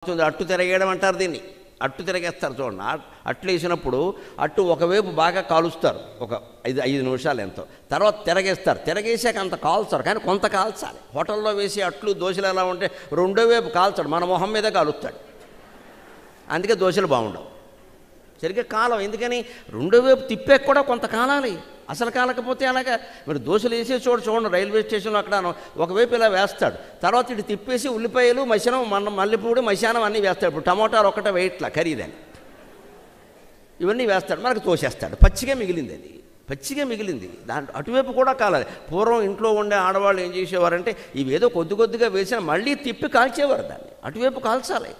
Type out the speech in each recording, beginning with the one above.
అట్టు తిరగేయడం అంటారు దీన్ని. అట్టు తిరగేస్తారు చూడండి. అట్లు వేసినప్పుడు అట్టు ఒకవైపు బాగా కాలుస్తారు, ఒక 5 నిమిషాలు ఎంతో. తర్వాత తిరగేస్తారు. తిరగేసాక అంత కాల్చారు, కానీ కొంత కాల్చాలి. హోటల్లో వేసే అట్లు దోశలు ఎలా ఉంటే రెండో వైపు కాల్చాడు, మన మొహం మీద కాలుస్తాడు. అందుకే దోశలు బాగుండవు, సరిగ్గా కాలం. ఎందుకని రెండో వైపు తిప్పే కూడా కొంత కాలాలి. అసలు కాలకపోతే అలాగా మీరు దోశలు వేసే చూడండి రైల్వే స్టేషన్లో అక్కడ ఒకవైపు ఇలా వేస్తాడు, తర్వాత ఇటు తిప్పేసి ఉల్లిపాయలు మశానం మల్లెపూడి మశానం అన్నీ వేస్తాడు. ఇప్పుడు టమోటాలు ఒక్కటే వేయట్లా ఖరీదని, ఇవన్నీ వేస్తాడు, మనకు తోసేస్తాడు. పచ్చిగా మిగిలింది, అది పచ్చిగా మిగిలింది. దాంట్లో అటువైపు కూడా కాలాలి. పూర్వం ఇంట్లో ఉండే ఆడవాళ్ళు ఏం చేసేవారంటే ఇవేదో కొద్దిగా వేసినా మళ్ళీ తిప్పి కాల్చేవారు దాన్ని. అటువైపు కాల్చాలి.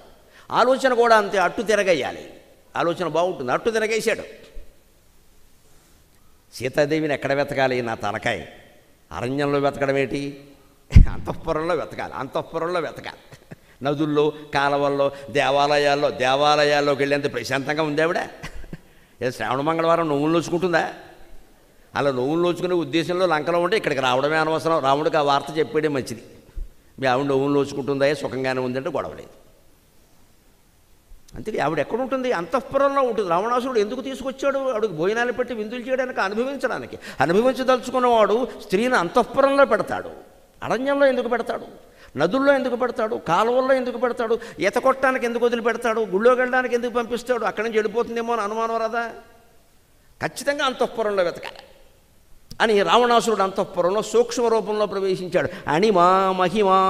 ఆలోచన కూడా అంతే, అట్టు తిరగేయాలి. ఆలోచన బాగుంటుంది. అట్టు తిరగేశాడు. సీతాదేవిని ఎక్కడ వెతకాలి? నా తలకాయ. అరణ్యంలో వెతకడం ఏంటి? అంతఃపురంలో వెతకాలి. అంతఃపురంలో వెతకాలి. నదుల్లో, కాలవల్లో, దేవాలయాల్లోకి వెళ్ళేంత ప్రశాంతంగా ఉంది ఆవిడ. ఏదో శ్రావణ మంగళవారం నవ్వులు నోచుకుంటుందా? అలా నవ్వులు నోచుకునే ఉద్దేశంలో లంకలో ఉంటే ఇక్కడికి రావడమే అనవసరం. రాముడికి ఆ వార్త చెప్పేయడం మంచిది. మీ ఆవిడ నవ్వులు నోచుకుంటుందా, సుఖంగానే ఉందంటే గొడవలేదు. అంతే. ఆవిడ ఎక్కడ ఉంటుంది? అంతఃపురంలో ఉంటుంది. రావణాసురుడు ఎందుకు తీసుకొచ్చాడు? ఆవిడకి భోజనాలు పెట్టి విందులు చేయడానికి, అనుభవించడానికి. అనుభవించదలుచుకున్నవాడు స్త్రీని అంతఃపురంలో పెడతాడు. అరణ్యంలో ఎందుకు పెడతాడు? నదుల్లో ఎందుకు పెడతాడు? కాలువల్లో ఎందుకు పెడతాడు? ఈత కొట్టడానికి ఎందుకు వదిలిపెడతాడు? గుళ్ళోకి వెళ్ళడానికి ఎందుకు పంపిస్తాడు? అక్కడి నుంచి వెళ్ళిపోతుందేమో అని అనుమానం రాదా? ఖచ్చితంగా అంతఃపురంలో వెతకాలి అని రావణాసురుడు అంతఃపురంలో సూక్ష్మ రూపంలో ప్రవేశించాడు. అణిమా మహిమా.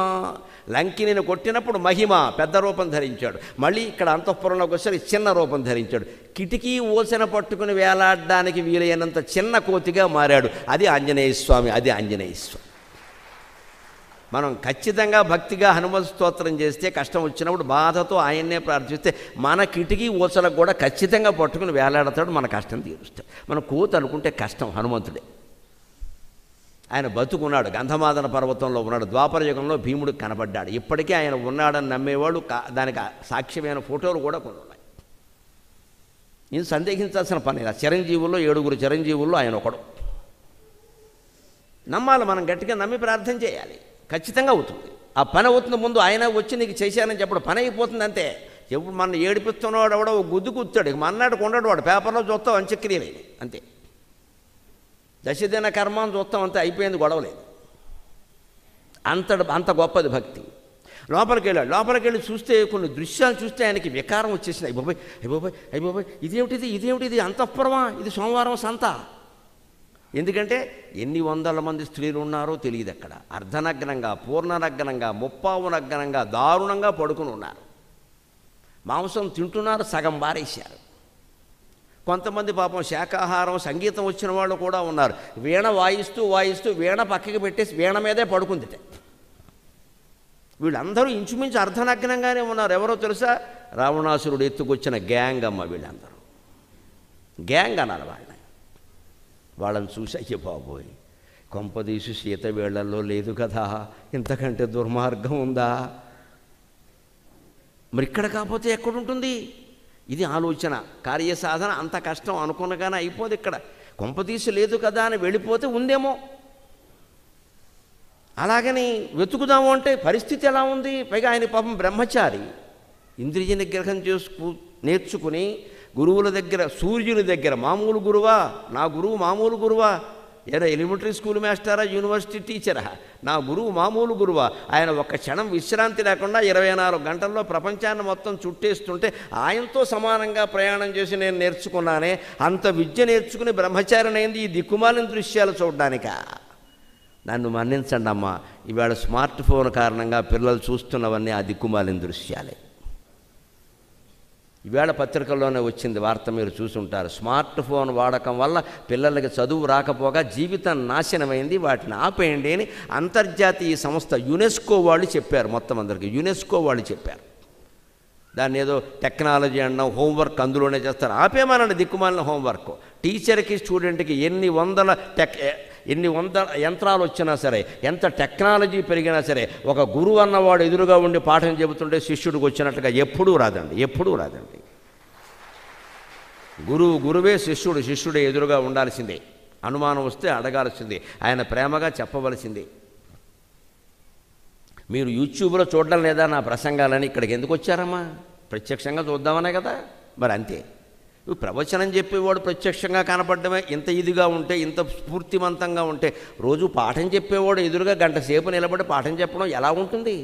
లంకిని కొట్టినప్పుడు మహిమ పెద్ద రూపం ధరించాడు. మళ్ళీ ఇక్కడ అంతఃపురంలోకి వచ్చి చిన్న రూపం ధరించాడు. కిటికీ ఓసన పట్టుకుని వేలాడడానికి వీలైనంత చిన్న కోతిగా మారాడు. అది ఆంజనేయ స్వామి. అది ఆంజనేయ స్వామి. మనం ఖచ్చితంగా భక్తిగా హనుమ స్తోత్రం చేస్తే, కష్టం వచ్చినప్పుడు బాధతో ఆయన్నే ప్రార్థిస్తే మన కిటికీ ఓసలకు కూడా ఖచ్చితంగా పట్టుకుని వేలాడతాడు, మన కష్టం తీరుస్తాడు. మనం కోతి అనుకుంటే కష్టం. హనుమంతుడే. ఆయన బతుకున్నాడు, గంధమాదన పర్వతంలో ఉన్నాడు. ద్వాపర యుగంలో భీముడికి కనబడ్డాడు. ఇప్పటికీ ఆయన ఉన్నాడని నమ్మేవాడు, దానికి సాక్ష్యమైన ఫోటోలు కూడా కొన్ని ఉన్నాయి. నేను సందేహించాల్సిన పని. చిరంజీవుల్లో 7 చిరంజీవుల్లో ఆయన ఒకడు. నమ్మాలి, మనం గట్టిగా నమ్మి ప్రార్థన చేయాలి. ఖచ్చితంగా అవుతుంది. ఆ పని అవుతుంది. ముందు ఆయన వచ్చి నీకు చేశానని చెప్పడం పని అయిపోతుంది అంతే. ఎప్పుడు మన ఏడిపిస్తున్నవాడు ఎవడో గుద్దు కూర్చాడు, ఇక మన్నాడు ఉండడు. వాడు పేపర్లో చూస్తావు అంత్యక్రియలేని అంతే. దశదిన కర్మం చూస్తాం అంతే, అయిపోయింది, గొడవలేదు. అంత గొప్పది భక్తి. లోపలికి వెళ్ళి చూస్తే కొన్ని దృశ్యాలు చూస్తే ఆయనకి వికారం వచ్చేసింది. అయిపోయి ఇదేమిటిది అంతఃపురమా? ఇది సోమవారం సంత. ఎందుకంటే ఎన్ని వందల మంది స్త్రీలు ఉన్నారో తెలియదు అక్కడ. అర్ధనగ్నంగా, పూర్ణనగ్నంగా, ముప్పావు నగ్నంగా, దారుణంగా పడుకుని ఉన్నారు. మాంసం తింటున్నారు, సగం బారేశారు. కొంతమంది పాపం శాకాహారం, సంగీతం వచ్చిన వాళ్ళు కూడా ఉన్నారు. వీణ వాయిస్తూ వీణ పక్కకి పెట్టేసి వీణ మీదే పడుకుందిట. వీళ్ళందరూ ఇంచుమించు అర్ధనగ్నంగానే ఉన్నారు. ఎవరో తెలుసా? రావణాసురుడు ఎత్తుకొచ్చిన గ్యాంగ్ అమ్మ. వీళ్ళందరూ గ్యాంగ్ అనాలి వాళ్ళని చూసి. అయ్యే బాబోయ్, కొంపదీసు సీత వేళ్లలో లేదు కదా, ఇంతకంటే దుర్మార్గం ఉందా? మరి ఇక్కడ కాకపోతే ఎక్కడుంటుంది? ఇది ఆలోచన. కార్యసాధన అంత కష్టం అనుకున్నగానే అయిపోదు. ఇక్కడ కొంపదీసి లేదు కదా అని వెళ్ళిపోతే ఉందేమో. అలాగని వెతుకుదాము అంటే పరిస్థితి ఎలా ఉంది? పైగా ఆయన పాపం బ్రహ్మచారి. ఇంద్రియ నిగ్రహం నేర్చుకుని గురువుల దగ్గర, సూర్యుని దగ్గర. మామూలు గురువా? నా గురువు మామూలు గురువా? ఏదో ఎలిమెంటరీ స్కూల్ మాస్టరా, యూనివర్సిటీ టీచరా? నా గురువు మామూలు గురువా? ఆయన ఒక్క క్షణం విశ్రాంతి లేకుండా 24 గంటల్లో ప్రపంచాన్ని మొత్తం చుట్టేస్తుంటే ఆయనతో సమానంగా ప్రయాణం చేసి నేను నేర్చుకున్నానే. అంత విద్య నేర్చుకుని బ్రహ్మచారినైంది ఈ దిక్కుమాలిన దృశ్యాలు చూడడానికా? నన్ను మన్నించండి అమ్మా, ఇవాళ స్మార్ట్ ఫోన్ కారణంగా పిల్లలు చూస్తున్నవన్నీ ఆ దిక్కుమాలిన దృశ్యాలే. ఈవేళ పత్రికల్లోనే వచ్చింది వార్త, మీరు చూసుంటారు. స్మార్ట్ ఫోన్ వాడకం వల్ల పిల్లలకి చదువు రాకపోగా జీవితం నాశనమైంది, వాటిని ఆపేయండి అని అంతర్జాతీయ సంస్థ యునెస్కో వాళ్ళు చెప్పారు. మొత్తం అందరికీ యునెస్కో వాళ్ళు చెప్పారు. దాన్ని ఏదో టెక్నాలజీ అన్నాం, హోంవర్క్ అందులోనే చేస్తారు. ఆపేమనండి దిక్కుమాలిన హోంవర్క్. టీచర్కి, స్టూడెంట్కి ఎన్ని వందల యంత్రాలు వచ్చినా సరే, ఎంత టెక్నాలజీ పెరిగినా సరే, ఒక గురువు అన్నవాడు ఎదురుగా ఉండి పాఠం చెబుతుంటే శిష్యుడికి వచ్చినట్టుగా ఎప్పుడూ రాదండి. గురువే శిష్యుడే ఎదురుగా ఉండాల్సిందే. అనుమానం వస్తే అడగాల్సిందే. ఆయన ప్రేమగా చెప్పవలసిందే. మీరు యూట్యూబ్లో చూడడం లేదా నా ప్రసంగాలని? ఇక్కడికి ఎందుకు వచ్చారమ్మా? ప్రత్యక్షంగా చూద్దామనే కదా. మరి అంతే. ప్రవచనం చెప్పేవాడు ప్రత్యక్షంగా కనపడమే ఇంత ఇదిగా ఉంటే, ఇంత స్ఫూర్తివంతంగా ఉంటే, రోజు పాఠం చెప్పేవాడు ఎదురుగా గంట సేపు నిలబడి పాఠం చెప్పడం ఎలా ఉంటుంది?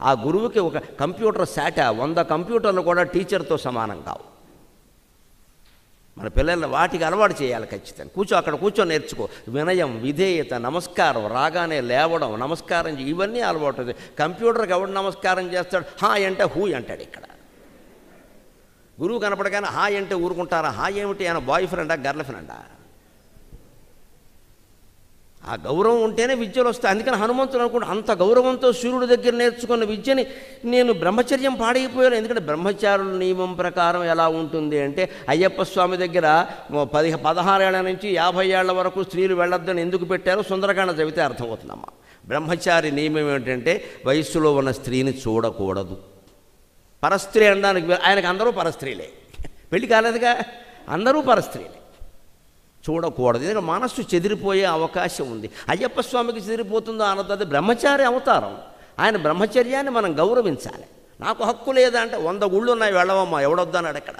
ఆ గురువుకి ఒక కంప్యూటర్ శాట 100 కంప్యూటర్లు కూడా టీచర్తో సమానం కావు. మన పిల్లల్ని వాటికి అలవాటు చేయాలి ఖచ్చితంగా. అక్కడ కూర్చొని నేర్చుకో. వినయం, విధేయత, నమస్కారం, రాగానే లేవడం, నమస్కారం ఇవన్నీ అలవాటు అవుతాయి. కంప్యూటర్కి ఎవడు నమస్కారం చేస్తాడు? హాయ్ అంటే హూ అంటాడు. ఇక్కడ గురువు కనపడగానే హాయ్ అంటే ఊరుకుంటారా? హాయ్ ఏమిటి? ఆయన బాయ్ ఫ్రెండా, గర్ల్ ఫ్రెండా? ఆ గౌరవం ఉంటేనే విద్యలు వస్తాయి. అందుకని హనుమంతుడు అనుకుంటే అంత గౌరవంతో సూర్యుడి దగ్గర నేర్చుకున్న విద్యని నేను బ్రహ్మచర్యం పాడైపోయాను. ఎందుకంటే బ్రహ్మచారుల నియమం ప్రకారం ఎలా ఉంటుంది అంటే, అయ్యప్ప స్వామి దగ్గర 16 ఏళ్ల నుంచి 50 ఏళ్ల వరకు స్త్రీలు వెళ్ళొద్దని ఎందుకు పెట్టారో సుందరకాండ చదివితే అర్థమవుతుందమ్మా. బ్రహ్మచారి నియమం ఏమిటంటే వయస్సులో ఉన్న స్త్రీని చూడకూడదు. పరస్త్రీ అనడానికి ఆయనకు అందరూ పరస్త్రీలే, పెళ్లి కాలేదుగా, అందరూ పరస్త్రీలే. చూడకూడదు. ఎందుకంటే మనస్సు చెదిరిపోయే అవకాశం ఉంది. అయ్యప్ప స్వామికి చెదిరిపోతుందో అన్నది బ్రహ్మచారి అవతారం. ఆయన బ్రహ్మచర్యాన్ని మనం గౌరవించాలి. నాకు హక్కు లేదా అంటే 100 గుళ్ళు ఉన్నాయి, వెళ్ళవమ్మా, ఎవడొద్దన్నాడు? అక్కడ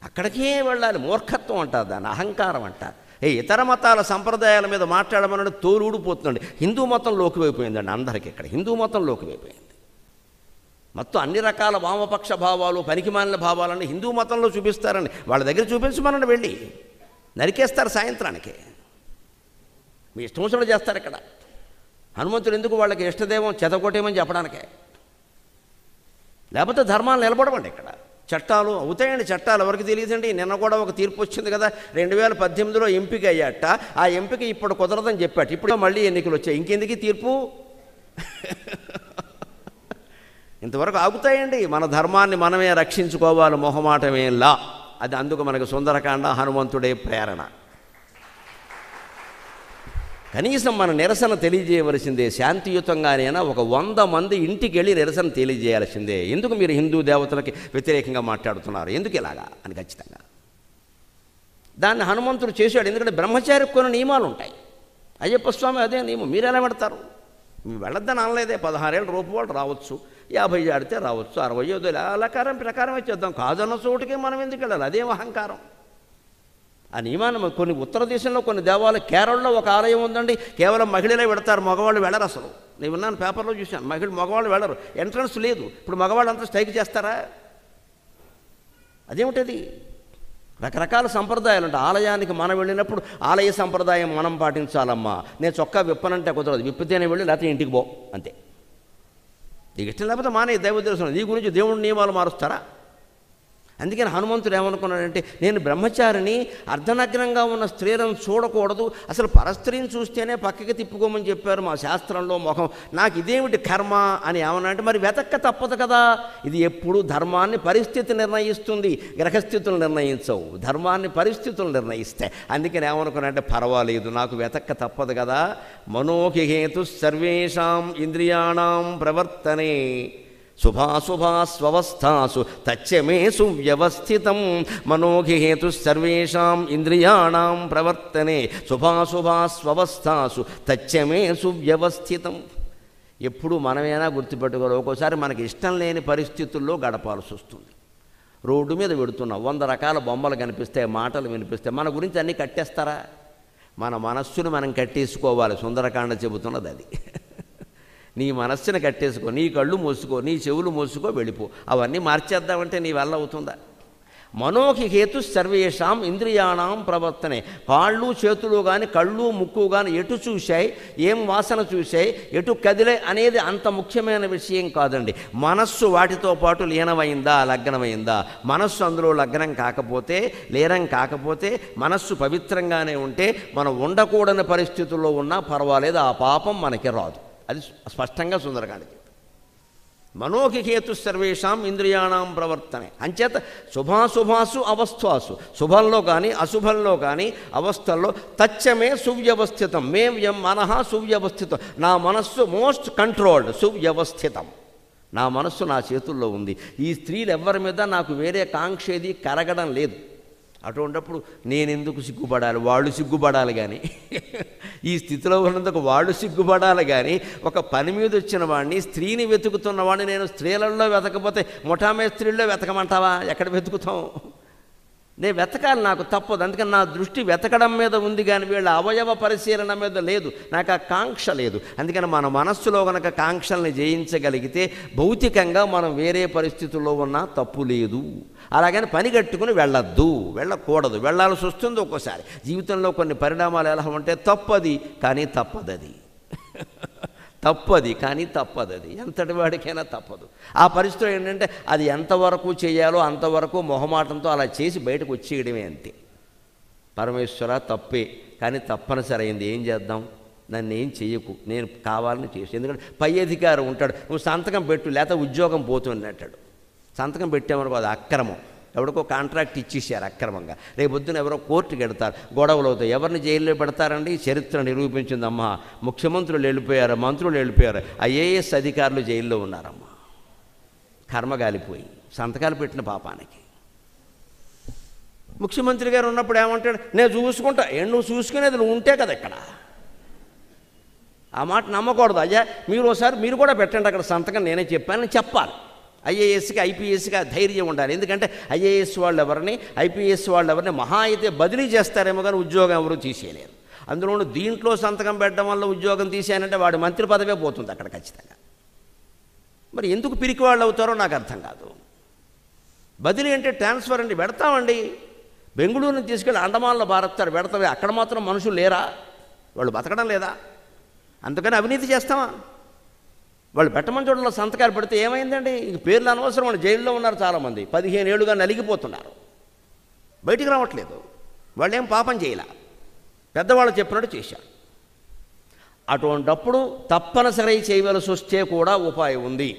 అక్కడికే వెళ్ళాలి. మూర్ఖత్వం అంటారు దాన్ని, అహంకారం అంటారు. ఇతర మతాల సంప్రదాయాల మీద మాట్లాడమన్నాడు, తోలు ఊడిపోతుందండి. హిందూ మతం లోకివైపోయిందండి అందరికీ. ఇక్కడ హిందూ మతం లోకివైపోయింది. మొత్తం అన్ని రకాల వామపక్ష భావాలు, పనికిమాలిన భావాలన్నీ హిందూ మతంలో చూపిస్తారండి. వాళ్ళ దగ్గర చూపించమనండి, వెళ్ళి నరికేస్తారు సాయంత్రానికి. మీ ఇష్టం వచ్చినట్టు చేస్తారు. ఇక్కడ హనుమంతుడు ఎందుకు? వాళ్ళకి ఇష్టదేవం చెతకొట్టేమని చెప్పడానికే. లేకపోతే ధర్మాలు నిలబడవండి. ఇక్కడ చట్టాలు అవుతాయండి. చట్టాలు ఎవరికి తెలియదండి. నిన్న కూడా ఒక తీర్పు వచ్చింది కదా, 2018లో ఎంపిక అయ్యాట. ఆ ఎంపిక ఇప్పుడు కుదరదని చెప్పాట. ఇప్పుడు మళ్ళీ ఎన్నికలు వచ్చాయి. ఇంకెందుకు తీర్పు? ఇంతవరకు ఆగుతాయండి. మన ధర్మాన్ని మనమే రక్షించుకోవాలి, మొహమాటమేలా. అది అందుకు మనకు సుందరకాండ, హనుమంతుడే ప్రేరణ. కనీసం మన నిరసన తెలియజేయవలసిందే. శాంతియుతంగానైనా ఒక 100 మంది ఇంటికి వెళ్ళి నిరసన తెలియజేయాల్సిందే. ఎందుకు మీరు హిందూ దేవతలకి వ్యతిరేకంగా మాట్లాడుతున్నారు, ఎందుకు ఇలాగా అని ఖచ్చితంగా దాన్ని హనుమంతుడు చేశాడు. ఎందుకంటే బ్రహ్మచారికి కొన్ని నియమాలు ఉంటాయి. అయ్యప్ప స్వామి అదే నియమం. మీరు ఎలా పెడతారు? మీరు వెళ్ళొద్దని అనలేదే. 16 ఏళ్ళ రూపు వాళ్ళు రావచ్చు, 50 ఆడితే రావచ్చు, 60 అలా ప్రకారమే చేద్దాం. కాదన్న చోటుకే మనం ఎందుకు వెళ్ళాలి? అదేం అహంకారం. ఆ నియమాన్ని కొన్ని ఉత్తర దేశంలో కొన్ని దేవాలయాలు, కేరళలో ఒక ఆలయం ఉందండి, కేవలం మహిళలే పెడతారు, మగవాళ్ళు వెళ్ళరు. అసలు నేను విన్నాను, పేపర్లో చూశాను. మగవాళ్ళు వెళ్ళరు, ఎంట్రన్స్ లేదు. ఇప్పుడు మగవాళ్ళు అంతా స్ట్రైక్ చేస్తారా? అదేమిటది? రకరకాల సంప్రదాయాలు ఉంటాయి. ఆలయానికి మనం వెళ్ళినప్పుడు ఆలయ సంప్రదాయం మనం పాటించాలమ్మా. నేను చొక్కా విప్పనంటే కుదరదు, విప్పితేనే వెళ్ళి, లేకపోతే ఇంటికి పో, అంతే. నీకు ఇష్టం లేకపోతే మానే. దైవ దర్శనం నీ గురించి దేవుడి నియమాలు మారుస్తారా? అందుకని హనుమంతుడు ఏమనుకున్నాడంటే, నేను బ్రహ్మచారిని, అర్ధనగ్నంగా ఉన్న స్త్రీలను చూడకూడదు, అసలు పరస్త్రీని చూస్తేనే పక్కకి తిప్పుకోమని చెప్పారు మా శాస్త్రంలో. మొహం నాకు ఇదేమిటి కర్మ అని ఏమన్నా అంటే, మరి వెతక్క తప్పదు కదా. ఇది ఎప్పుడు ధర్మాన్ని పరిస్థితి నిర్ణయిస్తుంది, గ్రహస్థితులు నిర్ణయించవు. ధర్మాన్ని పరిస్థితులు నిర్ణయిస్తాయి. అందుకని ఏమనుకున్నాడంటే, పర్వాలేదు, నాకు వెతక్క తప్పదు కదా. మనోహిహేతు సర్వేషాం ఇంద్రియాణం ప్రవర్తనే శుభాశుభాస్వస్థాసు తచ్చమే సువ్యవస్థితం. మనోహిహేతు సర్వేషాం ఇంద్రియాణం ప్రవర్తనే శుభాశుభాస్వస్థాసు తచ్చమే సువ్యవస్థితం. ఎప్పుడు మనమేనా గుర్తుపెట్టుకోవాలి. ఒక్కోసారి మనకి ఇష్టం లేని పరిస్థితుల్లో గడపాల్సి వస్తుంది. రోడ్డు మీద పెడుతున్నాం, 100 రకాల బొమ్మలు కనిపిస్తాయి, మాటలు వినిపిస్తాయి. మన గురించి అన్నీ కట్టేస్తారా? మన మనస్సును మనం కట్టేసుకోవాలి. సుందరకాండ చెబుతున్నది అది. నీ మనస్సును కట్టేసుకో, నీ కళ్ళు మూసుకో, నీ చెవులు మూసుకో, వెళ్ళిపో. అవన్నీ మార్చేద్దామంటే నీ వల్ల అవుతుందా? మనోకి హేతు సర్వేషాం ఇంద్రియాణం ప్రవర్తనే. కాళ్ళు చేతులు కానీ, కళ్ళు ముక్కు కానీ ఎటు చూశాయి, ఏం వాసన చూశాయి, ఎటు కదిలే అనేది అంత ముఖ్యమైన విషయం కాదండి. మనస్సు వాటితో పాటు లీనమైందా, లగ్నమైందా? మనస్సు అందులో లగ్నం కాకపోతే, లీనం కాకపోతే, మనస్సు పవిత్రంగానే ఉంటే, మనం ఉండకూడని పరిస్థితుల్లో ఉన్నా పర్వాలేదు, ఆ పాపం మనకి రాదు. అది స్పష్టంగా సుందరకాండ. మనోకి హేతు సర్వేషాం ఇంద్రియాణం ప్రవర్తనే. అంచేత శుభాశుభాసు అవస్థాసు, శుభంలో కానీ అశుభంలో కానీ అవస్థల్లో తచ్చమే సువ్యవస్థితం. మనః సువ్యవస్థితం. నా మనస్సు మోస్ట్ కంట్రోల్డ్, సువ్యవస్థితం. నా మనస్సు నా చేతుల్లో ఉంది. ఈ స్త్రీలు ఎవరి మీద నాకు వేరే కాంక్షేది కరగడం లేదు. అటువంటిప్పుడు నేనెందుకు సిగ్గుపడాలి, వాళ్ళు సిగ్గుపడాలి కానీ ఈ స్థితిలో ఉన్నందుకు వాళ్ళు సిగ్గుపడాలి కానీ ఒక పని మీద వచ్చిన వాడిని, స్త్రీని వెతుకుతున్న వాడిని నేను స్త్రీలలో వెతకపోతే ముఠామే స్త్రీల్లో వెతకమంటావా? ఎక్కడ వెతుకుతాం? నేను వెతకాలి, నాకు తప్పదు. అందుకని నా దృష్టి వెతకడం మీద ఉంది కానీ వీళ్ళ అవయవ పరిశీలన మీద లేదు. నాకు ఆ కాంక్ష లేదు. అందుకని మన మనస్సులో కనుక కాంక్షల్ని జయించగలిగితే భౌతికంగా మనం వేరే పరిస్థితుల్లో ఉన్నా తప్పు లేదు. అలాగని పని కట్టుకుని వెళ్ళొద్దు, వెళ్ళకూడదు. వెళ్ళాల్సి వస్తుంది ఒక్కోసారి. జీవితంలో కొన్ని పరిణామాలు ఎలా ఉంటే తప్పది కానీ తప్పదది తప్పది కానీ తప్పదది, ఎంతటి వాడికైనా తప్పదు. ఆ పరిస్థితిలో ఏంటంటే అది ఎంతవరకు చేయాలో అంతవరకు మొహమాటంతో అలా చేసి బయటకు వచ్చేయడమే, అంతే. పరమేశ్వర తప్పే కానీ తప్పనిసరి అయింది, ఏం చేద్దాం? నన్ను ఏం చెయ్యకు, నేను కావాలని చేసి. ఎందుకంటే పై అధికారం ఉంటాడు, నువ్వు సంతకం పెట్టు లేకపోతే ఉద్యోగం పోతుంది అంటాడు. సంతకం పెట్టామనుకో అది అక్రమం, ఎవరికో కాంట్రాక్ట్ ఇచ్చేసారు అక్రమంగా. రేపొద్దున ఎవరో కోర్టుకి వెడతారు, గొడవలు అవుతాయి. ఎవరిని జైల్లో పెడతారండి? చరిత్ర నిరూపించిందమ్మా. ముఖ్యమంత్రులు వెళ్ళిపోయారు, మంత్రులు వెళ్ళిపోయారు, ఐఏఎస్ అధికారులు జైల్లో ఉన్నారమ్మా. కర్మగాలిపోయి సంతకాలు పెట్టిన పాపానికి. ముఖ్యమంత్రి గారు ఉన్నప్పుడు ఏమంటాడు? నేను చూసుకుంటా. నువ్వు చూసుకునేది నువ్వు ఉంటే కదా ఇక్కడ. ఆ మాట నమ్మకూడదు. అయ్యా మీరు కూడా పెట్టండి అక్కడ సంతకం, నేనే చెప్పానని చెప్పాలి. ఐఏఎస్కి ఐపీఎస్కి ధైర్యం ఉండాలి. ఎందుకంటే ఐఏఎస్ వాళ్ళు ఎవరిని, ఐపీఎస్ వాళ్ళు ఎవరిని మహా అయితే బదిలీ చేస్తారేమో కానీ ఉద్యోగం ఎవరు తీసేయలేరు. అందులోనూ దీంట్లో సంతకం పెట్టడం వల్ల ఉద్యోగం తీసేయాలంటే వాడి మంత్రి పదవే పోతుంది అక్కడ ఖచ్చితంగా. మరి ఎందుకు పిరికి వాళ్ళు అవుతారో నాకు అర్థం కాదు. బదిలీ అంటే ట్రాన్స్ఫర్ అండి, పెడతామండి. బెంగళూరుని తీసుకెళ్ళి అండమాన్లో భారత్తారు, పెడతావే. అక్కడ మాత్రం మనుషులు లేరా? వాళ్ళు బతకడం లేదా? అందుకని అవినీతి చేస్తామా? వాళ్ళు పెట్టమని చూడలో సంతకాలు పెడితే ఏమైందండి? ఇంక పేర్లు అనవసరం. వాళ్ళు జైల్లో ఉన్నారు చాలామంది, 15 ఏళ్ళుగా నలిగిపోతున్నారు, బయటికి రావట్లేదు. వాళ్ళు ఏం పాపం చేయలే, పెద్దవాళ్ళు చెప్పినట్టు చేశారు. అటువంటప్పుడు తప్పనిసరి చేయవలసి వస్తే కూడా ఉపాయం ఉంది.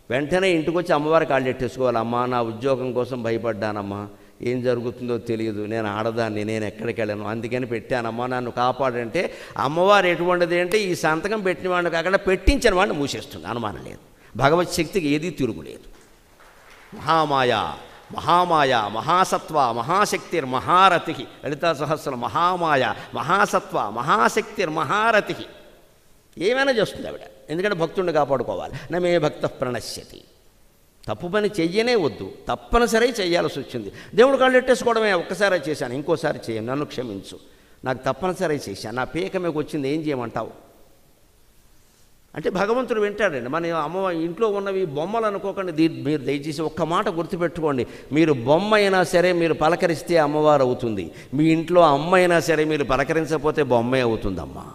వెంటనే ఇంటికి వచ్చి అమ్మవారికి కాళ్ళు ఎట్టేసుకోవాలి. అమ్మా, నా ఉద్యోగం కోసం భయపడ్డానమ్మా, ఏం జరుగుతుందో తెలియదు, నేను ఆడదాన్ని, నేను ఎక్కడికి వెళ్ళను, అందుకని పెట్టానమ్మా, నన్ను కాపాడంటే అమ్మవారు ఎటువంటిది అంటే ఈ సంతకం పెట్టిన వాడిని కాకుండా పెట్టించిన వాడిని మూసేస్తుంది, అనుమానం లేదు. భగవత్ శక్తికి ఏదీ తిరుగులేదు. మహామాయ మహామాయ మహాసత్వ మహాశక్తిర్ మహారథి, లలితా సహస్రం. మహామాయ మహాసత్వ మహాశక్తిర్ మహారథి, ఏమైనా చేస్తుంది ఆవిడ. ఎందుకంటే భక్తుడిని కాపాడుకోవాలి. నమే భక్త ప్రణశ్యతి. తప్పు పని చెయ్యనే వద్దు, తప్పనిసరి చేయాల్సి వచ్చింది. దేవుడు కాళ్ళు ఎట్టేసుకోవడమే. ఒక్కసారి చేశాను, ఇంకోసారి చేయను, నన్ను క్షమించు, నాకు తప్పనిసరి చేశాను, నా పీక మీకు వచ్చింది, ఏం చేయమంటావు అంటే భగవంతుడు వింటాడండి. మన అమ్మ ఇంట్లో ఉన్నవి బొమ్మలు అనుకోకండి. మీరు దయచేసి ఒక్క మాట గుర్తుపెట్టుకోండి. మీరు బొమ్మ అయినా సరే మీరు పలకరిస్తే అమ్మవారు అవుతుంది. మీ ఇంట్లో అమ్మ అయినా సరే మీరు పలకరించకపోతే బొమ్మే అవుతుందమ్మా.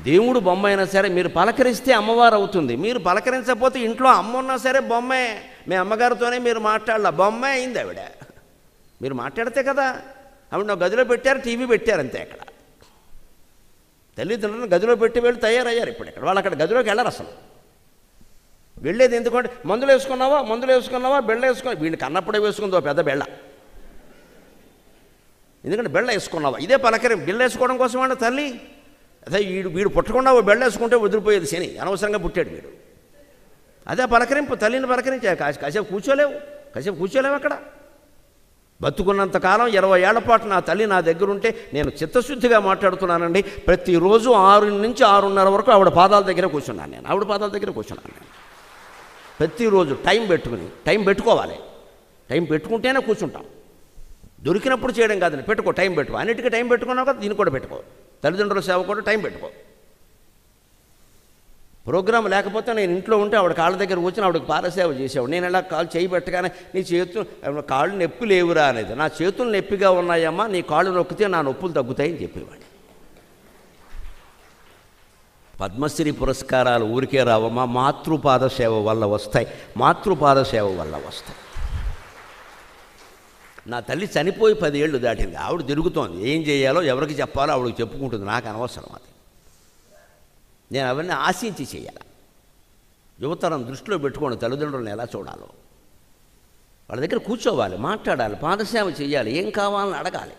దేవుడు బొమ్మ అయినా సరే మీరు పలకరిస్తే అమ్మవారు అవుతుంది. మీరు పలకరించకపోతే ఇంట్లో అమ్మ ఉన్నా సరే బొమ్మే. మీ అమ్మగారితోనే మీరు మాట్లాడాల, బొమ్మే అయింది ఆవిడ. మీరు మాట్లాడితే కదా. ఆవిడ గదిలో పెట్టారు, టీవీ పెట్టారు, అంతే. అక్కడ తల్లిదండ్రులను గదిలో పెట్టి వెళ్ళి తయారయ్యారు. ఇప్పుడు ఇక్కడ వాళ్ళు అక్కడ గదిలోకి వెళ్ళరు అసలు. వెళ్ళేది ఎందుకంటే మందులు వేసుకున్నావా బెళ్ళ వేసుకున్నా. వీడిని కన్నప్పుడే వేసుకుందో పెద్ద బెళ్ళ. ఎందుకంటే బెళ్ళ వేసుకున్నావా, ఇదే పలకరి. బిళ్ళ వేసుకోవడం కోసం అంటే తల్లి అదే వీడు పుట్టకుండా బెళ్ళ వేసుకుంటే వదిలిపోయేది శని, అనవసరంగా పుట్టాడు వీడు. అదే పలకరింపు. తల్లిని పలకరించే కాసేపు కూర్చోలేవు అక్కడ. బతుకున్నంతకాలం 20 ఏళ్ల పాటు నా తల్లి నా దగ్గర ఉంటే నేను చిత్తశుద్ధిగా మాట్లాడుతున్నానండి. ప్రతిరోజు 6 నుంచి 6:30 వరకు ఆవిడ పాదాల దగ్గర కూర్చున్నాను నేను. ప్రతిరోజు టైం పెట్టుకోవాలి. టైం పెట్టుకుంటేనే కూర్చుంటాం. దొరికినప్పుడు చేయడం కాదని పెట్టుకో, టైం పెట్టుకో. అన్నిటికీ టైం పెట్టుకున్నావు కదా, దీన్ని కూడా పెట్టుకో. తల్లిదండ్రుల సేవ కూడా టైం పెట్టుకో. ప్రోగ్రాం లేకపోతే నేను ఇంట్లో ఉంటే ఆవిడ కాళ్ళ దగ్గర కూర్చొని ఆవిడకి పారసేవ చేసేవాడు. నేను ఇలా కాళ్ళు చేయి పెట్టగానే నీ చేతులు కాళ్ళు నొప్పి లేవురా అనేది. నా చేతులు నొప్పిగా ఉన్నాయమ్మా, నీ కాళ్ళు నొక్కితే నా నొప్పులు తగ్గుతాయని చెప్పేవాడు. పద్మశ్రీ పురస్కారాలు ఊరికే రావమ్మా, మాతృపాద సేవ వల్ల వస్తాయి. నా తల్లి చనిపోయి 10 ఏళ్ళు దాటింది. ఆవిడ తిరుగుతోంది. ఏం చేయాలో ఎవరికి చెప్పాలో ఆవిడకి చెప్పుకుంటుంది. నాకు అనవసరం అది. నేను అవన్నీ ఆశించి చేయాలి. యువతరం దృష్టిలో పెట్టుకోండి తల్లిదండ్రులను ఎలా చూడాలో. వాళ్ళ దగ్గర కూర్చోవాలి, మాట్లాడాలి, పాదసేవ చేయాలి, ఏం కావాలని అడగాలి,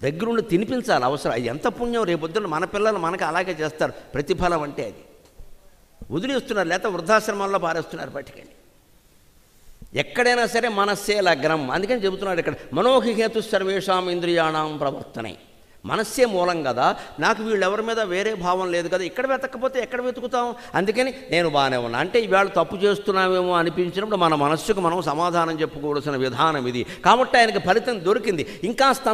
దగ్గరుండి తినిపించాలి. అవసరం. అది ఎంత పుణ్యం. రేపొద్దున మన పిల్లలు మనకు అలాగే చేస్తారు. ప్రతిఫలం అంటే అది. వదిలేస్తున్నారు, లేకపోతే వృద్ధాశ్రమాల్లో పారేస్తున్నారు పట్టుకెళ్ళి. ఎక్కడైనా సరే మనస్సే లగ్నం. అందుకని చెబుతున్నాడు ఇక్కడ, మనోహిహేతు సర్వేషాం ఇంద్రియాణం ప్రవర్తనే. మనస్సే మూలం కదా, నాకు వీళ్ళెవరి మీద వేరే భావం లేదు కదా, ఇక్కడ వెతకపోతే ఎక్కడ వెతుకుతాం? అందుకని నేను బాగానే ఉన్నా అంటే ఇవాళ తప్పు చేస్తున్నామేమో అనిపించినప్పుడు మన మనస్సుకు మనం సమాధానం చెప్పుకోవాల్సిన విధానం ఇది. కాబట్టి ఆయనకి ఫలితం దొరికింది. ఇంకాస్త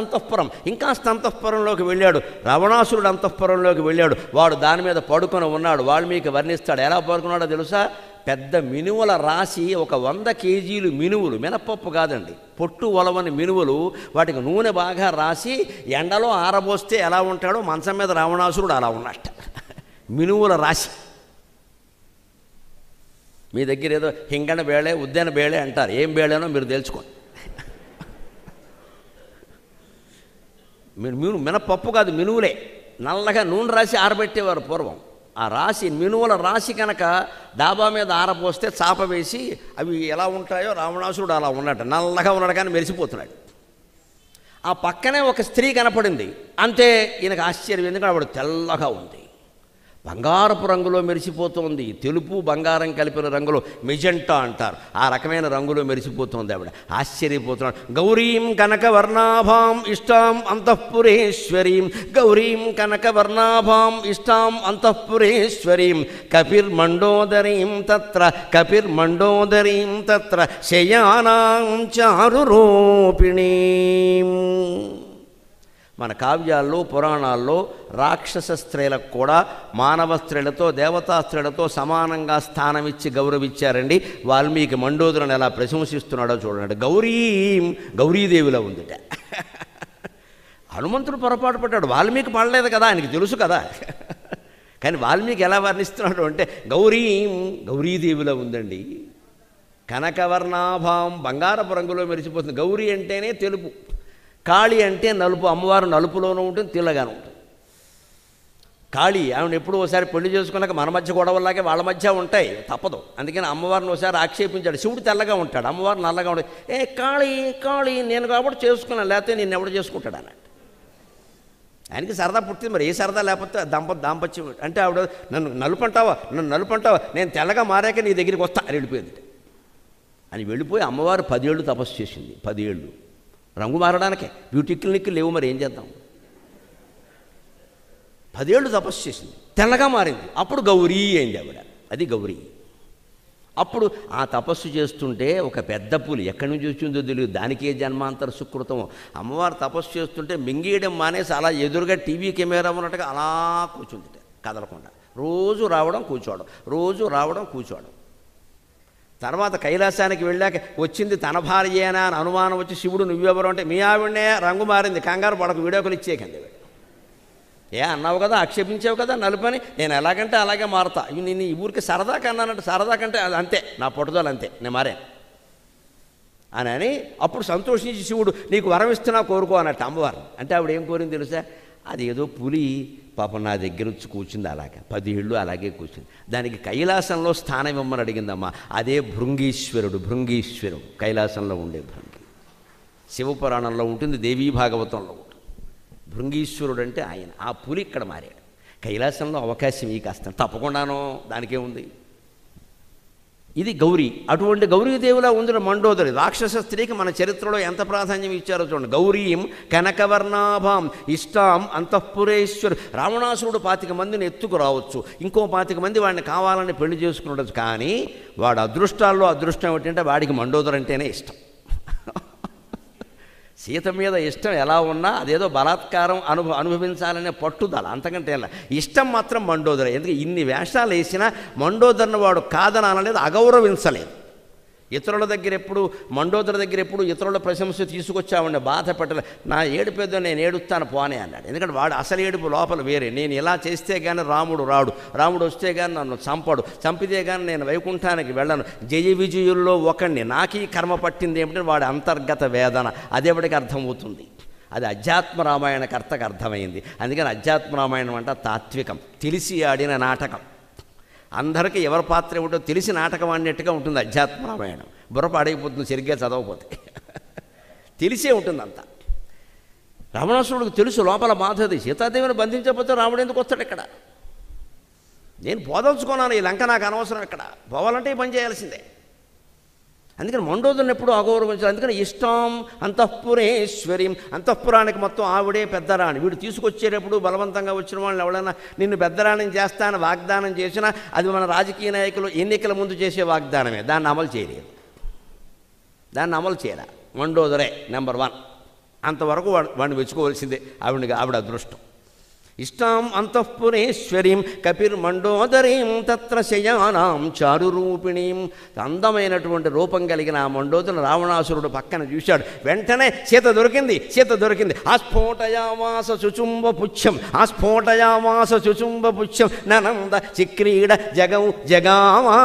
అంతఃపురంలోకి వెళ్ళాడు. రావణాసురుడు అంతఃపురంలోకి వెళ్ళాడు. వాడు దాని మీద పడుకొని ఉన్నాడు. వాల్మీకి వర్ణిస్తాడు. ఎలా పడుకున్నాడో తెలుసా? పెద్ద మినువుల రాశి, ఒక 100 కేజీలు మినువులు, మినపప్పు కాదండి, పొట్టు ఒలవని మినువులు, వాటికి నూనె బాగా రాసి ఎండలో ఆరబోస్తే ఎలా ఉంటాడో మంచం మీద రావణాసురుడు అలా ఉన్నట్ట. మినువుల రాశి. మీ దగ్గర ఏదో హింగణ బేళే, ఉద్యాన బేళే అంటారు. ఏం బేళేనో మీరు తెలుసుకోండి. మీరు మినపప్పు కాదు, మినువులే. నల్లగా నూనె రాసి ఆరబెట్టేవారు పూర్వం. ఆ రాశి, మినువుల రాశి కనుక డాబా మీద ఆరపోస్తే చాప వేసి అవి ఎలా ఉంటాయో రావణాసురుడు అలా ఉన్నాడు. నల్లగా ఉన్నాడు కానీ మెరిసిపోతున్నాడు. ఆ పక్కనే ఒక స్త్రీ కనపడింది. అంతే, ఈయనకు ఆశ్చర్యం. ఎందుకంటే ఆవిడ తెల్లగా ఉంది, బంగారపు రంగులో మెరిసిపోతుంది. తెలుపు బంగారం కలిపిన రంగులో, మెజెంటా అంటారు, ఆ రకమైన రంగులో మెరిసిపోతుంది ఆవిడ. ఆశ్చర్యపోతున్నాడు. గౌరీం కనకవర్ణాభాం ఇష్టాం అంతఃపురేశ్వరీం, గౌరీం కనకవర్ణాభాం ఇష్టాం అంతఃపురేశ్వరీం, కపిర్మండోదరీం తత్ర శయానాం చారురూపిణీం. మన కావ్యాల్లో, పురాణాల్లో రాక్షస స్త్రీలకు కూడా మానవ స్త్రీలతో, దేవతా స్త్రీలతో సమానంగా స్థానం ఇచ్చి గౌరవించారండి. వాల్మీకి మండోదరుని ఎలా ప్రశంసిస్తున్నాడో చూడండి. గౌరీదేవిలో ఉందిట. హనుమంతుడు పొరపాటు పడ్డాడు, వాల్మీకి పడలేదు కదా, ఆయనకి తెలుసు కదా. కానీ వాల్మీకి ఎలా వర్ణిస్తున్నాడు అంటే గౌరీదేవిలో ఉందండి. కనకవర్ణాభాం, బంగారపు రంగులో మెరిసిపోతుంది. గౌరీ అంటేనే తెలుపు, కాళీ అంటే నలుపు. అమ్మవారు నలుపులోనూ ఉంటుంది, తెల్లగాను ఉంటుంది. కాళీ ఆవిడ ఎప్పుడు ఒకసారి పెళ్లి చేసుకున్నాక మన మధ్య గొడవల్లాగే వాళ్ళ మధ్య ఉంటాయి, తప్పదు. అందుకని అమ్మవారిని ఒకసారి ఆక్షేపించాడు. శివుడు తెల్లగా ఉంటాడు, అమ్మవారు నల్లగా ఉంటుంది. కాళీ నేను కాబట్టి చేసుకున్నాను, లేకపోతే నేను ఎవడు చేసుకుంటాడు అన్నట్టు. ఆయనకి సరదా పుట్టింది. మరి ఏ సరదా లేకపోతే దాంపత్యం అంటే ఆవిడ నన్ను నలుపంటావా, నేను తెల్లగా మారాక నీ దగ్గరికి వస్తా అని వెళ్ళిపోయింది. అని వెళ్ళిపోయి అమ్మవారు 10 ఏళ్ళు తపస్సు చేసింది. 10 ఏళ్ళు రంగు మారడానికే. బ్యూటీ క్లినిక్ లేవు, మరి ఏం చేద్దాం. 10 ఏళ్ళు తపస్సు చేసింది, తెల్లగా మారింది. అప్పుడు గౌరీ అయింది ఆవిడ. అది గౌరీ. అప్పుడు ఆ తపస్సు చేస్తుంటే ఒక పెద్ద పులి ఎక్కడి నుంచి వచ్చిందో తెలియదు, దానికే జన్మాంతర సుకృతం. అమ్మవారు తపస్సు చేస్తుంటే మింగేయడం మానేసి అలా ఎదురుగా టీవీ కెమెరా ఉన్నట్టుగా అలా కూర్చుంది, కదలకుండా. రోజు రావడం కూర్చోవడం. తర్వాత కైలాసానికి వెళ్ళాక వచ్చింది తన భార్యేనా అని అనుమానం వచ్చి శివుడు నువ్వెవరు అంటే, మీ ఆవిడనే, రంగు మారింది, కంగారు పడకు, వీడియోకులు ఇచ్చేకండి. ఏ అన్నావు కదా, ఆక్షేపించావు కదా నలుపని, నేను ఎలాగంటే అలాగే మారుతా. ఇవి నేను ఈ ఊరికి సరదా కన్నానంటే, సరదా కంటే అది అంతే, నా పట్టుదల అంతే, నేను మారే అని అప్పుడు సంతోషించి శివుడు నీకు వరం ఇస్తున్నా కోరుకో అన్నట్టు అమ్మవారు. అంటే ఆవిడ ఏం కోరింది తెలుసా? అది ఏదో పులి పాపం నా దగ్గర వచ్చి కూర్చుంది, అలాగే 10 ఏళ్ళు అలాగే కూర్చుంది. దానికి కైలాసంలో స్థానం ఇవ్వమని అడిగిందమ్మా. అదే భృంగీశ్వరుడు కైలాసంలో ఉండే భృంగి. శివపురాణంలో ఉంటుంది, దేవీ భాగవతంలో ఉంటుంది. భృంగీశ్వరుడు అంటే ఆయన. ఆ పులి ఇక్కడ మారాడు. కైలాసంలో అవకాశం ఈ కాస్త తప్పకుండానో, దానికేముంది. ఇది గౌరీ. అటువంటి గౌరీదేవిలా ఉంది మండోదరి. రాక్షస స్త్రీకి మన చరిత్రలో ఎంత ప్రాధాన్యం ఇచ్చారో చూడండి. గౌరీం కనకవర్ణాభాం ఇష్టాం అంతఃపురేశ్వరు. రావణాసురుడు 25 మందిని ఎత్తుకు రావచ్చు, ఇంకో 25 మంది వాడిని కావాలని పెళ్లి చేసుకున్నాడు. కానీ వాడు అదృష్టాల్లో అదృష్టం ఏమిటంటే వాడికి మండోదరి అంటేనే ఇష్టం. సీత మీద ఇష్టం ఎలా ఉన్నా అదేదో బలాత్కారం అనుభవించాలనే పట్టుదల, అంతకంటే ఎలా. ఇష్టం మాత్రం మండోదరి. ఎందుకంటే ఇన్ని వేషాలు వేసినా మండోదరిని వాడు కాదనలేదు, అగౌరవించలేదు. ఇతరుల దగ్గర ఎప్పుడు, మండోదరి దగ్గర ఎప్పుడు ఇతరుల ప్రశంస తీసుకొచ్చామండి, బాధ పెట్టలే. నా ఏడుపేదో నేను ఏడుస్తాను పోనే అన్నాడు. ఎందుకంటే వాడు అసలు ఏడుపు లోపల వేరే. నేను ఇలా చేస్తే కానీ రాముడు రాడు, రాముడు వస్తే కానీ నన్ను చంపడు, చంపితే కానీ నేను వైకుంఠానికి వెళ్ళను, జయ విజయుల్లో ఒకడిని, నాకు ఈ కర్మ పట్టింది ఏమిటంటే వాడి అంతర్గత వేదన. అదేవిడికి అర్థమవుతుంది. అది అధ్యాత్మ రామాయణ కర్తకు అర్థమైంది. అందుకని అధ్యాత్మ రామాయణం అంటే తాత్వికం, తెలిసి ఆడిన నాటకం. అందరికీ ఎవరి పాత్ర ఏమిటో తెలిసి నాటకం అన్నట్టుగా ఉంటుంది అధ్యాత్మ రామాయణం. బుర్రపాడైపోతుంది సరిగ్గా చదవకపోతే. తెలిసే ఉంటుంది అంతా. రావణాసురుడికి తెలుసు లోపల బాధది. సీతాదేవిని బంధించకపోతే రాముడు ఎందుకు వస్తాడు ఇక్కడ? నేను పోదలుచుకున్నాను, ఈ లంక నాకు అనవసరం, ఇక్కడ పోవాలంటే ఈ పని చేయాల్సిందే. అందుకని మండోదరిని ఎప్పుడు అగౌరవించాలి. అందుకని ఇష్టం అంతఃపురేశ్వరీం, అంతఃపురానికి మొత్తం ఆవిడే పెద్దరాణి. వీడు తీసుకొచ్చేటప్పుడు బలవంతంగా వచ్చిన వాళ్ళని ఎవరైనా నిన్ను పెద్దరాణిని చేస్తానని వాగ్దానం చేసినా అది మన రాజకీయ నాయకులు ఎన్నికల ముందు చేసే వాగ్దానమే, దాన్ని అమలు చేయలేదు. దాన్ని అమలు చేయరా. మండోదరే నెంబర్ 1. అంతవరకు వాడిని వెచ్చుకోవాల్సిందే. ఆవిడ అదృష్టం. ఇష్టాం అంతఃపురేశ్వరీం కపిర్మండోదరీం తత్ర శయానాం చారురూపిణీం. అందమైనటువంటి రూపం కలిగిన ఆ మండోదరిని రావణాసురుడు పక్కన చూశాడు. వెంటనే సీత దొరికింది. ఆస్ఫోటయామాస చుచుంబ పుచ్చం ననంద చిక్రీడ జగం జగామా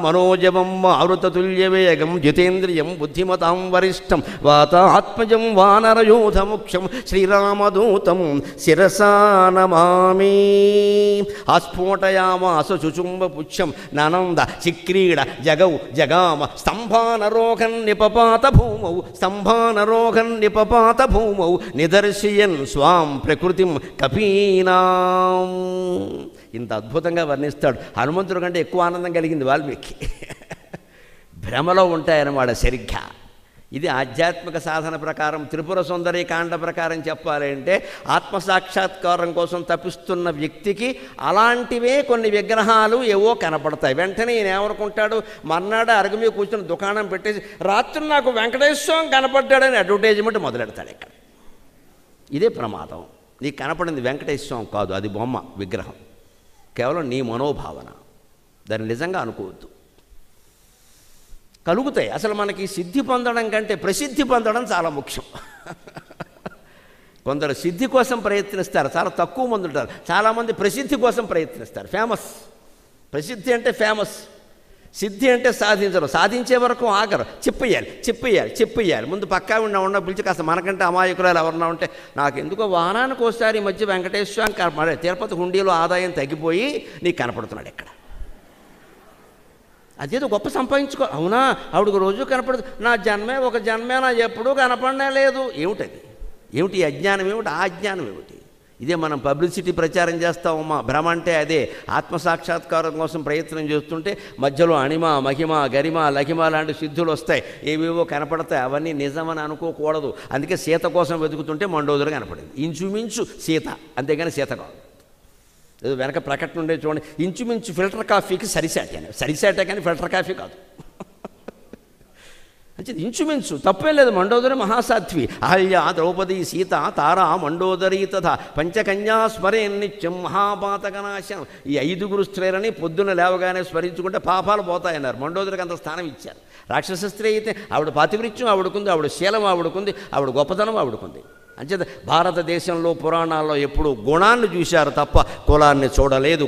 మనోజవం మారుతతుల్యవేగం జితేంద్రియం బుద్ధిమతాం వరిష్టం వాతాత్మజం వానరయూథముఖ్యం శ్రీరామదూతం శిరస నమామి. ఆస్ఫోటయామాస చుచుంబ పుచ్చం ననంద చిక్రీడ జగౌ జగామ స్తంభానరోహన్ నిపపాత భూమౌ నిదర్శయన్ స్వాం ప్రకృతిం కపీనాం. ఇంత అద్భుతంగా వర్ణిస్తాడు. హనుమంతుడి కంటే ఎక్కువ ఆనందం కలిగింది వాల్మీకి. భ్రమలో ఉంటాయన్నమాట సరిగ్గా. ఇది ఆధ్యాత్మిక సాధన ప్రకారం, త్రిపుర సుందరి కాండ ప్రకారం చెప్పాలి అంటే ఆత్మసాక్షాత్కారం కోసం తప్పిస్తున్న వ్యక్తికి అలాంటివే కొన్ని విగ్రహాలు ఏవో కనపడతాయి. వెంటనే ఈయన ఏమనుకుంటాడు, మర్నాడు అరుగు మీద కూర్చొని దుకాణం పెట్టేసి రాత్రి నాకు వెంకటేశ్వర స్వామి కనపడ్డాడని అడ్వర్టైజ్మెంట్ మొదలెడతాడు. ఇక్కడ ఇదే ప్రమాదం. నీకు కనపడింది వెంకటేశ్వర స్వామి కాదు, అది బొమ్మ విగ్రహం, కేవలం నీ మనోభావన. దాన్ని నిజంగా అనుకోవద్దు. కలుగుతాయి. అసలు మనకి సిద్ధి పొందడం కంటే ప్రసిద్ధి పొందడం చాలా ముఖ్యం. కొందరు సిద్ధి కోసం ప్రయత్నిస్తారు, చాలా తక్కువ మంది ఉంటారు. చాలామంది ప్రసిద్ధి కోసం ప్రయత్నిస్తారు. ఫేమస్, ప్రసిద్ధి అంటే ఫేమస్, సిద్ధి అంటే సాధించరు. సాధించే వరకు ఆగరు. చెప్పేయాలి. ముందు పక్కా ఉన్న పిలిచి కాస్త మనకంటే అమాయకురాలు ఎవరన్నా ఉంటే, నాకు ఎందుకో వారానికి ఒకసారి ఈ మధ్య వెంకటేశ్వర స్వామి తిరుపతి హుండీలో ఆదాయం తగ్గిపోయి నీకు కనపడుతున్నాడు ఇక్కడ, అదేదో గొప్ప సంపాదించుకో. అవునా, ఆవిడకు రోజు కనపడదు. నా జన్మే ఒక జన్మే, నా ఎప్పుడూ కనపడనే లేదు. ఏమిటది? ఏమిటి అజ్ఞానం? ఏమిటి ఆ అజ్ఞానం? ఏమిటి? ఇదే మనం పబ్లిసిటీ ప్రచారం చేస్తామమ్మా. భ్రమ అంటే అదే. ఆత్మసాక్షాత్కారం కోసం ప్రయత్నం చేస్తుంటే మధ్యలో అణిమ మహిమ గరిమ లహిమ లాంటి సిద్ధులు వస్తాయి, ఏవేవో కనపడతాయి. అవన్నీ నిజమని అనుకోకూడదు. అందుకే సీత కోసం వెతుకుతుంటే మండోదరి కనపడింది. ఇంచుమించు సీత, అంతేగాని సీత కాదు. ఏదో వెనక ప్రకటన ఉండే చూడండి, ఇంచుమించు ఫిల్టర్ కాఫీకి సరిసాటే కానీ ఫిల్టర్ కాఫీ కాదు. అంటే ఇంచుమించు తప్పేం లేదు. మండోదరి మహాసాధ్వి. అహల్య ద్రౌపది సీత తారా మండోదరి తథా పంచకన్యా స్మరే నిత్యం మహాపాతకనాశం. ఈ 5 స్త్రీలని పొద్దున్న లేవగానే స్మరించుకుంటే పాపాలు పోతాయన్నారు. మండోదరికి అంత స్థానం ఇచ్చారు. రాక్షస స్త్రీ అయితే ఆవిడ పాతివృత్యం ఆవిడకుంది, ఆవిడ శీలం ఆవిడకుంది, ఆవిడ గొప్పతనం ఆవిడకుంది. అంచేత భారతదేశంలో పురాణాల్లో ఎప్పుడు గుణాన్ని చూశారు తప్ప కులాన్ని చూడలేదు.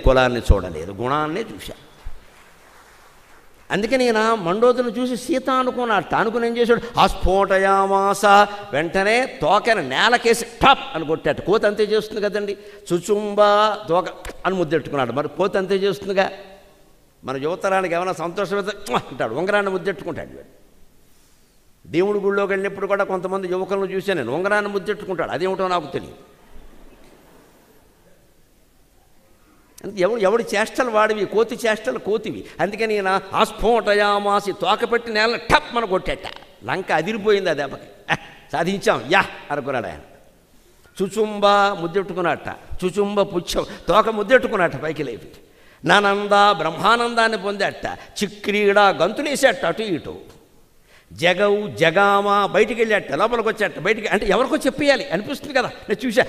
గుణాన్నే చూశారు. అందుకని ఈయన మండోదరిని చూసి సీత అనుకున్నాడు. అనుకుని ఏం చేశాడు, ఆస్ఫోటయామాస, వెంటనే తోకని నేలకేసి టాప్ అని కొట్టాడు. కోతి అంతే చేస్తుంది కదండి. చుచుంబ తోక అని ముద్దెట్టుకున్నాడు. మరి కోతి అంతే చేస్తుందిగా. మన యువతరానికి ఏమైనా సంతోషమైతే అంటాడు, ఉంగరాన్ని ముద్దెట్టుకుంటాడు. వీడు దేవుడి గుళ్ళోకి వెళ్ళినప్పుడు కూడా కొంతమంది యువకులను చూశాను నేను, ఉంగరాన్ని ముద్దెట్టుకుంటాడు. అదేమిటో నాకు తెలియదు. ఎవడి చేష్టలు వాడివి, కోతి చేష్టలు కోతివి. అందుకని ఈయన ఆస్ఫోటయామాసి తోకపెట్టి నేల టప్ మన కొట్టేట. లంక అదిరిపోయింది. ఆ దెబ్బకి సాధించాం యా అనుకున్నాడు ఆయన. చుచుంబ ముద్దెట్టుకున్నట్ట, చుచుంబ పుచ్చం తోక ముద్దెట్టుకున్నట్ట పైకి లేపి. నానంద బ్రహ్మానందాన్ని పొందేట. చిక్రీడ గంతులేసేట అటు ఇటు. జగౌ జగామ బయటికి వెళ్ళాట, లోపలికి వచ్చాట. బయటికి అంటే ఎవరికో చెప్పేయాలి అనిపిస్తుంది కదా. నేను చూసా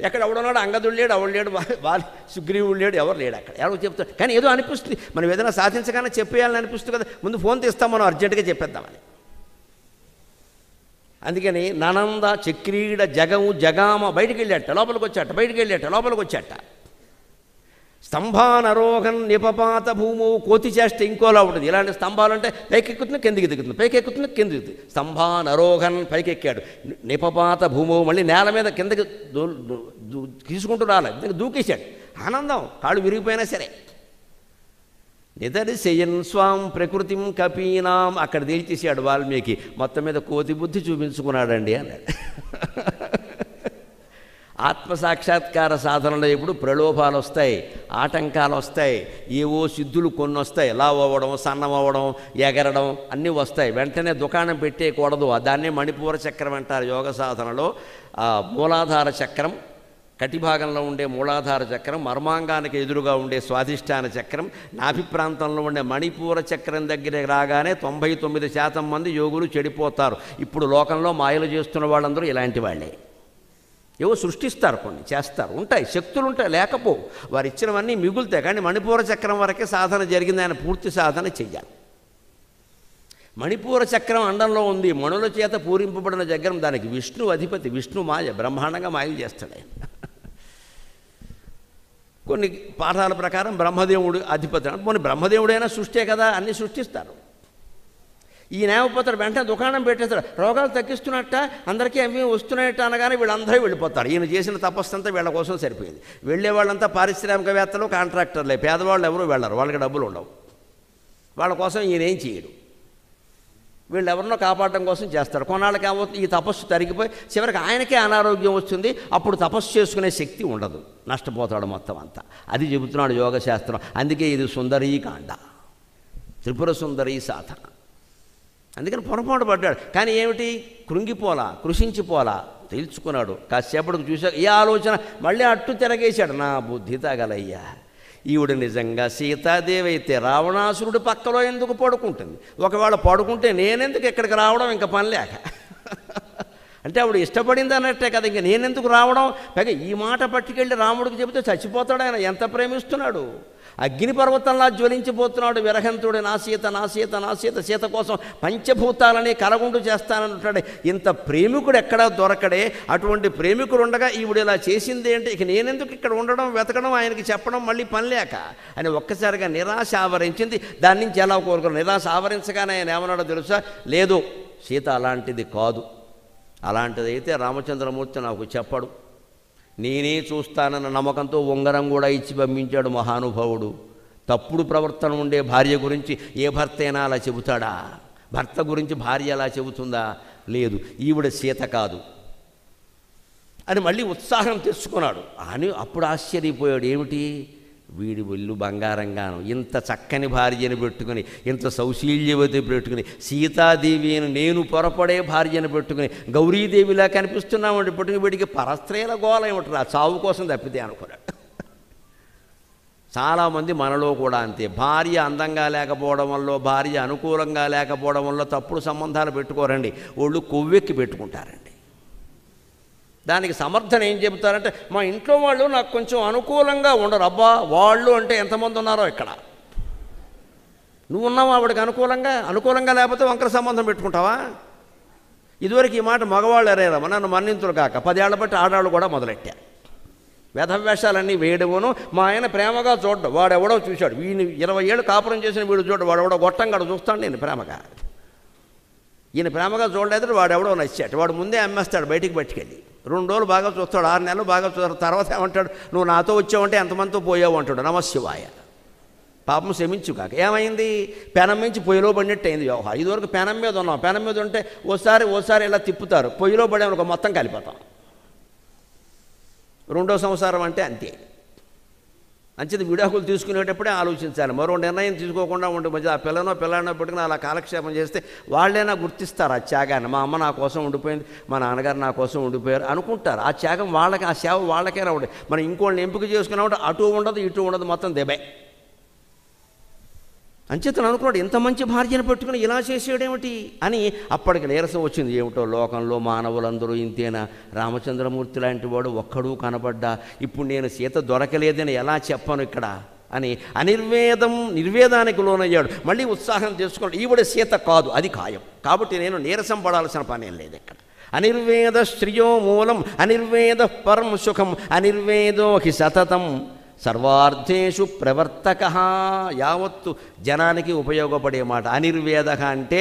ఎక్కడ ఎవడున్నాడు, అంగదుడు లేడు, ఎవడు లేడు, వాళ్ళు సుగ్రీవుడు లేడు, ఎవరు లేడు అక్కడ. ఎవరు చెప్తారు కానీ ఏదో అనిపిస్తుంది. మనం ఏదైనా సాధించగానే చెప్పేయాలని అనిపిస్తుంది కదా. ముందు ఫోన్ తీస్తాం, మనం అర్జెంటుగా చెప్పేద్దామని. అందుకని ననంద చక్రీడ జగము జగామ బయటికి వెళ్ళాట, లోపలికి వచ్చాట. స్తంభానరోహన్ నిపపాత భూము. కోతి చేస్తే ఇంకోలా ఉంటుంది. ఇలాంటి స్తంభాలు అంటే పైకెక్కుతున్న కిందికి దిగుతుంది, పైకెక్కుతున్న కిందికి దిగుతుంది. స్తంభానరోహన్ పైకెక్కాడు. నిపపాత భూము మళ్ళీ నేల మీద కిందకి తీసుకుంటూ రాలేదు, దూకేశాడు. ఆనందం, కాళ్ళు విరిగిపోయినా సరే. నిదర్శయన్ స్వాం ప్రకృతిం కపీనాం. అక్కడ తేల్చేసాడు వాల్మీకి. మొత్తం మీద కోతి బుద్ధి చూపించుకున్నాడండి అన్నాడు. ఆత్మసాక్షాత్కార సాధనలో ఇప్పుడు ప్రలోభాలు వస్తాయి, ఆటంకాలు వస్తాయి, ఏవో సిద్ధులు కొన్ని వస్తాయి, లావు అవ్వడం, సన్నం అవ్వడం, ఎగరడం అన్నీ వస్తాయి. వెంటనే దుకాణం పెట్టేయకూడదు. దాన్నే మణిపూర చక్రం అంటారు యోగ సాధనలో. మూలాధార చక్రం, కటిభాగంలో ఉండే మూలాధార చక్రం, మర్మాంగానికి ఎదురుగా ఉండే స్వాధిష్టాన చక్రం, నాభి ప్రాంతంలో ఉండే మణిపూర చక్రం దగ్గర రాగానే 99% మంది యోగులు చెడిపోతారు. ఇప్పుడు లోకంలో మాయలు చేస్తున్న వాళ్ళందరూ ఇలాంటి వాళ్ళే. ఏవో సృష్టిస్తారు, కొన్ని చేస్తారు, ఉంటాయి, శక్తులు ఉంటాయి, లేకపోవు, వారు ఇచ్చినవన్నీ మిగులుతాయి. కానీ మణిపూర చక్రం వరకే సాధన జరిగింది, ఆయన పూర్తి సాధన చెయ్యాలి. మణిపూర చక్రం అండంలో ఉంది, మణుల చేత పూరింపబడిన చక్రం. దానికి విష్ణు అధిపతి, విష్ణు మాయ, బ్రహ్మాండంగా మాయలు చేస్తాడు ఆయన. కొన్ని పాఠాల ప్రకారం బ్రహ్మదేవుడు అధిపతి. కొన్ని బ్రహ్మదేవుడైనా సృష్టే కదా, అన్నీ సృష్టిస్తారు. ఈ నేమపోతాడు, వెంటనే దుకాణం పెట్టేస్తాడు, రోగాలు తగ్గిస్తున్నట్ట, అందరికీ అవి వస్తున్నాయట అనగానే వీళ్ళందరూ వెళ్ళిపోతారు. ఈయన చేసిన తపస్సు అంతా వీళ్ళ కోసం సరిపోయింది. వెళ్ళే వాళ్ళంతా పారిశ్రామికవేత్తలు, కాంట్రాక్టర్లే, పేదవాళ్ళు ఎవరు వెళ్ళరు, వాళ్ళకి డబ్బులు ఉండవు. వాళ్ళ కోసం ఈయన ఏం చేయడు, వీళ్ళు ఎవరినో కాపాడడం కోసం చేస్తారు. కొన్నాళ్ళకి ఏమవుతుంది, ఈ తపస్సు తరిగిపోయి చివరికి ఆయనకే అనారోగ్యం వస్తుంది. అప్పుడు తపస్సు చేసుకునే శక్తి ఉండదు, నష్టపోతాడు మొత్తం అంతా. అది చెబుతున్నాడు యోగశాస్త్రం. అందుకే ఇది సుందరీకాండ, త్రిపుర సుందరీ సాధన. అందుకని పొరపాటు పడ్డాడు. కానీ ఏమిటి, కృంగిపోలా, కృషించిపోలా, తెలుసుకున్నాడు. కాసేపటికి చూశాక ఏ ఆలోచన, మళ్ళీ అట్టు తిరగేశాడు. నా బుద్ధి తగలయ్యా, ఈవిడ నిజంగా సీతాదేవి అయితే రావణాసురుడు పక్కలో ఎందుకు పడుకుంటుంది? ఒకవేళ పడుకుంటే నేనెందుకు ఇక్కడికి రావడం, ఇంకా పని లేక. అంటే ఆవిడ ఇష్టపడింది అన్నట్టే కదా, ఇంక నేనెందుకు రావడం? పైగా ఈ మాట పట్టుకెళ్ళి రాముడికి చెబితే చచ్చిపోతాడు ఆయన, ఎంత ప్రేమిస్తున్నాడు. అగ్నిపర్వతంలా జ్వలించిపోతున్నాడు విరహంతుడు. నా సీత, నా సీత, నా సీత, సీత కోసం పంచభూతాలని కలగుండు చేస్తానంటాడు. ఇంత ప్రేమికుడు ఎక్కడా దొరకడే. అటువంటి ప్రేమికుడు ఉండగా ఈవిడ ఇలా చేసింది ఏంటి? ఇక నేనెందుకు ఇక్కడ ఉండడం, వెతకడం, ఆయనకి చెప్పడం, మళ్ళీ పని లేక అని ఒక్కసారిగా నిరాశ ఆవరించింది. దాని నుంచి ఎలా కోరుకున్నాడు? నిరాశ ఆవరించగానే ఆయన ఏమన్నాడో తెలుసా? లేదు, సీత అలాంటిది కాదు. అలాంటిదైతే రామచంద్రమూర్తి నాకు చెప్పడు, నేనే చూస్తానన్న నమ్మకంతో ఉంగరం కూడా ఇచ్చి పంపించాడు మహానుభావుడు. తప్పుడు ప్రవర్తన ఉండే భార్య గురించి ఏ భర్త అయినా అలా చెబుతాడా? భర్త గురించి భార్య అలా చెబుతుందా? లేదు, ఈవిడ సీత కాదు అని మళ్ళీ ఉత్సాహం తెచ్చుకున్నాడు. అని అప్పుడు ఆశ్చర్యపోయాడు. ఏమిటి, వీడి ఒళ్ళు బంగారంగాను, ఇంత చక్కని భార్యను పెట్టుకుని, ఇంత సౌశీల్యవతి పెట్టుకుని, సీతాదేవి అని నేను పొరపడే భార్యను పెట్టుకుని గౌరీదేవిలా కనిపిస్తున్నామంటే పెట్టుకుని వీడికి పరస్త్రీల గోళ ఏమిటి, ఆ చావు కోసం తప్పితే అనుకున్నాడు. చాలామంది మనలో కూడా అంతే. భార్య అందంగా లేకపోవడం వల్ల, భార్య అనుకూలంగా లేకపోవడం వల్ల తప్పుడు సంబంధాలు పెట్టుకోరండి, వాళ్ళు కొవ్వెక్కి పెట్టుకుంటారండి. దానికి సమర్థన ఏం చెబుతారంటే, మా ఇంట్లో వాళ్ళు నాకు కొంచెం అనుకూలంగా ఉండరు. అబ్బా, వాళ్ళు అంటే ఎంతమంది ఉన్నారో ఇక్కడ. నువ్వు ఉన్నావు ఆవిడకి అనుకూలంగా లేకపోతే వంకర సంబంధం పెట్టుకుంటావా? ఇదివరకు ఈ మాట మగవాళ్ళు ఎరేరమ్మ, నన్ను మన్నింతులు కాక 10 ఏళ్ల బట్టి ఆడాళ్ళు కూడా మొదలెట్టారు. వేషాలన్నీ వేయడమును. మా ఆయన ప్రేమగా చూడ్డం, వాడెవడో చూశాడు, వీడిని 20 ఏళ్ళు కాపురం చేసిన వీడు చూడ, వాడెవడో గొట్టంగాడు చూస్తాడు నేను ప్రేమగా. ఈయన ప్రేమగా చూడలేదు, వాడెవడో నచ్చాడు, వాడు ముందే అమ్మేస్తాడు బయటికి పట్టుకెళ్ళి. 2 రోజులు బాగా చూస్తాడు, 6 నెలలు బాగా చూస్తాడు. తర్వాత ఏమంటాడు, నువ్వు నాతో వచ్చావంటే ఎంతమందితో పోయావు అంటాడు. నమశివాయ, పాపం క్షమించు కాక. ఏమైంది, పెనం మించి పొయ్యిలో పడినట్టు అయింది వ్యవహారం. ఇదివరకు పెనం మీద ఉన్నాం, పెనం మీద ఉంటే ఓసారి ఇలా తిప్పుతారు, పొయ్యిలో పడేమనుకో మొత్తం కలిపోతాం. 2వ సంవత్సరం అంటే అంతే. అంచేది విడాకులు తీసుకునేటప్పుడే ఆలోచించాలి. మరో నిర్ణయం తీసుకోకుండా ఉండే మధ్య ఆ పిల్లనో పెట్టుకుని అలా కాలక్షేపం చేస్తే వాళ్ళైనా గుర్తిస్తారు ఆ త్యాగాన్ని. మా అమ్మ నా కోసం ఉండిపోయింది, మా నాన్నగారు నా కోసం ఉండిపోయారు అనుకుంటారు. ఆ త్యాగం వాళ్ళకి, ఆ సేవ వాళ్ళకైనా ఉండే. మనం ఇంకోళ్ళని ఎంపిక చేసుకున్నామంటే అటు ఉండదు ఇటు ఉండదు, మొత్తం దెబ్బే. అంచేతను అనుకున్నాడు, ఇంత మంచి భార్యను పెట్టుకుని ఇలా చేసేయడేమిటి అని. అప్పటికి నీరసం వచ్చింది. ఏమిటో లోకంలో మానవులందరూ ఇంతేనా, రామచంద్రమూర్తి లాంటి వాడు ఒక్కడూ కనపడ్డా, ఇప్పుడు నేను సీత దొరకలేదని ఎలా చెప్పను ఇక్కడ అని నిర్వేదానికి లోనయ్యాడు. మళ్ళీ ఉత్సాహం చేసుకున్నాడు, ఈవిడ సీత కాదు, అది ఖాయం. కాబట్టి నేను నీరసం పడాల్సిన పని ఏం లేదు ఇక్కడ. అనిర్వేద శ్రియో మూలం అనిర్వేద పరం సుఖం అనిర్వేదో హి సతతం సర్వార్థేషు ప్రవర్తక. యావత్తు జనానికి ఉపయోగపడే మాట. అనిర్వేద అంటే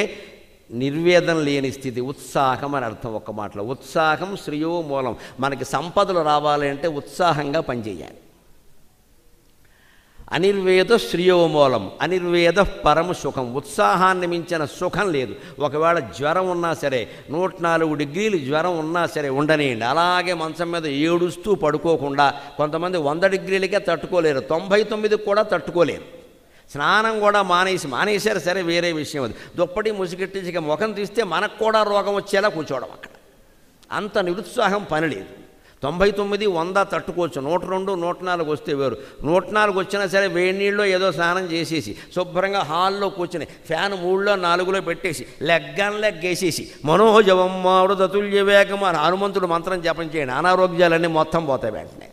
నిర్వేదం లేని స్థితి, ఉత్సాహం అని అర్థం. ఒక్క మాటలో ఉత్సాహం శ్రేయో మూలం. మనకి సంపదలు రావాలి అంటే ఉత్సాహంగా పనిచేయాలి. అనిర్వేద శ్రేయోమూలం, అనిర్వేద పరం సుఖం. ఉత్సాహాన్ని మించిన సుఖం లేదు. ఒకవేళ జ్వరం ఉన్నా సరే, 104 డిగ్రీలు జ్వరం ఉన్నా సరే ఉండనియండి, అలాగే మంచం మీద ఏడుస్తూ పడుకోకుండా. కొంతమంది 100 డిగ్రీలకే తట్టుకోలేరు, 99కి కూడా తట్టుకోలేరు. స్నానం కూడా మానేశారు సరే, వేరే విషయం అది. దుప్పటి ముసుగెట్టించి ముఖం తీస్తే మనకు కూడా రోగం వచ్చేలా కూర్చోవడం అక్కడ. అంత నిరుత్సాహం పని లేదు. 99, 100 తట్టుకోవచ్చు, 102, 104 వస్తే వేరు. 104 వచ్చినా సరే వేడి నీళ్ళలో ఏదో స్నానం చేసేసి శుభ్రంగా హాల్లో కూర్చుని ఫ్యాన్ 3లో 4లో పెట్టేసి లెగ్గేసేసి మనోజవం మారుతతుల్య వేగం అని హనుమంతుడు మంత్రం జపం చేయండి, అనారోగ్యాలన్నీ మొత్తం పోతాయి వెంటనే.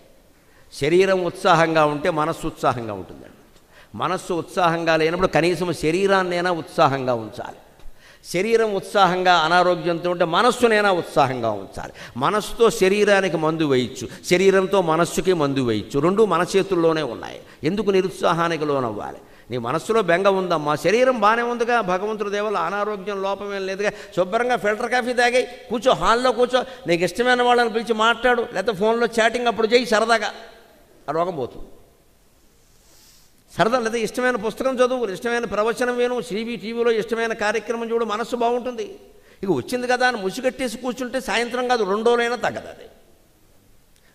శరీరం ఉత్సాహంగా ఉంటే మనస్సు ఉత్సాహంగా ఉంటుందండి. మనస్సు ఉత్సాహంగా లేనప్పుడు కనీసం శరీరాన్నైనా ఉత్సాహంగా ఉంచాలి. శరీరం ఉత్సాహంగా అనారోగ్యంతో ఉంటే మనస్సునైనా ఉత్సాహంగా ఉంచాలి. మనస్సుతో శరీరానికి మందు వేయచ్చు, శరీరంతో మనస్సుకి మందు వేయచ్చు. రెండూ మన చేతుల్లోనే ఉన్నాయి. ఎందుకు నిరుత్సాహానికి లోనవ్వాలి? నీ మనస్సులో బెంగ ఉందమ్మా, శరీరం బాగానే ఉందిగా, భగవంతుడి దేవల్ల అనారోగ్యం లోపమేం లేదుగా. శుభ్రంగా ఫిల్టర్ కాఫీ తాగి కూర్చో, హాల్లో కూర్చో, నీకు ఇష్టమైన వాళ్ళని పిలిచి మాట్లాడు, లేకపోతే ఫోన్లో చాటింగ్ అప్పుడు చేయి, సరదాగా ఆ రోగం పోతుంది. సరదా లేదా ఇష్టమైన పుస్తకం చదువు, ఇష్టమైన ప్రవచనం విను, టీవీలో ఇష్టమైన కార్యక్రమం చూడు, మనస్సు బాగుంటుంది. ఇక వచ్చింది కదా అని ముసుగట్టేసి కూర్చుంటే సాయంత్రం కాదు 2 రోజులైనా తగ్గదు. అది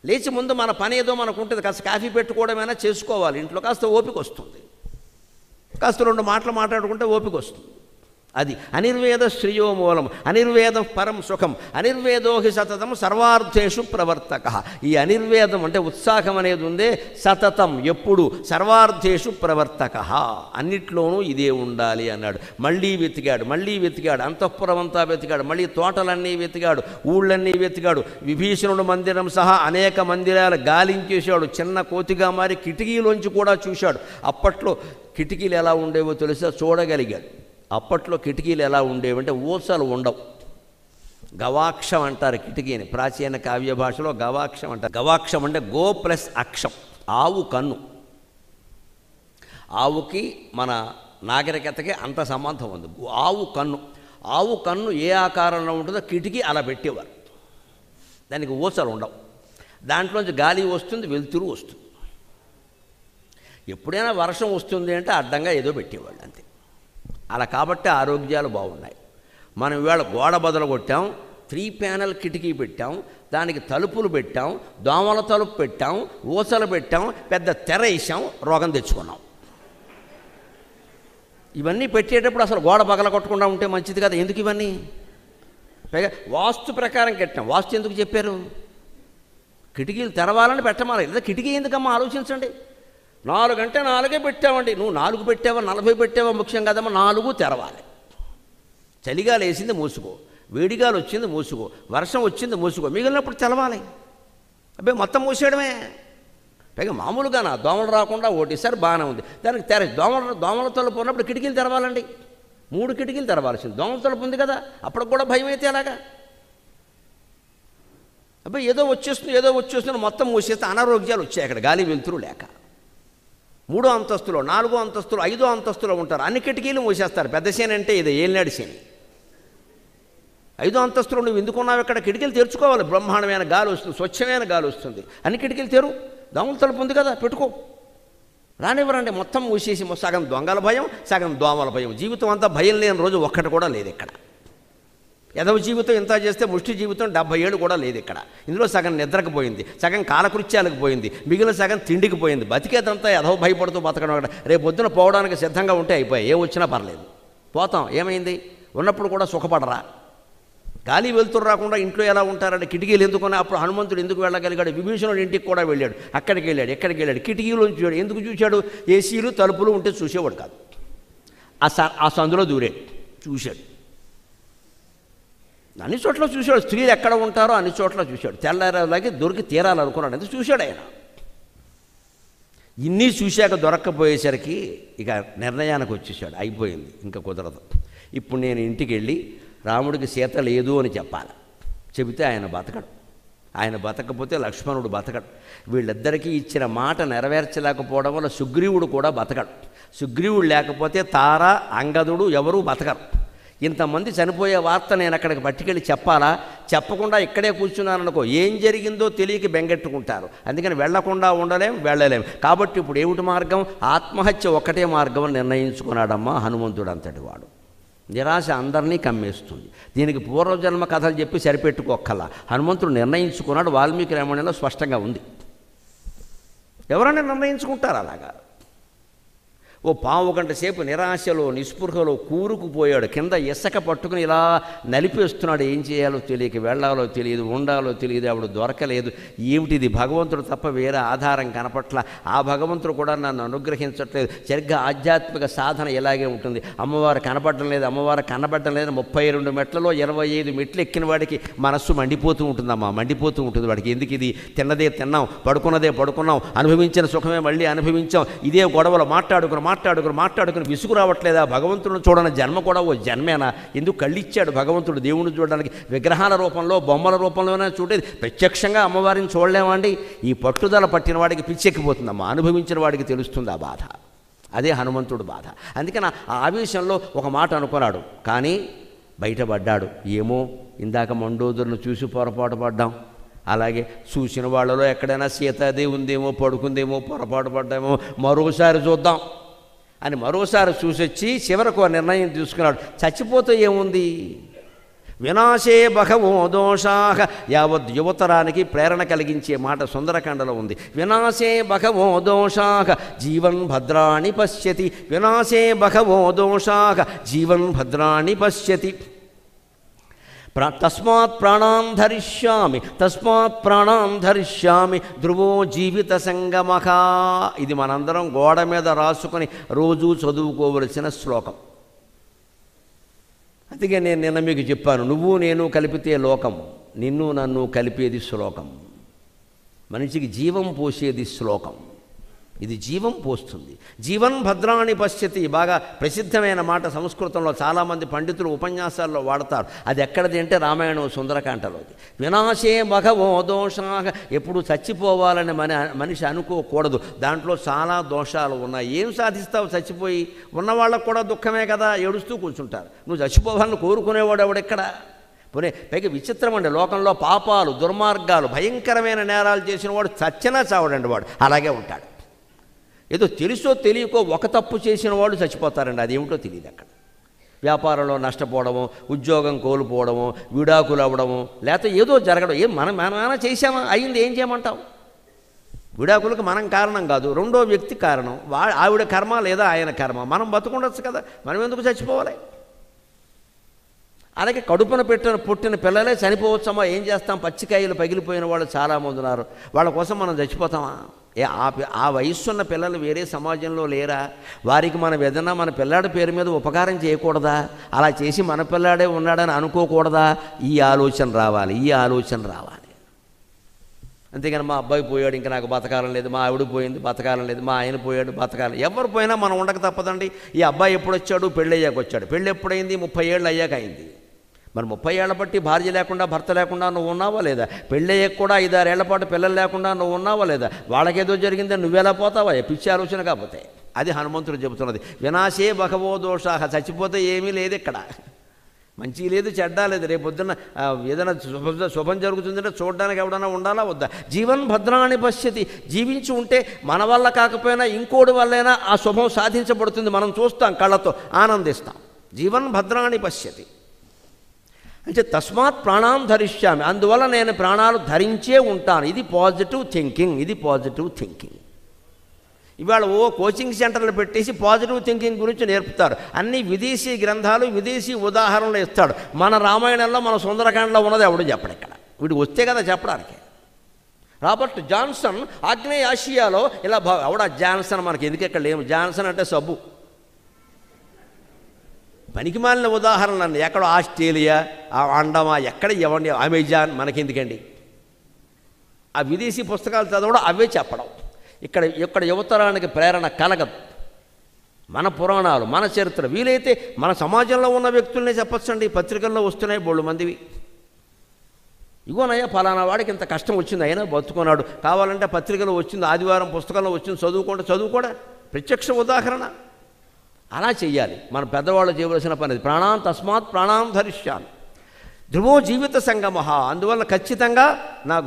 లేచి ముందు మన పని ఏదో మనకు ఉంటుంది, కాస్త కాఫీ పెట్టుకోవడమైనా చేసుకోవాలి. ఇంట్లో కాస్త ఓపిక వస్తుంది, కాస్త 2 మాటలు మాట్లాడుకుంటే ఓపిక వస్తుంది. అది అనిర్వేద శ్రేయోమూలం, అనిర్వేదం పరం సుఖం, అనిర్వేదోహి సతతం సర్వార్థేషు ప్రవర్తక. ఈ అనిర్వేదం అంటే ఉత్సాహం అనేది ఉందే, సతతం ఎప్పుడు, సర్వార్థేషు ప్రవర్తక, అన్నిట్లోనూ ఇదే ఉండాలి అన్నాడు. మళ్ళీ వెతికాడు, అంతఃపురం అంతా వెతికాడు, మళ్ళీ తోటలన్నీ వెతికాడు, ఊళ్ళన్నీ వెతికాడు. విభీషణుడు మందిరం సహా అనేక మందిరాలు గాలించేశాడు, చిన్న కోతిగా మారి కిటికీలోంచి కూడా చూశాడు. అప్పట్లో కిటికీలు ఎలా ఉండేవో తెలుసా, చూడగలిగాడు. అప్పట్లో కిటికీలు ఎలా ఉండేవంటే ఊసలు ఉండవు, గవాక్షం అంటారు కిటికీని. ప్రాచీన కావ్య భాషలో గవాక్షం అంటారు. గవాక్షం అంటే గో ప్లస్ అక్షం, ఆవు కన్ను. ఆవుకి మన నాగరికతకి అంత సంబంధం ఉంది. ఆవు కన్ను ఏ ఆకారంలో ఉంటుందో కిటికీ అలా పెట్టేవారు. దానికి ఊసలు ఉండవు, దాంట్లోంచి గాలి వస్తుంది, వెలుతురు వస్తుంది. ఎప్పుడైనా వర్షం వస్తుంది అంటే అడ్డంగా ఏదో పెట్టేవాళ్ళు అంతే. అలా కాబట్టి ఆరోగ్యాలు బాగున్నాయి. మనం ఇవాళ గోడ బదులు కొట్టాం, 3 ప్యానెల్ కిటికీ పెట్టాం, దానికి తలుపులు పెట్టాం, దోమల తలుపు పెట్టాం, ఊసలు పెట్టాం, పెద్ద తెర వేసాం, రోగం తెచ్చుకున్నాం. ఇవన్నీ పెట్టేటప్పుడు అసలు గోడ పగల కొట్టకుండా ఉంటే మంచిది కదా. ఎందుకు ఇవన్నీ? పైగా వాస్తు ప్రకారం కట్టాం. వాస్తు ఎందుకు చెప్పారు? కిటికీలు తెరవాలని పెట్టమని. లేదా కిటికీ ఎందుకమ్మా ఆలోచించండి. 4 అంటే 4 పెట్టామండి. నువ్వు 4 పెట్టావా 40 పెట్టావా ముఖ్యం కదమ్మా, 4 తెరవాలి. చలిగాలు వేసింది మూసుకో, వేడిగాలు వచ్చింది మూసుకో, వర్షం వచ్చింది మూసుకో, మిగిలినప్పుడు తెలవాలి. అబ్బాయి మొత్తం మూసేయడమే. పైగా మామూలుగా దోమలు రాకుండా ఒకటిసారి బాగానే ఉంది, దానికి దోమల తలుపు ఉన్నప్పుడు కిటికీలు తెరవాలండి. 3 కిటికీలు తెరవాల్సింది. దోమల తలుపు ఉంది కదా, అప్పటికి కూడా భయం అయితే ఎలాగా? అబ్బాయి ఏదో వచ్చేస్తుంది మొత్తం మూసేస్తే అనారోగ్యాలు వచ్చాయి అక్కడ, గాలి వెలుతురు లేక. 3వ అంతస్తులో, 4వ అంతస్తులో, 5వ అంతస్తులో ఉంటారు. అన్ని కిటికీలు మూసేస్తారు. పెద్ద శని అంటే ఇది ఏలినాడు శని. 5వ అంతస్తులో నువ్వు ఎందుకున్నావు? ఇక్కడ కిటికీలు తెరుచుకోవాలి, బ్రహ్మాండమైన గాలి వస్తుంది, స్వచ్ఛమైన గాలి వస్తుంది. అన్ని కిటికీలు తెరు, దోమల తలుపు ఉంది కదా పెట్టుకో. రానివ్వరండి, మొత్తం మూసేసి సగం దొంగల భయం, సగం దోమల భయం. జీవితం అంతా భయం లేని రోజు ఒక్కటి కూడా లేదు ఇక్కడ. ఎదవ జీవితం ఇంత చేస్తే ముష్టి జీవితం 70 ఏళ్ళు కూడా లేదు ఇక్కడ. ఇందులో సగం నిద్రకు పోయింది, సగం కాలకృత్యాలకు పోయింది, మిగిలిన సగం తిండికి పోయింది. బతికేదంతా ఎదవ భయపడుతూ బతకడం. అక్కడ రేపు పొద్దున పోవడానికి సిద్ధంగా ఉంటే అయిపోయాయి, ఏం వచ్చినా పర్లేదు, పోతాం. ఏమైంది? ఉన్నప్పుడు కూడా సుఖపడరా? గాలి వెలుతురు రాకుండా ఇంట్లో ఎలా ఉంటారంటే కిటికీలు ఎందుకున్నా? అప్పుడు హనుమంతుడు ఎందుకు వెళ్ళగలిగాడు? విభీషణుడు ఇంటికి కూడా వెళ్ళాడు, అక్కడికి వెళ్ళాడు, ఎక్కడికి వెళ్ళాడు? కిటికీలోంచి చూడాడు. ఎందుకు చూశాడు? ఏసీలు తలుపులు ఉంటే చూసేవాడు కాదు. ఆ సందులో దూరాడు, చూశాడు. అన్ని చోట్ల చూశాడు, స్త్రీలు ఎక్కడ ఉంటారో అన్ని చోట్ల చూశాడు. తెల్లారేలాగే దొరికి తీరాలనుకున్నాడు, ఎంత చూశాడు ఆయన. ఇన్ని చూశాక దొరక్కపోయేసరికి ఇక నిర్ణయానికి వచ్చేసాడు. అయిపోయింది, ఇంకా కుదరదు. ఇప్పుడు నేను ఇంటికి వెళ్ళి రాముడికి సీత లేదు అని చెప్పాలి. చెబితే ఆయన బతకడు. ఆయన బతకపోతే లక్ష్మణుడు బతకడు. వీళ్ళిద్దరికీ ఇచ్చిన మాట నెరవేర్చలేకపోవడం వల్ల సుగ్రీవుడు కూడా బతకడు. సుగ్రీవుడు లేకపోతే తార, అంగదుడు ఎవరూ బతకరు. ఇంతమంది చనిపోయే వార్త నేను అక్కడికి పట్టుకెళ్ళి చెప్పాలా? చెప్పకుండా ఇక్కడే కూర్చున్నాననుకో ఏం జరిగిందో తెలియక బెంగెట్టుకుంటారు. అందుకని వెళ్లకుండా ఉండలేం, వెళ్ళలేం. కాబట్టి ఇప్పుడు ఏమిటి మార్గం? ఆత్మహత్య ఒక్కటే మార్గం అని నిర్ణయించుకున్నాడమ్మా హనుమంతుడు అంతటి వాడు. నిరాశ అందరినీ కమ్మేస్తుంది. దీనికి పూర్వజన్మ కథలు చెప్పి సరిపెట్టుకోక్కల్లా. హనుమంతుడు నిర్ణయించుకున్నాడు. వాల్మీకి రామాయణంలో స్పష్టంగా ఉంది. ఎవరైనా నిర్ణయించుకుంటారు అలాగా. ఓ పావు గంట సేపు నిరాశలో నిస్పృహలో కూరుకుపోయాడు. కింద ఇసక పట్టుకుని ఇలా నలిపేస్తున్నాడు. ఏం చేయాలో తెలియక, వెళ్ళాలో తెలియదు, ఉండాలో తెలియదు, ఆవిడ దొరకలేదు. ఏమిటిది? భగవంతుడు తప్ప వేరే ఆధారం కనపట్ల. ఆ భగవంతుడు కూడా నన్ను అనుగ్రహించట్లేదు. సరిగ్గా ఆధ్యాత్మిక సాధన ఇలాగే ఉంటుంది. అమ్మవారు కనపడడం లేదు, అమ్మవారు కనబడడం లేదు. 32 మెట్లలో 25 మెట్లు ఎక్కిన వాడికి మనస్సు మండిపోతూ ఉంటుందమ్మా, మండిపోతూ ఉంటుంది వాడికి. ఎందుకు ఇది? తిన్నదే తిన్నాం, పడుకున్నదే పడుకున్నాం, అనుభవించిన సుఖమే మళ్ళీ అనుభవించాం. ఇదే గొడవలు మాట్లాడుకుని విసుగు రావట్లేదా? భగవంతుడిని చూడని జన్మ కూడా ఓ జన్మేనా? ఎందుకు కళ్ళిచ్చాడు భగవంతుడు దేవుడిని చూడడానికి? విగ్రహాల రూపంలో, బొమ్మల రూపంలోనే చూడేది. ప్రత్యక్షంగా అమ్మవారిని చూడలేమండి. ఈ పట్టుదల పట్టిన వాడికి పిచ్చెక్కిపోతుందమ్మా. అనుభవించిన వాడికి తెలుస్తుంది ఆ బాధ. అదే హనుమంతుడు బాధ. అందుకని ఆ ఆవేశంలో ఒక మాట అనుకున్నాడు, కానీ బయటపడ్డాడు. ఏమో ఇందాక మండోదరును చూసి పొరపాటు పడ్డాం, అలాగే చూసిన వాళ్ళలో ఎక్కడైనా సీతాదేవి ఉందేమో, పడుకుందేమో, పొరపాటు పడ్డామో, మరోసారి చూద్దాం అని మరోసారి చూసొచ్చి చివరకు నిర్ణయం తీసుకున్నాడు. చచ్చిపోతే ఏముంది? వినాశే బహవో దోషాః. యావత్ యువతరానికి ప్రేరణ కలిగించే మాట సుందరకాండలో ఉంది. వినాశే బహవో దోషాః జీవన్ భద్రాణి పశ్యతి. వినాశే బహవో దోషాః జీవన్ భద్రాణి పశ్యతి. తస్మాత్ ప్రాణాం ధరిష్యామి ధ్రువో జీవిత సంగమః. ఇది మనందరం గోడ మీద రాసుకొని రోజూ చదువుకోవలసిన శ్లోకం. అందుకే నేను నిన్న మీకు చెప్పాను, నువ్వు నేను కలిపితే లోకం, నిన్ను నన్ను కలిపేది శ్లోకం. మనిషికి జీవం పోసేది శ్లోకం. ఇది జీవం పోస్తుంది. జీవన్ భద్రాణి పశ్యతి బాగా ప్రసిద్ధమైన మాట. సంస్కృతంలో చాలామంది పండితులు ఉపన్యాసాల్లో వాడతారు. అది ఎక్కడిది అంటే రామాయణం సుందరకాండలోది. వినాశే బహవో దోషాః. ఎప్పుడు చచ్చిపోవాలని మనిషి అనుకోకూడదు. దాంట్లో చాలా దోషాలు ఉన్నాయి. ఏం సాధిస్తావు చచ్చిపోయి? ఉన్నవాళ్ళకు కూడా దుఃఖమే కదా, ఏడుస్తూ కూర్చుంటారు. నువ్వు చచ్చిపోవాలని కోరుకునేవాడు ఎవడెక్కడ? పోనీ పైకి విచిత్రం అండి, లోకంలో పాపాలు, దుర్మార్గాలు, భయంకరమైన నేరాలు చేసిన వాడు చచ్చినా చావడండి, వాడు అలాగే ఉంటాడు. ఏదో తెలుసో తెలియకో ఒక తప్పు చేసిన వాళ్ళు చచ్చిపోతారండి, అదేమిటో తెలియదు. అక్కడ వ్యాపారంలో నష్టపోవడము, ఉద్యోగం కోల్పోవడము, విడాకులు అవ్వడము, లేకపోతే ఏదో జరగడం. మనం చేసామా? అయింది, ఏం చేయమంటావు? విడాకులకు మనం కారణం కాదు, రెండో వ్యక్తి కారణం. ఆవిడ కర్మ లేదా ఆయన కర్మ. మనం బతుకుండొచ్చు కదా, మనం ఎందుకు చచ్చిపోవాలి? అలాగే కడుపున పుట్టిన పిల్లలే చనిపోవచ్చమ్మా, ఏం చేస్తాం? పచ్చికాయలు పగిలిపోయిన వాళ్ళు చాలామంది ఉన్నారు. వాళ్ళ కోసం మనం చచ్చిపోతామా? ఆ వయస్సున్న పిల్లలు వేరే సమాజంలో లేరా? వారికి మనం ఏదన్నా మన పిల్లాడి పేరు మీద ఉపకారం చేయకూడదా? అలా చేసి మన పిల్లాడే ఉన్నాడని అనుకోకూడదా? ఈ ఆలోచన రావాలి. అంతేగాని మా అబ్బాయి పోయాడు ఇంకా నాకు బతకాలం లేదు, మా ఆవిడ పోయింది బతకాలం లేదు, మా ఆయన పోయాడు బతకాలం. ఎవరు పోయినా మనం ఉండక తప్పదండి. ఈ అబ్బాయి ఎప్పుడు వచ్చాడు? పెళ్ళి అయ్యాక వచ్చాడు. పెళ్ళి ఎప్పుడైంది? 30 ఏళ్ళు అయ్యాక అయింది. మరి 30 ఏళ్ల బట్టి భార్య లేకుండా భర్త లేకుండా నువ్వు ఉన్నావా లేదా? పెళ్ళయ్యాక కూడా 5-6 ఏళ్ల పాటు పిల్లలు లేకుండా నువ్వు ఉన్నావా లేదా? వాళ్ళకేదో జరిగిందే నువ్వెలా పోతావా? పిచ్చి ఆలోచన కాకపోతే. అది హనుమంతుడు చెబుతున్నది. వినాశే బహవో దోషాః. చచ్చిపోతే ఏమీ లేదు ఇక్కడ, మంచి లేదు, చెడ్డ లేదు. రేపు పొద్దున్న ఏదైనా శుభం జరుగుతుందంటే చూడడానికి ఎవడన్నా ఉండాలా వద్దా? జీవన్ భద్రాణి పశ్యతి. జీవించి ఉంటే మన వల్ల కాకపోయినా ఇంకోటి వల్లైనా ఆ శుభం సాధించబడుతుంది. మనం చూస్తాం, కళ్ళతో ఆనందిస్తాం. జీవన్ భద్రాణి పశ్యతి అంటే తస్మాత్ ప్రాణాం ధరిష్యామి. అందువల్ల నేను ప్రాణాలు ధరించే ఉంటాను. ఇది పాజిటివ్ థింకింగ్. ఇవాళ కోచింగ్ సెంటర్లు పెట్టేసి పాజిటివ్ థింకింగ్ గురించి నేర్పుతారు. అన్ని విదేశీ గ్రంథాలు, విదేశీ ఉదాహరణలు ఇస్తాడు. మన రామాయణంలో, మన సుందరకాండలో ఉన్నది ఎవడు చెప్పడు. ఇక్కడ వీడు వస్తే కదా చెప్పడానికి. రాబర్ట్ జాన్సన్ ఆగ్నేయ ఆసియాలో ఇలా ఎవడా జాన్సన్, మనకి ఎందుకు ఇక్కడ లేము. జాన్సన్ అంటే సబ్బు. పనికిమాలిన ఉదాహరణలు ఎక్కడో ఆస్ట్రేలియా, అండమా, ఎక్కడ ఇవ్వండి, అమెజాన్, మనకెందుకండి? ఆ విదేశీ పుస్తకాలు చదవడం, అవే చెప్పడం. ఇక్కడ యువతరానికి ప్రేరణ కలగదు. మన పురాణాలు, మన చరిత్ర, వీలైతే మన సమాజంలో ఉన్న వ్యక్తులనే చెప్పచ్చండి. పత్రికల్లో వస్తున్నాయి బోళ్ళు మందివి. ఇగోనయ్యా ఫలానా వాడికి ఇంత కష్టం వచ్చింది, అయినా బతుకున్నాడు. కావాలంటే పత్రికలో వచ్చింది, ఆదివారం పుస్తకంలో వచ్చింది, చదువుకోండి. చదువుకోడా ప్రత్యక్ష ఉదాహరణ. అలా చెయ్యాలి. మన పెద్దవాళ్ళు చేయవలసిన పని. ప్రాణాం తస్మాత్ ప్రాణాం ధరిష్యామి. ధ్రువో జీవిత సంగమ. అందువల్ల ఖచ్చితంగా నాకు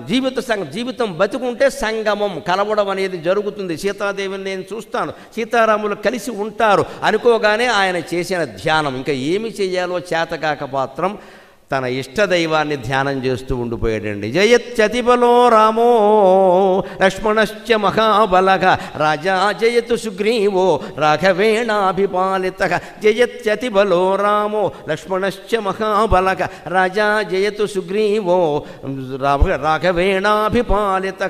జీవితం బతుకుంటే సంగమం కలవడం అనేది జరుగుతుంది. సీతాదేవిని నేను చూస్తాను, సీతారాములు కలిసి ఉంటారు అనుకోగానే ఆయన చేసిన ధ్యానం ఇంకా ఏమి చెయ్యాలో చేతకాక పాత్రం తన ఇష్టదైవాన్ని ధ్యానం చేస్తూ ఉండిపోయాడండి. జయత్యతిబలో రామో లక్ష్మణశ్చ మహాబలగ రాజా జయతు సుగ్రీవో రాఘవేణాభిపాలిత. జయత్యతిబలో రామో లక్ష్మణశ్చ మహాబలగ రాజా జయతు సుగ్రీవో రాఘవేణాభిపాలిత.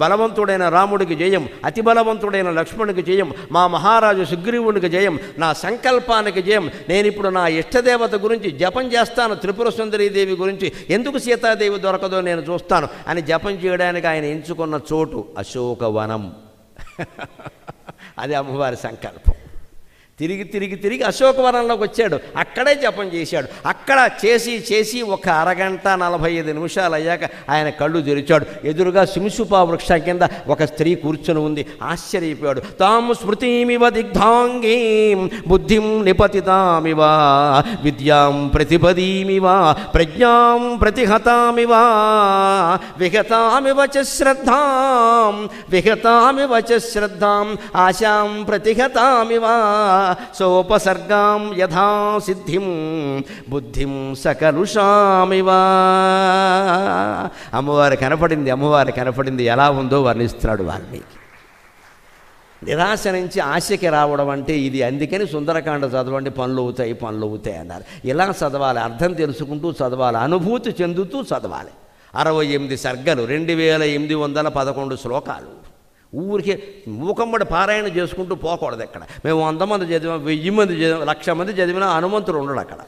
బలవంతుడైన రాముడికి జయం, అతి బలవంతుడైన లక్ష్మణుడికి జయం, మా మహారాజు సుగ్రీవునికి జయం, నా సంకల్పానికి జయం. నేనిప్పుడు నా ఇష్టదేవత గురించి జపం చేస్తాను, త్రిపుర సుందరీదేవి గురించి ఎందుకు సీతాదేవి దొరకదో నేను చూస్తాను అని జపం చేయడానికి ఆయన ఎంచుకున్న చోటు అశోకవనం. అది అమ్మవారి సంకల్పం. తిరిగి అశోకవనంలోకి వచ్చాడు. అక్కడే జపం చేశాడు. అక్కడ చేసి ఒక అరగంట 45 నిమిషాలు అయ్యాక ఆయన కళ్ళు తెరిచాడు. ఎదురుగా శింశుపా వృక్షం కింద ఒక స్త్రీ కూర్చొని ఉంది. ఆశ్చర్యపోయాడు. తాం స్మృతిమివ దిగ్ధాంగీం బుద్ధిం నిపతితామివ విద్యాం ప్రతిపదీమివ ప్రజ్ఞాం ప్రతిహతామివ విహతామివ చ శ్రద్ధాం ఆశాం ప్రతిహతామివ సోపసర్గాం యథా సిద్ధిం బుద్ధిం సకలుషామివ. అమ్మవారు కనపడింది. ఎలా ఉందో వర్ణిస్తున్నాడు వాల్మీకి. నిరాశ నుంచి ఆశకి రావడం అంటే ఇది. అందుకని సుందరకాండ చదవండి, పనులు అవుతాయి అన్నారు. ఇలా చదవాలి, అర్థం తెలుసుకుంటూ చదవాలి, అనుభూతి చెందుతూ చదవాలి. 68 సర్గలు, 2811 శ్లోకాలు. ఊరికే మూకమ్మడి పారాయణ చేసుకుంటూ పోకూడదు. ఎక్కడ మేము 100 మంది చదివాం, 1000 మంది చదివాం, 1,00,000 మంది చదివినా హనుమంతుడు ఉండడు. అక్కడ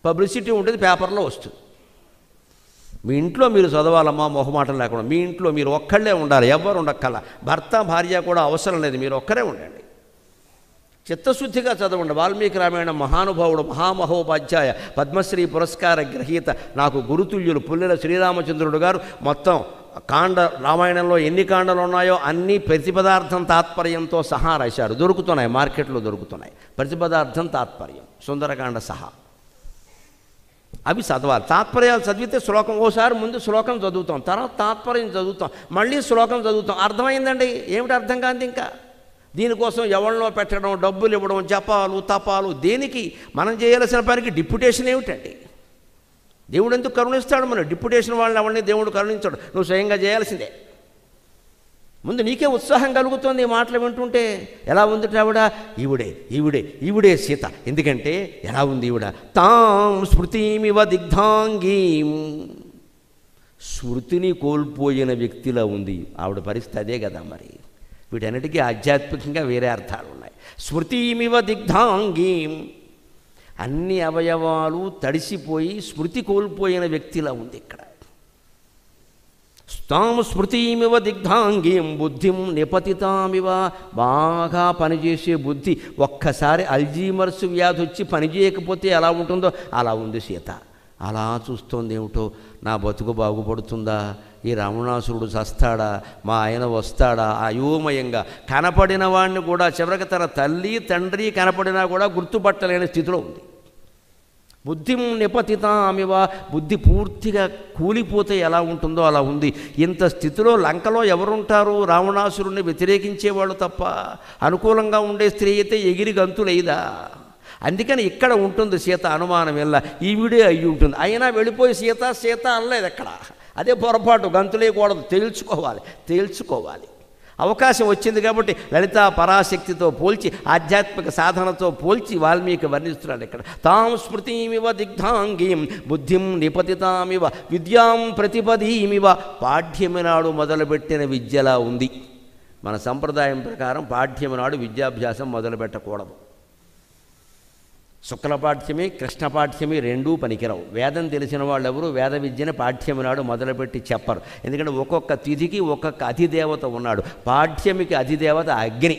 పబ్లిసిటీ ఉంటుంది, పేపర్లో వస్తుంది. మీ ఇంట్లో మీరు చదవాలమ్మా, మొహమాటం లేకుండా. మీ ఇంట్లో మీరు ఒక్కళ్ళే ఉండాలి, ఎవ్వరు ఉండక్కల. భర్త భార్య కూడా అవసరం లేదు, మీరు ఒక్కరే ఉండండి. చిత్తశుద్ధిగా చదవండి. వాల్మీకి రామాయణం మహానుభావుడు, మహామహోపాధ్యాయ, పద్మశ్రీ పురస్కార గ్రహీత, నాకు గురుతుల్యులు పుల్లెల శ్రీరామచంద్రుడు గారు మొత్తం రామాయణంలో ఎన్ని కాండలు ఉన్నాయో అన్నీ ప్రతిపదార్థం తాత్పర్యంతో సహా రాశారు. దొరుకుతున్నాయి, మార్కెట్లో దొరుకుతున్నాయి. ప్రతిపదార్థం తాత్పర్యం సుందరకాండ సహా. అవి చదవాలి. తాత్పర్యాలు చదివితే శ్లోకం, ఓసారి ముందు శ్లోకం చదువుతాం, తర్వాత తాత్పర్యం చదువుతాం, మళ్ళీ శ్లోకం చదువుతాం. అర్థమైందండి? ఏమిటి అర్థం కాదు ఇంకా. దీనికోసం ఎవరిలో పెట్టడం, డబ్బులు ఇవ్వడం, జపాలు తపాలు దేనికి? మనం చేయాల్సిన పనికి డిప్యుటేషన్ ఏమిటండి? దేవుడు ఎందుకు కరుణిస్తాడు? మనం డిప్యుటేషన్ వాళ్ళని ఎవరిని దేవుడు కరుణించాడు. నువ్వు స్వయంగా చేయాల్సిందే. ముందు నీకే ఉత్సాహం కలుగుతుంది ఈ మాటలు వింటుంటే. ఎలా ఉంది ఆవిడ? ఈవిడే సీత. ఎందుకంటే ఎలా ఉంది ఈవిడ? తాం స్మృతిమివ దిగ్ధాంగీం. స్మృతిని కోల్పోయిన వ్యక్తిలా ఉంది ఆవిడ పరిస్థితి. అదే కదా మరి. వీటన్నిటికీ ఆధ్యాత్మికంగా వేరే అర్థాలు ఉన్నాయి. స్మృతిమివ దిగ్ధాంగీం, అన్ని అవయవాలు తడిసిపోయి స్మృతి కోల్పోయిన వ్యక్తిలా ఉంది ఇక్కడ. తాం స్మృతిమివ దిగ్ధాంగీం బుద్ధిం నిపతితామివ. బాగా పనిచేసే బుద్ధి. ఒక్కసారి అల్జీమర్స్ వ్యాధి వచ్చి పనిచేయకపోతే ఎలా ఉంటుందో అలా ఉంది సీత. అలా చూస్తోంది. ఏమిటో నా బతుకు బాగుపడుతుందా? ఈ రావణాసురుడు చస్తాడా? మా ఆయన వస్తాడా? అయోమయంగా కనపడిన వాడిని కూడా, చివరికి తన తల్లి తండ్రి కనపడినా కూడా గుర్తుపట్టలేని స్థితిలో ఉంది. బుద్ధిం నిపతితామివ. బుద్ధి పూర్తిగా కూలిపోతే ఎలా ఉంటుందో అలా ఉంది. ఇంత స్థితిలో లంకలో ఎవరుంటారు? రావణాసురుణ్ణి వ్యతిరేకించేవాళ్ళు తప్ప. అనుకూలంగా ఉండే స్త్రీ అయితే ఎగిరి గంతులేదా? అందుకని ఇక్కడ ఉంటుంది సీత. అనుమానం ఎలా ఈవిడే అయ్యి ఉంటుంది. అయినా వెళ్ళిపోయి సీత అనలేదు ఎక్కడ. అదే పొరపాటు. గంతులేయకూడదు, తేల్చుకోవాలి. అవకాశం వచ్చింది కాబట్టి లలితా పరాశక్తితో పోల్చి, ఆధ్యాత్మిక సాధనతో పోల్చి వాల్మీకి వర్ణిస్తున్నాడు ఇక్కడ. తాం స్మృతిమివ దిగ్ధాంగీం బుద్ధిం నిపతితామివ విద్యాం ప్రతిపదీమివ. పాఠ్యమి నాడు మొదలుపెట్టిన విద్యలా ఉంది. మన సంప్రదాయం ప్రకారం పాఠ్యమి నాడు విద్యాభ్యాసం మొదలుపెట్టకూడదు. శుక్లపాఠ్యమి, కృష్ణపాఠ్యమి రెండూ పనికిరావు. వేదం తెలిసిన వాళ్ళు ఎవరు వేద విద్యను పాఠ్యమి నాడు మొదలుపెట్టి చెప్పరు. ఎందుకంటే ఒక్కొక్క తిథికి ఒక్కొక్క అధిదేవత ఉన్నాడు. పాఠ్యమికి అధిదేవత అగ్ని.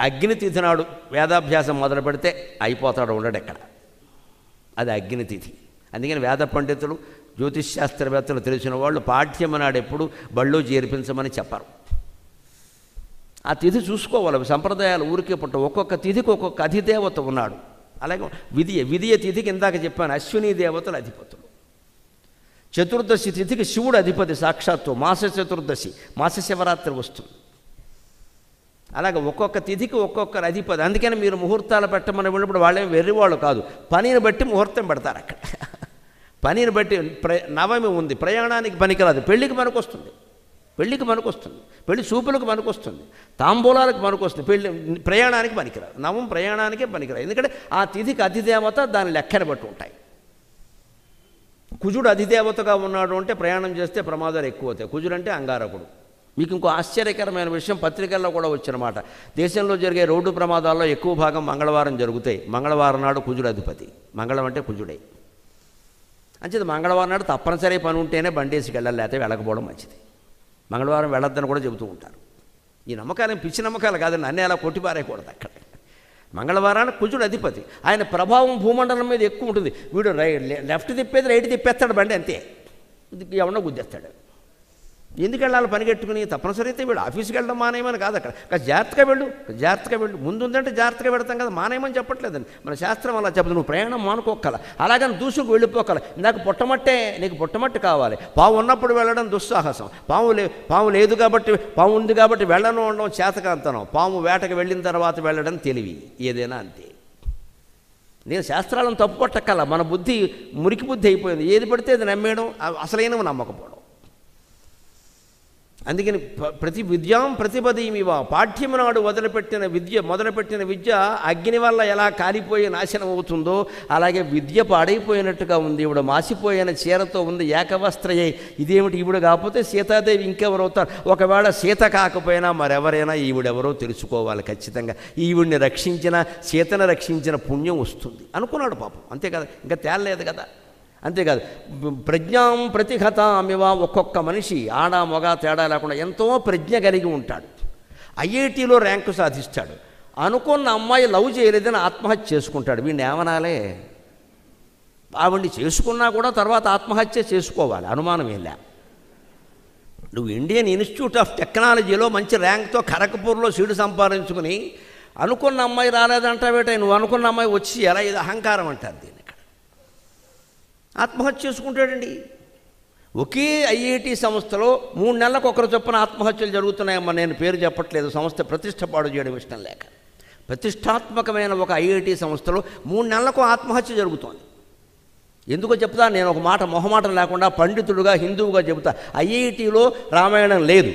అగ్ని తిథి నాడు వేదాభ్యాసం మొదలు పెడితే అయిపోతాడు, ఉండడు ఎక్కడ. అది అగ్ని తిథి. అందుకని వేద పండితులు, జ్యోతిష్శాస్త్రవేత్తలు తెలిసిన వాళ్ళు పాఠ్యమి నాడు ఎప్పుడు బళ్ళు చేర్పించమని చెప్పరు. ఆ తిథి చూసుకోవాలి. సంప్రదాయాలు ఊరికే పుట్ట. ఒక్కొక్క తిథికి ఒక్కొక్క అధిదేవత ఉన్నాడు. అలాగే విధియ తిథికి ఇందాక చెప్పాను, అశ్విని దేవతలు అధిపతులు. చతుర్దశి తిథికి శివుడు అధిపతి సాక్షాత్తు. మాస చతుర్దశి, మాస శివరాత్రి వస్తుంది. అలాగే ఒక్కొక్క తిథికి ఒక్కొక్కరు అధిపతి. అందుకని మీరు ముహూర్తాలు పెట్టమని వెళ్ళినప్పుడు వాళ్ళేం వెర్రివాళ్ళు కాదు, పనిని బట్టి ముహూర్తం పెడతారు అక్కడ. పనిని బట్టి నవమి ఉంది, ప్రయాణానికి పనికిరాదు, పెళ్ళికి పనికొస్తుంది. పెళ్ళికి పనికొస్తుంది, పెళ్లి చూపులకు పనికొస్తుంది, తాంబూలాలకు పనికొస్తుంది, పెళ్ళి ప్రయాణానికి పనికిరాదు. నవం ప్రయాణానికే పనికిరాదు. ఎందుకంటే ఆ తిథికి అధిదేవత దాని లెక్కను బట్టి ఉంటాయి. కుజుడు అధిదేవతగా ఉన్నాడు అంటే ప్రయాణం చేస్తే ప్రమాదాలు ఎక్కువ అవుతాయి. కుజుడు అంటే అంగారకుడు. మీకు ఇంకో ఆశ్చర్యకరమైన విషయం పత్రికల్లో కూడా వచ్చినమాట. దేశంలో జరిగే రోడ్డు ప్రమాదాల్లో ఎక్కువ భాగం మంగళవారం జరుగుతాయి. మంగళవారం నాడు కుజుడు అధిపతి. మంగళం అంటే కుజుడే. అంచేది మంగళవారం నాడు తప్పనిసరి పని ఉంటేనే బండేసికి వెళ్ళాలి, లేకపోతే వెళ్ళకపోవడం మంచిది. మంగళవారం వెళ్ళొద్దని కూడా చెబుతూ ఉంటారు. ఈ నమ్మకాలు పిచ్చి నమ్మకాలు కాదండి, అన్నీ అలా కొట్టిపారేయకూడదు. అక్కడ మంగళవారానికి కుజుడు అధిపతి. ఆయన ప్రభావం భూమండలం మీద ఎక్కువ ఉంటుంది. వీడు లెఫ్ట్ తిప్పేది రైట్ తిప్పేస్తాడు బండి, అంతే. ఎవడో గుద్దేస్తాడు. ఎందుకు వెళ్ళాలి పనిగట్టుకుని? తప్పనిసరి అయితే వీడు ఆఫీస్కి వెళ్ళడం మానేయమని కాదు, అక్కడ జాగ్రత్తగా వెళ్ళు, జాగ్రత్తగా వెళ్ళు. ముందుందంటే జాగ్రత్తగా పెడతాం కదా, మానేయమని చెప్పట్లేదండి. మన శాస్త్రం అలా చెప్పదు. నువ్వు ప్రయాణం మానుకోగల, అలాగని దూసుకు వెళ్ళిపోగల. ఇందాక పుట్టమట్టే, నీకు పుట్టమట్టి కావాలి. పావు ఉన్నప్పుడు వెళ్ళడం దుస్సాహసం. పాము లేదు కాబట్టి, పాము ఉంది కాబట్టి వెళ్ళను ఉండడం చేతకాంతనం. పాము వేటకు వెళ్ళిన తర్వాత వెళ్ళడం తెలివి. ఏదైనా అంతే. నేను శాస్త్రాలను తప్పు పట్టక్కల. మన బుద్ధి మురికి బుద్ధి అయిపోయింది. ఏది పడితే అది నమ్మేయడం, అసలైనవి నమ్మకపోవడం. అందుకని ప్రతి విద్యాం ప్రతిపదీమివ, పాఠ్యము నాడు మొదలుపెట్టిన విద్య అగ్ని వల్ల ఎలా కాలిపోయి నాశనం అవుతుందో అలాగే విద్య పాడైపోయినట్టుగా ఉంది. ఈవిడ మాసిపోయిన చీరతో ఉంది, ఏకవస్త్రయ్యి. ఇదేమిటి ఈవిడ కాకపోతే సీతాదేవి ఇంకెవరవుతారు? ఒకవేళ సీత కాకపోయినా మరెవరైనా ఈవిడెవరో తెలుసుకోవాలి ఖచ్చితంగా. ఈవిడిని సీతను రక్షించిన పుణ్యం వస్తుంది అనుకున్నాడు పాపం. అంతే కదా, ఇంకా తేలలేదు కదా. అంతేకాదు, ప్రజ్ఞాం ప్రతిహతామివ, ఒక్కొక్క మనిషి ఆడ మొగ తేడా లేకుండా ఎంతో ప్రజ్ఞ కలిగి ఉంటాడు. ఐఐటీలో ర్యాంకు సాధిస్తాడు. అనుకున్న అమ్మాయి లవ్ చేయలేదని ఆత్మహత్య చేసుకుంటాడు. వీడిని ఏమనాలే? ఆవిడ్ని చేసుకున్నా కూడా తర్వాత ఆత్మహత్య చేసుకోవాలి, అనుమానం ఏం లే. నువ్వు ఇండియన్ ఇన్స్టిట్యూట్ ఆఫ్ టెక్నాలజీలో మంచి ర్యాంక్తో ఖరగ్పూర్లో సీటు సంపాదించుకుని అనుకున్న అమ్మాయి రాలేదంటావేట, నువ్వు అనుకున్న అమ్మాయి వచ్చి ఎలా? ఇది అహంకారం అంటారు దీన్ని. ఆత్మహత్య చేసుకుంటాడండి. ఒకే ఐఐటి సంస్థలో 3 నెలలకు ఒకరు చొప్పున ఆత్మహత్యలు జరుగుతున్నాయమ్మా. నేను పేరు చెప్పట్లేదు, సంస్థ ప్రతిష్ట పాడు చేయడం ఇష్టం లేక. ప్రతిష్టాత్మకమైన ఒక ఐఐటి సంస్థలో 3 నెలలకు ఆత్మహత్య జరుగుతోంది. ఎందుకో చెప్తా, నేను ఒక మాట మొహమాటం లేకుండా పండితుడుగా హిందువుగా చెబుతా. ఐఐటిలో రామాయణం లేదు,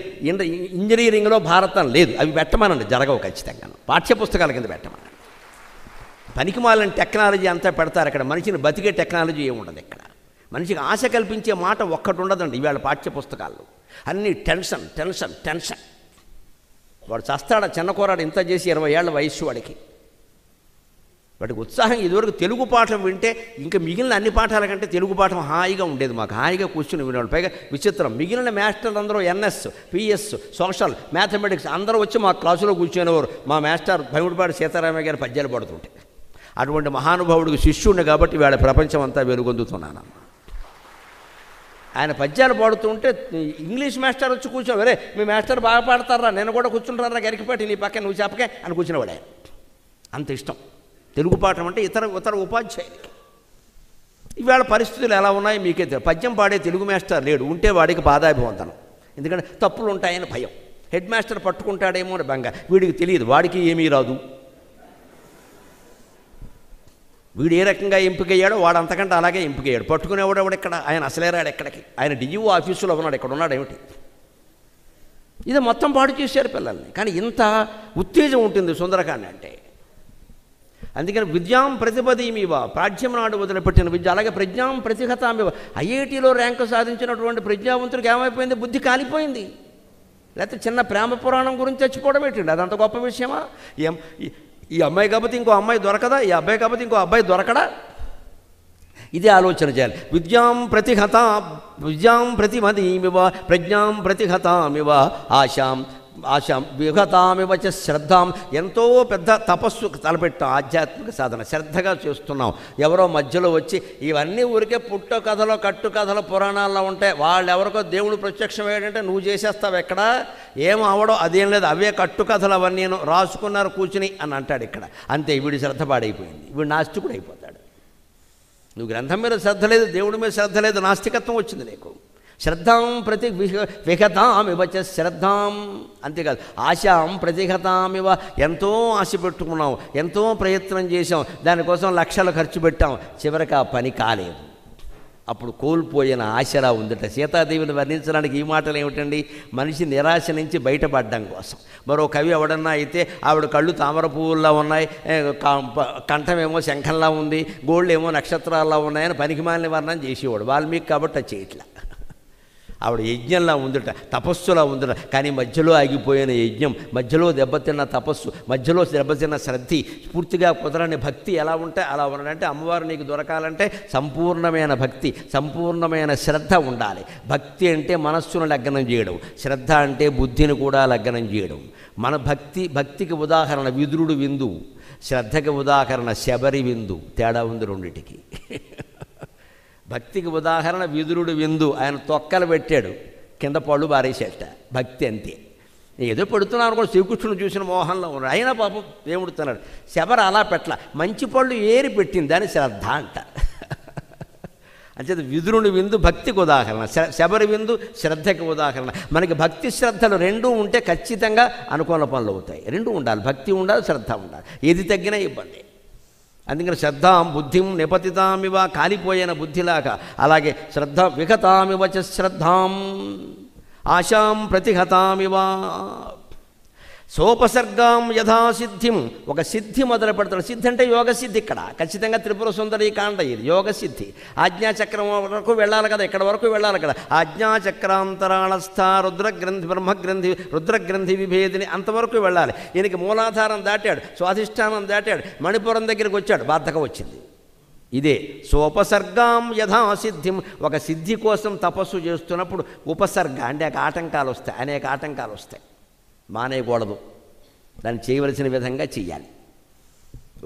ఇంజనీరింగ్లో భారతం లేదు. అవి పెట్టమనండి, జరగవు ఖచ్చితంగా. పాఠ్యపుస్తకాల కింద పెట్టమని. పనికిమాలిన టెక్నాలజీ అంతా పెడతారు అక్కడ. మనిషిని బతికే టెక్నాలజీ ఏముండదు ఇక్కడ. మనిషికి ఆశ కల్పించే మాట ఒక్కటి ఉండదండి ఇవాళ పాఠ్యపుస్తకాల్లో. అన్నీ టెన్షన్ టెన్షన్ టెన్షన్. వాడు చస్తాడా చిన్నకోరాడు, ఇంత చేసి 20 ఏళ్ల వయస్సు వాడికి. వాడికి ఉత్సాహం. ఇదివరకు తెలుగు పాఠం వింటే ఇంకా మిగిలిన అన్ని పాఠాల కంటే తెలుగు పాఠం హాయిగా ఉండేది. మాకు హాయిగా కూర్చుని వినేవాళ్ళు. పైగా విచిత్రం, మిగిలిన మాస్టర్లు అందరూ ఎన్ఎస్, పిఎస్, సోషల్, మ్యాథమెటిక్స్ అందరూ వచ్చి మా క్లాసులో కూర్చునేవారు. మా మాస్టర్ భైముడిపాటి సీతారామయ్య గారి పద్యాలు పడుతుంటే. అటువంటి మహానుభావుడికి శిష్యుడిని కాబట్టి వీళ్ళ ప్రపంచం అంతా వెలుగొందుతున్నానమ్మ. ఆయన పద్యాలు పాడుతుంటే ఇంగ్లీష్ మాస్టర్ వచ్చి కూర్చో, వేరే మీ మాస్టర్ బాగా పాడతారా, నేను కూడా కూర్చుంటారా గరికిపాటి నీ పక్క, నువ్వు చెప్పకే అని కూర్చునేవాడు ఆయన. అంత ఇష్టం తెలుగు పాఠం అంటే ఇతర ఉపాధ్యాయులకి. ఇవాళ పరిస్థితులు ఎలా ఉన్నాయో మీకే తెలియదు. పద్యం పాడే తెలుగు మాస్టర్ లేడు. ఉంటే వాడికి బాధాభివందనం. ఎందుకంటే తప్పులు ఉంటాయని భయం. హెడ్ మాస్టర్ పట్టుకుంటాడేమో అని బెంగ. వీడికి తెలియదు, వాడికి ఏమీ రాదు. వీడు ఏ రకంగా ఎంపికయ్యాడో వాడు అంతకంటే అలాగే ఎంపికయ్యాడు. పట్టుకునేవాడు ఎవడు ఎక్కడ? ఆయన అసలే రాడు ఎక్కడికి. ఆయన డిఈఓ ఆఫీసులో ఉన్నాడు, ఇక్కడ ఉన్నాడు ఏమిటి? ఇది మొత్తం పాడు చేశారు పిల్లల్ని. కానీ ఇంత ఉత్తేజం ఉంటుంది సుందరకాండ అంటే. అందుకని విద్యాం ప్రతిపదీమివ, ప్రాజ్యం నాడు వదిలిపెట్టిన విద్య. అలాగే ప్రజ్ఞాం ప్రతిహతామివ, ఐఐటీలో ర్యాంకు సాధించినటువంటి ప్రజ్ఞావంతుడికి ఏమైపోయింది? బుద్ధి కాలిపోయింది. లేకపోతే చిన్న ప్రేమ పురాణం గురించి చచ్చిపోవడం ఏంటండి? అదంత గొప్ప విషయమా? ఈ అమ్మాయి కాకపోతే ఇంకో అమ్మాయి దొరకదా? ఈ అబ్బాయి కాకపోతే ఇంకో అబ్బాయి దొరకడా? ఇదే ఆలోచన చేయాలి. విద్యాం ప్రతిమదీమివ ప్రజ్ఞాం ప్రతిహతామివ ఆశాం ఆశాం విగతామివ చ శ్రద్ధాం, ఎంతో పెద్ద తపస్సు తలపెట్టాం, ఆధ్యాత్మిక సాధన శ్రద్ధగా చేస్తున్నాం. ఎవరో మధ్యలో వచ్చి ఇవన్నీ ఊరికే పుట్ట కథలో కట్టు కథలో పురాణాల్లో ఉంటాయి, వాళ్ళెవరికో దేవుడు ప్రత్యక్షం ఏంటంటే నువ్వు చేసేస్తావు, ఎక్కడ ఏం అవడో అదేం లేదు, అవే కట్టు కథలు అవన్నీ రాసుకున్నారు కూర్చుని అని అంటాడు ఇక్కడ. అంతే, వీడి శ్రద్ధ పాడైపోయింది, వీడు నాస్తికుడు అయిపోతాడు. నువ్వు గ్రంథం మీద శ్రద్ధ లేదు, దేవుడి మీద శ్రద్ధ లేదు, నాస్తికత్వం వచ్చింది నీకు. శ్రద్ధాం ప్రతి విహతామివ చ శ్రద్ధాం, అంతేకాదు ఆశాం ప్రతిహతామివ, ఎంతో ఆశ పెట్టుకున్నాం, ఎంతో ప్రయత్నం చేసాం, దానికోసం లక్షలు ఖర్చు పెట్టాం, చివరికి ఆ పని కాలేదు. అప్పుడు కోల్పోయిన ఆశలా ఉందట. సీతాదేవిని వర్ణించడానికి ఈ మాటలు ఏమిటండి? మనిషి నిరాశ నుంచి బయటపడడం కోసం. మరో కవి ఎవడన్నా అయితే ఆవిడ కళ్ళు తామర పువ్వుల్లా ఉన్నాయి, కంఠమేమో శంఖంలా ఉంది, గోళ్ళు ఏమో నక్షత్రాల్లో ఉన్నాయని పనికిమాలిన వర్ణం చేసేవాడు. వాల్మీకి కాబట్టి అది చేయట్లా. ఆవిడ యజ్ఞంలా ఉందట, తపస్సులా ఉందట. కానీ మధ్యలో ఆగిపోయిన యజ్ఞం, మధ్యలో దెబ్బతిన్న తపస్సు, మధ్యలో దెబ్బతిన్న శ్రద్ధి, పూర్తిగా కుదరని భక్తి ఎలా ఉంటే అలా ఉండాలంటే, అమ్మవారు నీకు దొరకాలంటే సంపూర్ణమైన భక్తి, సంపూర్ణమైన శ్రద్ధ ఉండాలి. భక్తి అంటే మనస్సును లగ్నం చేయడం, శ్రద్ధ అంటే బుద్ధిని కూడా లగ్నం చేయడం. మన భక్తికి ఉదాహరణ విదురుడు విందు, శ్రద్ధకి ఉదాహరణ శబరి విందు. తేడా ఉంది రెండిటికి. భక్తికి ఉదాహరణ విదురుడు విందు, ఆయన తొక్కలు పెట్టాడు, కింద పళ్ళు బారేసేట. భక్తి అంతే. ఏదో పెడుతున్నాను కూడా, శ్రీకృష్ణుడు చూసిన మోహంలో ఉన్నాడు, అయినా పాపం దేవుడుతున్నాడు. శబరి అలా పెట్టల, మంచి పళ్ళు ఏరి పెట్టింది, దాని శ్రద్ధ అంట. అంచేత విదురుని విందు భక్తికి ఉదాహరణ, శబరి విందు శ్రద్ధకి ఉదాహరణ. మనకి భక్తి శ్రద్ధలు రెండూ ఉంటే ఖచ్చితంగా అనుకూల పనులు అవుతాయి. రెండూ ఉండాలి, భక్తి ఉండాలి, శ్రద్ధ ఉండాలి. ఏది తగ్గినా ఇబ్బంది. అందుకని శ్రద్ధాం బుద్ధిం నిపతితామివ, కాలిపోయిన బుద్ధిలాగా. అలాగే శ్రద్ధ విహతామివ చ శ్రద్ధాం ఆశాం ప్రతిహతామివ. సోపసర్గాం యథాసిద్ధిం, ఒక సిద్ధి మొదలు పెడతాడు. సిద్ధి అంటే యోగ సిద్ధి. ఇక్కడ ఖచ్చితంగా త్రిపుర సుందరీకాండ ఇది యోగ సిద్ధి. ఆజ్ఞాచక్రం వరకు వెళ్ళాలి కదా, ఇక్కడ వరకు వెళ్ళాలి కదా. ఆజ్ఞాచక్రాంతరాళస్థ రుద్రగ్రంథి బ్రహ్మగ్రంథి రుద్రగ్రంథి విభేదిని, అంతవరకు వెళ్ళాలి. ఈయనకి మూలాధారం దాటాడు, స్వాధిష్టానం దాటాడు, మణిపురం దగ్గరికి వచ్చాడు, బాధకం వచ్చింది. ఇదే సోపసర్గాం యథాసిద్ధిం. ఒక సిద్ధి కోసం తపస్సు చేస్తున్నప్పుడు ఉపసర్గ అంటే ఆటంకాలు వస్తాయి, అనేక ఆటంకాలు వస్తాయి. మానేయకూడదు, దాన్ని చేయవలసిన విధంగా చెయ్యాలి.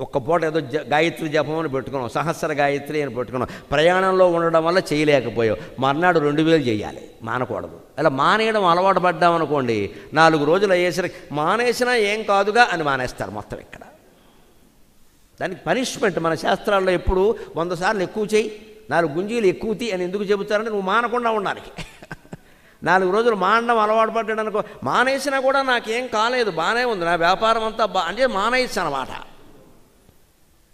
ఒక్క పూట ఏదో గాయత్రి జపం అని పెట్టుకున్నాం, సహస్ర గాయత్రి అని పెట్టుకున్నాం, ప్రయాణంలో ఉండడం వల్ల చేయలేకపోయావు, మర్నాడు 2000 చేయాలి. మానకూడదు. అలా మానేయడం అలవాటు పడ్డామనుకోండి, 4 రోజులు అయ్యేసరికి మానేసినా ఏం కాదుగా అని మానేస్తారు మొత్తం. ఇక్కడ దానికి పనిష్మెంట్ మన శాస్త్రాల్లో ఎప్పుడు 100 సార్లు ఎక్కువ చేయి, 4 గుంజీలు ఎక్కువ తీ అని ఎందుకు చెబుతారంటే నువ్వు మానకుండా ఉండడానికి. 4 రోజులు మానడం అలవాటు పడ్డాడు అనుకో, మానేసినా కూడా నాకేం కాలేదు, బాగానే ఉంది, నా వ్యాపారం అంతా అంటే మానేయచ్చు అన్నమాట.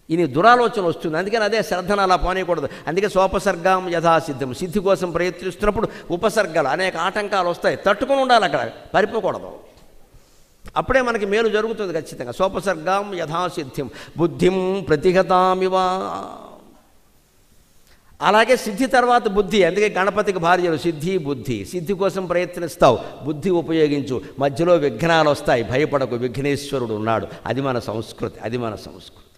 ఇది దురాలోచన వస్తుంది. అందుకని అదే శ్రద్ధను అలా పోనీయకూడదు. అందుకే సోపసర్గం యథాసిద్ధం, సిద్ధి కోసం ప్రయత్నిస్తున్నప్పుడు ఉపసర్గాలు అనేక ఆటంకాలు వస్తాయి, తట్టుకుని ఉండాలి, అక్కడ పరిపోకూడదు. అప్పుడే మనకి మేలు జరుగుతుంది ఖచ్చితంగా. సోపసర్గం యథాసిద్ధిం బుద్ధిం ప్రతిహతామివ. అలాగే సిద్ధి తర్వాత బుద్ధి. అందుకే గణపతికి భార్యలు సిద్ధి బుద్ధి. సిద్ధి కోసం ప్రయత్నిస్తావు, బుద్ధి ఉపయోగించు. మధ్యలో విఘ్నాలు వస్తాయి, భయపడకు, విఘ్నేశ్వరుడు ఉన్నాడు. అది మన సంస్కృతి, అది మన సంస్కృతి.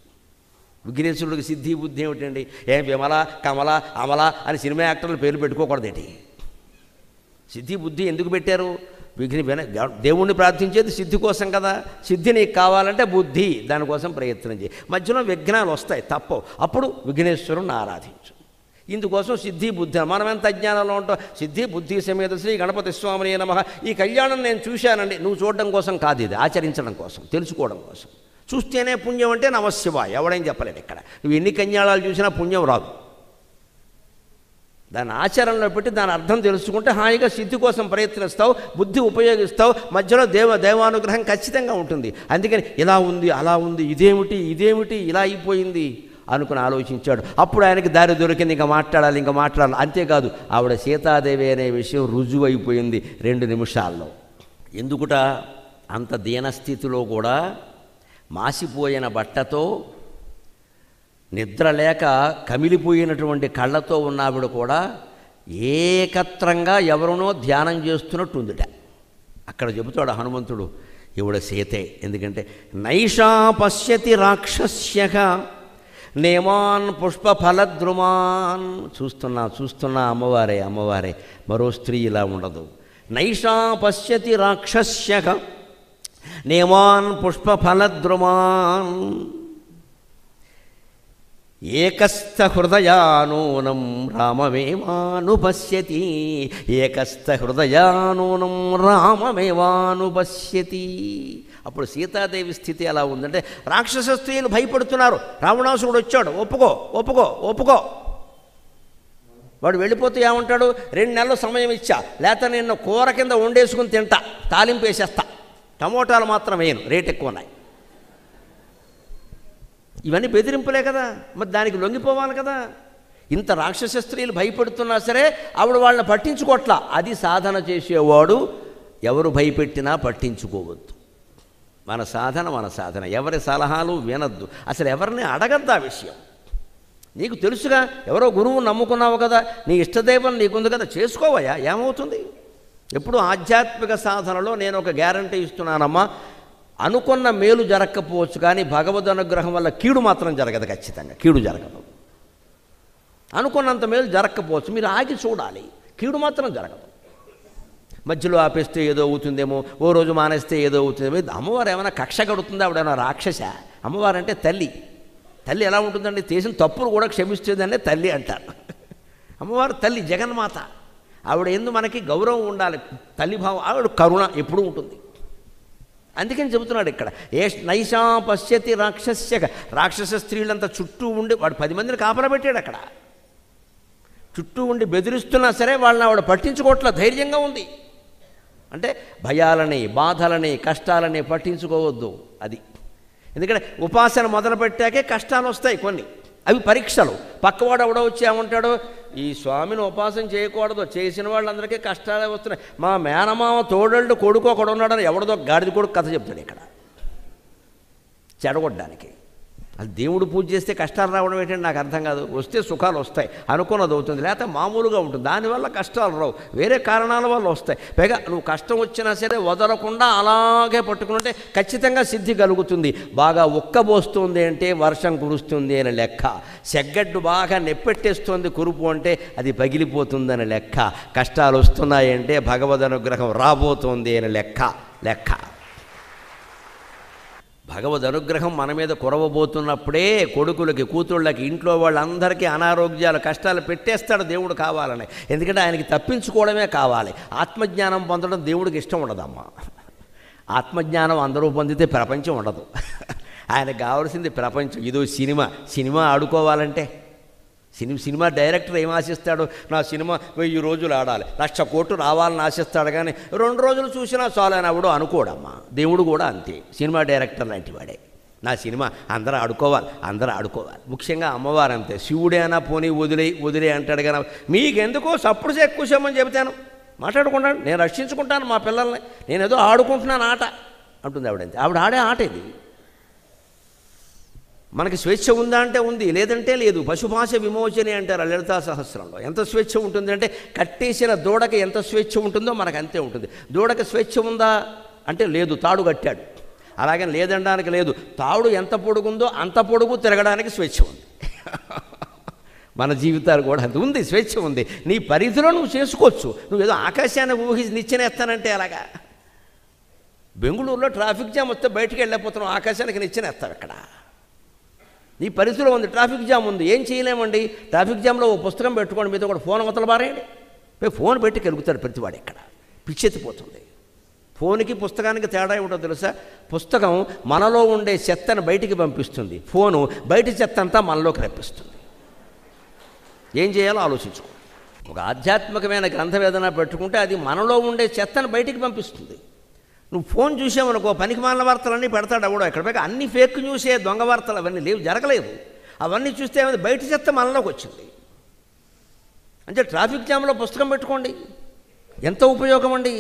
విఘ్నేశ్వరుడికి సిద్ధి బుద్ధి ఏమిటండి? ఏం విమల కమల అమల అని సినిమా యాక్టర్లు పేర్లు పెట్టుకోకూడదేంటి? సిద్ధి బుద్ధి ఎందుకు పెట్టారు? దేవుణ్ణి ప్రార్థించేది సిద్ధి కోసం కదా. సిద్ధి నీకు కావాలంటే బుద్ధి, దానికోసం ప్రయత్నం చేయి. మధ్యలో విఘ్నాలు వస్తాయి, తప్పవు, అప్పుడు విఘ్నేశ్వరుణ్ణి ఆరాధించు. ఇందుకోసం సిద్ధి బుద్ధి. మనం ఎంత అజ్ఞానంలో ఉంటాం. సిద్ధి బుద్ధి సమేత శ్రీ గణపతి స్వామిని నమః. ఈ కళ్యాణం నేను చూశానండి, నువ్వు చూడడం కోసం కాదు, ఇది ఆచరించడం కోసం, తెలుసుకోవడం కోసం. చూస్తేనే పుణ్యం అంటే నమశివాయ, ఎవడేం చెప్పలేదు ఇక్కడ. నువ్వు ఎన్ని కళ్యాణాలు చూసినా పుణ్యం రాదు. దాన్ని ఆచరణలో పెట్టి దాని అర్థం తెలుసుకుంటే హాయిగా సిద్ధి కోసం ప్రయత్నిస్తావు, బుద్ధి ఉపయోగిస్తావు. మధ్యలో దేవానుగ్రహం ఖచ్చితంగా ఉంటుంది. అందుకని ఇలా ఉంది, అలా ఉంది, ఇదేమిటి ఇలా అయిపోయింది అనుకుని ఆలోచించాడు. అప్పుడు ఆయనకి దారి దొరికింది, ఇంకా మాట్లాడాలి. అంతేకాదు, ఆవిడ సీతాదేవి అనే విషయం రుజువు అయిపోయింది 2 నిమిషాల్లో. ఎందుకుట? అంత దీనస్థితిలో కూడా మాసిపోయిన బట్టతో, నిద్ర లేక కమిలిపోయినటువంటి కళ్ళతో ఉన్న ఆవిడ కూడా ఏకత్రంగా ఎవరినో ధ్యానం చేస్తున్నట్టు ఉందిట. అక్కడ చెబుతాడు హనుమంతుడు, ఈవిడ సీతే. ఎందుకంటే నైషా పశ్యతి రాక్షస్యః నేమాన్ పుష్పఫలద్రుమాన్. చూస్తున్నా అమ్మవారే, మరో స్త్రీ ఇలా ఉండదు. నైషా పశ్యతి రాక్షస్యక నేమాన్ పుష్పఫలద్రుమాన్ ఏకస్థ హృదయానూనం రామమేవానుపశ్యతి ఏకస్థ హృదయానూనం రామమేవానుపశ్యతి. అప్పుడు సీతాదేవి స్థితి ఎలా ఉందంటే, రాక్షస స్త్రీలు భయపడుతున్నారు. రావణాసురుడు వచ్చాడు, ఒప్పుకో ఒప్పుకో ఒప్పుకో. వాడు వెళ్ళిపోతూ ఏమంటాడు, 2 నెలలు సమయం ఇచ్చా, లేకపోతే నిన్ను కూర కింద వండేసుకుని తింటా, తాలింపు వేసేస్తా, టమోటాలు మాత్రం వేయను, రేట్ ఎక్కువ ఉన్నాయి. ఇవన్నీ బెదిరింపులే కదా, మరి దానికి లొంగిపోవాలి కదా. ఇంత రాక్షస స్త్రీలు భయపెడుతున్నా సరే ఆవిడ వాళ్ళని పట్టించుకోట్లా. అది సాధన చేసేవాడు ఎవరు భయపెట్టినా పట్టించుకోవద్దు. మన సాధన, ఎవరి సలహాలు వినద్దు, అసలు ఎవరిని అడగద్దు ఆ విషయం. నీకు తెలుసుగా, ఎవరో గురువు నమ్ముకున్నావు కదా, నీ ఇష్టదైవం నీకుంది కదా, చేసుకోవయ్యా, ఏమవుతుంది. ఎప్పుడు ఆధ్యాత్మిక సాధనలో నేను ఒక గ్యారంటీ ఇస్తున్నానమ్మా, అనుకున్న మేలు జరగకపోవచ్చు కానీ భగవద్ అనుగ్రహం వల్ల కీడు మాత్రం జరగదు. ఖచ్చితంగా కీడు జరగదు. అనుకున్నంత మేలు జరగకపోవచ్చు, మీరు ఆగి చూడాలి, కీడు మాత్రం జరగదు. మధ్యలో ఆపేస్తే ఏదో అవుతుందేమో, ఓ రోజు మానేస్తే ఏదో అవుతుందేమో. అమ్మవారు ఏమైనా కక్ష కడుతుందా? ఆవిడేమైనా రాక్షస? అమ్మవారు అంటే తల్లి. తల్లి ఎలా ఉంటుందండి, చేసిన తప్పులు కూడా క్షమిస్తుందనే తల్లి అంటారు. అమ్మవారు తల్లి, జగన్మాత. ఆవిడ ఎందు మనకి గౌరవం ఉండాలి, తల్లి భావం. ఆవిడ కరుణ ఎప్పుడూ ఉంటుంది. అందుకని చెబుతున్నాడు ఇక్కడ, నైషా పశ్యతి రాక్షస్య. రాక్షస స్త్రీలంతా చుట్టూ ఉండి, వాడు 10 మందిని కాపలా పెట్టాడు అక్కడ. చుట్టూ ఉండి బెదిరిస్తున్నా సరే వాళ్ళని ఆవిడ పట్టించుకోవట్ల, ధైర్యంగా ఉంది. అంటే భయాలని, బాధలని, కష్టాలని పట్టించుకోవద్దు. అది ఎందుకంటే ఉపాసన మొదలుపెట్టాకే కష్టాలు వస్తాయి కొన్ని, అవి పరీక్షలు. పక్కవాడు ఎవడో వచ్చి ఏమంటాడో, ఈ స్వామిని ఉపాసన చేయకూడదు, చేసిన వాళ్ళందరికీ కష్టాలే వస్తున్నాయి. మా మేనమామ తోడళ్ళు కొడుకు ఒకడు ఉన్నాడని ఎవడదో గాడిద కొడుకు కథ చెప్తాడు ఇక్కడ, చెడగొట్టడానికి. అది దేవుడు పూజ చేస్తే కష్టాలు రావడం ఏంటంటే నాకు అర్థం కాదు. వస్తే సుఖాలు వస్తాయి, అనుకున్నది అవుతుంది, లేకపోతే మామూలుగా ఉంటుంది. దానివల్ల కష్టాలు రావు, వేరే కారణాల వల్ల వస్తాయి. పైగా నువ్వు కష్టం వచ్చినా సరే వదలకుండా అలాగే పట్టుకుంటే ఖచ్చితంగా సిద్ధి కలుగుతుంది. బాగా ఉక్కబోస్తుంది అంటే వర్షం కురుస్తుంది అని లెక్క. సెగ్గడ్డు బాగా నెప్పెట్టేస్తుంది కురుపు అంటే అది పగిలిపోతుందని లెక్క. కష్టాలు వస్తున్నాయంటే భగవద్ అనుగ్రహం రాబోతోంది అని లెక్క. భగవద్ అనుగ్రహం మన మీద కురవబోతున్నప్పుడే కొడుకులకి, కూతుళ్ళకి, ఇంట్లో వాళ్ళందరికీ అనారోగ్యాలు, కష్టాలు పెట్టేస్తాడు దేవుడు కావాలని. ఎందుకంటే ఆయనకి తప్పించుకోవడమే కావాలి. ఆత్మజ్ఞానం పొందడం దేవుడికి ఇష్టం ఉండదమ్మా. ఆత్మజ్ఞానం అందరూ పొందితే ప్రపంచం ఉండదు. ఆయనకు కావాల్సింది ప్రపంచం. ఇదో సినిమా ఆడుకోవాలంటే సినిమా డైరెక్టర్ ఏం ఆశిస్తాడు, నా సినిమా 1000 రోజులు ఆడాలి, 1,00,000 కోట్లు రావాలని ఆశిస్తాడు. కానీ 2 రోజులు చూసినా చాలు అని ఆవిడ అనుకోడమ్మా. దేవుడు కూడా అంతే, సినిమా డైరెక్టర్ లాంటి వాడే. నా సినిమా అందరూ ఆడుకోవాలి. ముఖ్యంగా అమ్మవారు అంతే. శివుడైనా పోనీ వదిలే అంటాడు. కానీ మీకెందుకో సప్పుడు ఎక్కువ సేమని చెబుతాను, మాట్లాడుకుంటాను, నేను రక్షించుకుంటాను మా పిల్లల్ని, నేనేదో ఆడుకుంటున్నాను ఆట అంటుంది ఆవిడంతే. ఆవిడ ఆడే ఆట ఇది. మనకి స్వేచ్ఛ ఉందా అంటే ఉంది, లేదంటే లేదు. పశుభాష విమోచని అంటారు లలితా సహస్రంలో. ఎంత స్వేచ్ఛ ఉంటుందంటే కట్టేసిన దూడకి ఎంత స్వేచ్ఛ ఉంటుందో మనకు అంతే ఉంటుంది. దూడకి స్వేచ్ఛ ఉందా అంటే లేదు, తాడు కట్టాడు. అలాగని లేదనడానికి లేదు. తాడు ఎంత పొడుగుందో అంత పొడుగు తిరగడానికి స్వేచ్ఛ ఉంది. మన జీవితాలు కూడా అంత ఉంది, స్వేచ్ఛ ఉంది. నీ పరిధిలో నువ్వు చేసుకోవచ్చు. నువ్వేదో ఆకాశాన్ని ఊహించి నిచ్చెనేస్తానంటే అలాగా. బెంగళూరులో ట్రాఫిక్ జామ్ వస్తే బయటికి వెళ్ళిపోతున్నావు, ఆకాశానికి నిచ్చెనేస్తావు. ఇక్కడ నీ పరిధిలో ఉంది, ట్రాఫిక్ జామ్ ఉంది, ఏం చేయలేమండి. ట్రాఫిక్ జామ్లో ఓ పుస్తకం పెట్టుకోండి, మీతో కూడా ఫోన్ అవతల బారేయండి. ఫోన్ పెట్టి కెలుగుతాడు ప్రతివాడు. ఇక్కడ పిచ్చెత్తిపోతుంది. ఫోన్కి పుస్తకానికి తేడా ఏమిటో తెలుసా? పుస్తకం మనలో ఉండే చెత్తను బయటికి పంపిస్తుంది, ఫోను బయటి చెత్త అంతా మనలోకి రప్పిస్తుంది. ఏం చేయాలో ఆలోచించుకో. ఒక ఆధ్యాత్మికమైన గ్రంథం ఏదైనా పెట్టుకుంటే అది మనలో ఉండే చెత్తను బయటికి పంపిస్తుంది. నువ్వు ఫోన్ చూసావనుకో, పనికి మాలిన వార్తలన్నీ పెడతాడు ఎవడో. ఎక్కడ పైగా అన్ని ఫేక్ న్యూసే, దొంగ వార్తలు అవన్నీ లేవు, జరగలేదు. అవన్నీ చూస్తే ఏమైంది, బయట చెత్త మనలోకి వచ్చింది. అంటే ట్రాఫిక్ జామ్లో పుస్తకం పెట్టుకోండి, ఎంత ఉపయోగం అండి.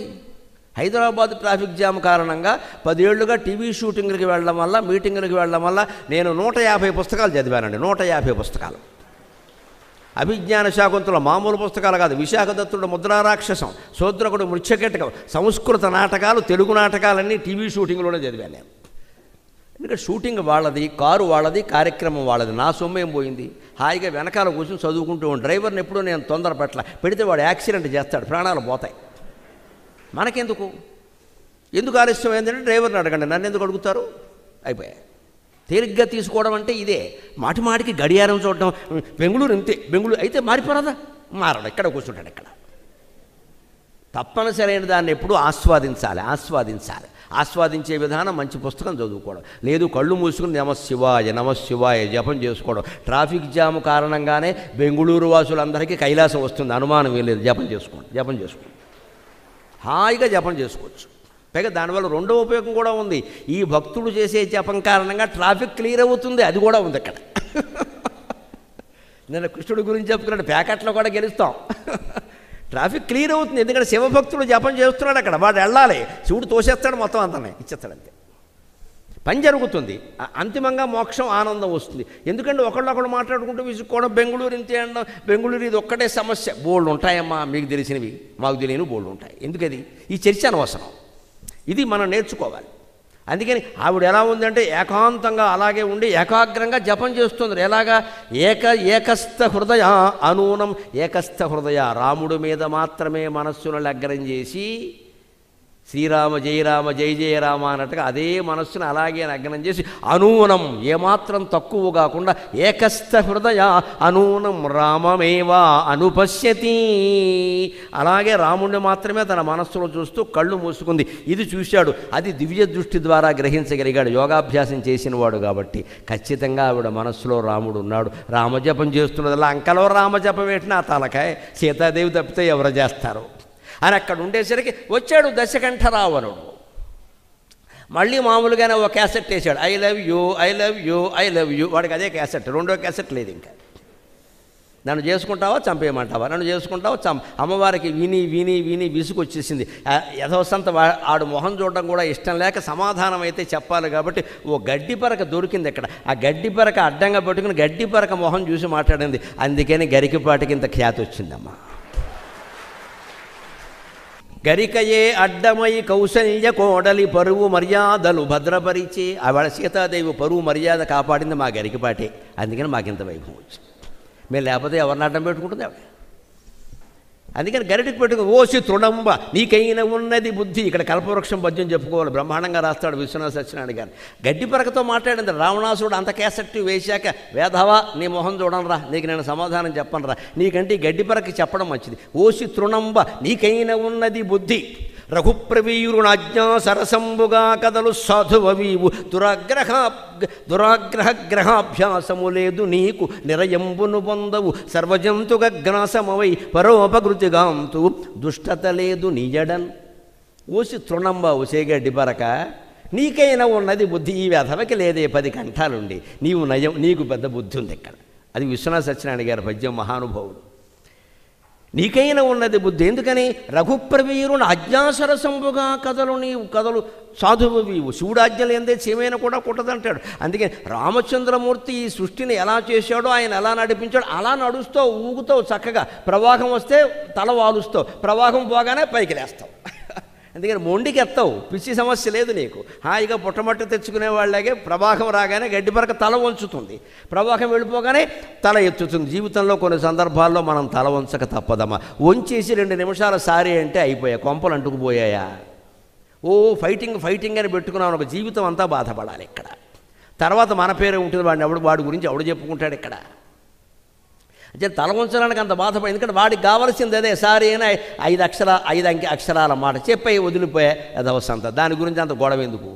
హైదరాబాద్ ట్రాఫిక్ జామ్ కారణంగా 10 ఏళ్లుగా టీవీ షూటింగ్లకి వెళ్ళడం వల్ల, మీటింగ్లకి వెళ్ళడం వల్ల నేను 150 పుస్తకాలు చదివానండి. 150 పుస్తకాలు. అభిజ్ఞాన శాకుంతల మామూలు పుస్తకాలు కాదు. విశాఖదత్తుడు ముద్రారాక్షసం, శూద్రకుడు మృచ్ఛకటకం, సంస్కృత నాటకాలు, తెలుగు నాటకాలన్నీ టీవీ షూటింగ్లోనే చదివాను నేను. ఎందుకంటే షూటింగ్ వాళ్ళది, కారు వాళ్ళది, కార్యక్రమం వాళ్ళది. నా సొమ్మేం పోయింది. హాయిగా వెనకాల కూర్చొని చదువుకుంటూ డ్రైవర్ని ఎప్పుడూ నేను తొందర పెడితే వాడు యాక్సిడెంట్ చేస్తాడు, ప్రాణాలు పోతాయి. మనకెందుకు? ఎందుకు ఆలస్యం ఏంటంటే డ్రైవర్ని అడగండి, నన్ను ఎందుకు అడుగుతారు? అయిపోయాయి. తేలిగ్గా తీసుకోవడం అంటే ఇదే. మాటి మాటికి గడియారం చూడడం, బెంగుళూరు ఇంతే, బెంగుళూరు అయితే మారిపోరాదా? మారడు, ఎక్కడ కూర్చుంటాడు ఎక్కడ. తప్పనిసరైన దాన్ని ఎప్పుడూ ఆస్వాదించాలి. ఆస్వాదించే విధానం మంచి పుస్తకం చదువుకోవడం, లేదు కళ్ళు మూసుకుని నమశివాయ నమశివాయ జపం చేసుకోవడం. ట్రాఫిక్ జాము కారణంగానే బెంగుళూరు వాసులందరికీ కైలాసం వస్తుంది, అనుమానం ఏం లేదు. జపం చేసుకోండి, హాయిగా జపం చేసుకోవచ్చు. పైగా దానివల్ల రెండో ఉపయోగం కూడా ఉంది. ఈ భక్తుడు చేసే జపం కారణంగా ట్రాఫిక్ క్లియర్ అవుతుంది, అది కూడా ఉంది అక్కడ. నేను కృష్ణుడి గురించి చెప్పుకున్నాడు, ప్యాకెట్లో కూడా గెలుస్తాం. ట్రాఫిక్ క్లియర్ అవుతుంది, ఎందుకంటే శివభక్తుడు జపం చేస్తున్నాడు అక్కడ. వాడు వెళ్ళాలి, శివుడు తోసేస్తాడు, మొత్తం అంతనే ఇచ్చేస్తాడంతే. పని జరుగుతుంది, అంతిమంగా మోక్షం, ఆనందం వస్తుంది. ఎందుకంటే ఒకళ్ళొకళ్ళు మాట్లాడుకుంటూ విసుక్కోవడం, బెంగుళూరు ఇంతే అనడం, బెంగుళూరు ఇది ఒక్కటే సమస్య. బోల్డ్ ఉంటాయమ్మా, మీకు తెలిసినవి, మాకు తెలియని బోల్డ్ ఉంటాయి. ఎందుకది? ఈ చర్చ అనవసరం, ఇది మనం నేర్చుకోవాలి. అందుకని ఆవిడ ఎలా ఉందంటే ఏకాంతంగా అలాగే ఉండి ఏకాగ్రంగా జపం చేస్తుంది. ఎలాగా? ఏకస్థ హృదయ అనూనం. ఏకస్థ హృదయ, రాముడి మీద మాత్రమే మనస్సును లగ్నం చేసి శ్రీరామ జయ రామ జయ జయ రామ అన్నట్టుగా అదే మనస్సును అలాగే లగ్నం చేసి అనూనం, ఏమాత్రం తక్కువ కాకుండా ఏకస్థ హృదయ అనూనం రామమేవా అనుపశ్యతి. అలాగే రాముడిని మాత్రమే తన మనస్సులో చూస్తూ కళ్ళు మూసుకుంది. ఇది చూశాడు, అది దివ్య దృష్టి ద్వారా గ్రహించగలిగాడు, యోగాభ్యాసం చేసినవాడు కాబట్టి. ఖచ్చితంగా ఆవిడ మనస్సులో రాముడు ఉన్నాడు. రామజపం చేస్తున్నది, లంకలో రామజపం పెట్టిన తలకాయ సీతాదేవి తప్పితే ఎవరు చేస్తారు అని అక్కడ ఉండేసరికి వచ్చాడు దశకంఠ రావణుడు. మళ్ళీ మామూలుగానే ఒక క్యాసెట్ వేసాడు, I love you I love you I love you. వాడికి అదే క్యాసెట్, రెండో క్యాసెట్ లేదు. ఇంకా నన్ను చేసుకుంటావా చంపేయమంటావా, నన్ను చేసుకుంటావా అమ్మవారికి విని విని విని విసుకొచ్చేసింది. యథోసంత ఆడు మొహం చూడడం కూడా ఇష్టం లేక సమాధానం అయితే చెప్పాలి కాబట్టి ఓ గడ్డి పరక దొరికింది అక్కడ. ఆ గడ్డి పరక అడ్డంగా పెట్టుకుని గడ్డి పరక మొహం చూసి మాట్లాడింది. అందుకని గరికపాటికి ఇంత ఖ్యాతి వచ్చిందమ్మా. గరికయే అడ్డమై కౌశల్య కోడలి పరువు మర్యాదలు భద్రపరిచే. ఆవిడ సీతాదేవి పరువు మర్యాద కాపాడింది మా గరికపాటే. అందుకని మాకింత వైభవం వచ్చింది. మేము లేకపోతే ఎవరిని అడ్డం పెట్టుకుంటుంది ఆవిడ. అందుకని గరిటికి పెట్టుకుని ఓసి తృణంబ నీకైనా ఉన్నది బుద్ధి. ఇక్కడ కల్పవృక్షం పద్యం చెప్పుకోవాలి, బ్రహ్మాండంగా రాస్తాడు విశ్వనాథ సత్యనారాయణ గారు. గడ్డి పరకతో మాట్లాడింది. రావణాసుడు అంత క్యాసెట్ వేశాక, వేధవా నీ మొహం చూడనరా, నీకు నేను సమాధానం చెప్పనరా, నీకంటే గడ్డి పరక చెప్పడం మంచిది. ఓసి తృణంబ నీకైనా ఉన్నది బుద్ధి. రఘుప్రవీరుణాజ్ఞా సరసంబుగా కదలు సాధువీవు దురాగ్రహగ్రహాభ్యాసము లేదు నీకు నిరయంబును పొందవు సర్వజంతుగ్రాసమవై పరోపకృతిగాంతు దుష్టత లేదు నిజడన్. ఓసి తృణంబ ఒసేగడ్డి పరక నీకైనా ఉన్నది బుద్ధి. ఈ వ్యధవకి లేదే 10 కంఠాలుండి, నీవు నయం, నీకు పెద్ద బుద్ధి ఉంది ఇక్కడ. అది విశ్వనాథ సత్యనారాయణ గారి పద్యం, మహానుభావుడు. నీకైనా ఉన్నది బుద్ధి. ఎందుకని? రఘుప్రవీరుని అజ్ఞాసరసంబుగా కథలు నీవు కథలు సాధువు వీవు. శివుడాజ్ఞలు ఏందే చీమైన కూడా కుట్టదంటాడు. అందుకని రామచంద్రమూర్తి ఈ సృష్టిని ఎలా చేశాడో, ఆయన ఎలా నడిపించాడో అలా నడుస్తావు, ఊగుతావు చక్కగా. ప్రవాహం వస్తే తల వాలుస్తావు, ప్రవాహం పోగానే పైకి లేస్తావు. అందుకని మొండికి ఎత్తావు, పిచ్చి సమస్య లేదు నీకు. హాయిగా పుట్టమట్టు తెచ్చుకునే వాళ్ళగే ప్రవాహం రాగానే గడ్డి పరక తల వంచుతుంది, ప్రవాహం వెళ్ళిపోగానే తల ఎత్తుతుంది. జీవితంలో కొన్ని సందర్భాల్లో మనం తల వంచక తప్పదమ్మా. వంచేసి 2 నిమిషాల సారీ అంటే అయిపోయా, కొంపలు అంటుకుపోయాయా. ఓ ఫైటింగ్ అని పెట్టుకున్నాను, ఒక జీవితం అంతా బాధపడాలి ఇక్కడ. తర్వాత మన పేరే ఉంటుంది, వాడి గురించి ఎవడు చెప్పుకుంటాడు ఇక్కడ. అంటే తల వంచడానికి అంత బాధపడి, ఎందుకంటే వాడికి కావాల్సింది అదే. సారీ అయినా 5 అంకె అక్షరాల మాట చెప్పయి వదిలిపోయా అదవసంత. దాని గురించి అంత గొడవ ఎందుకు?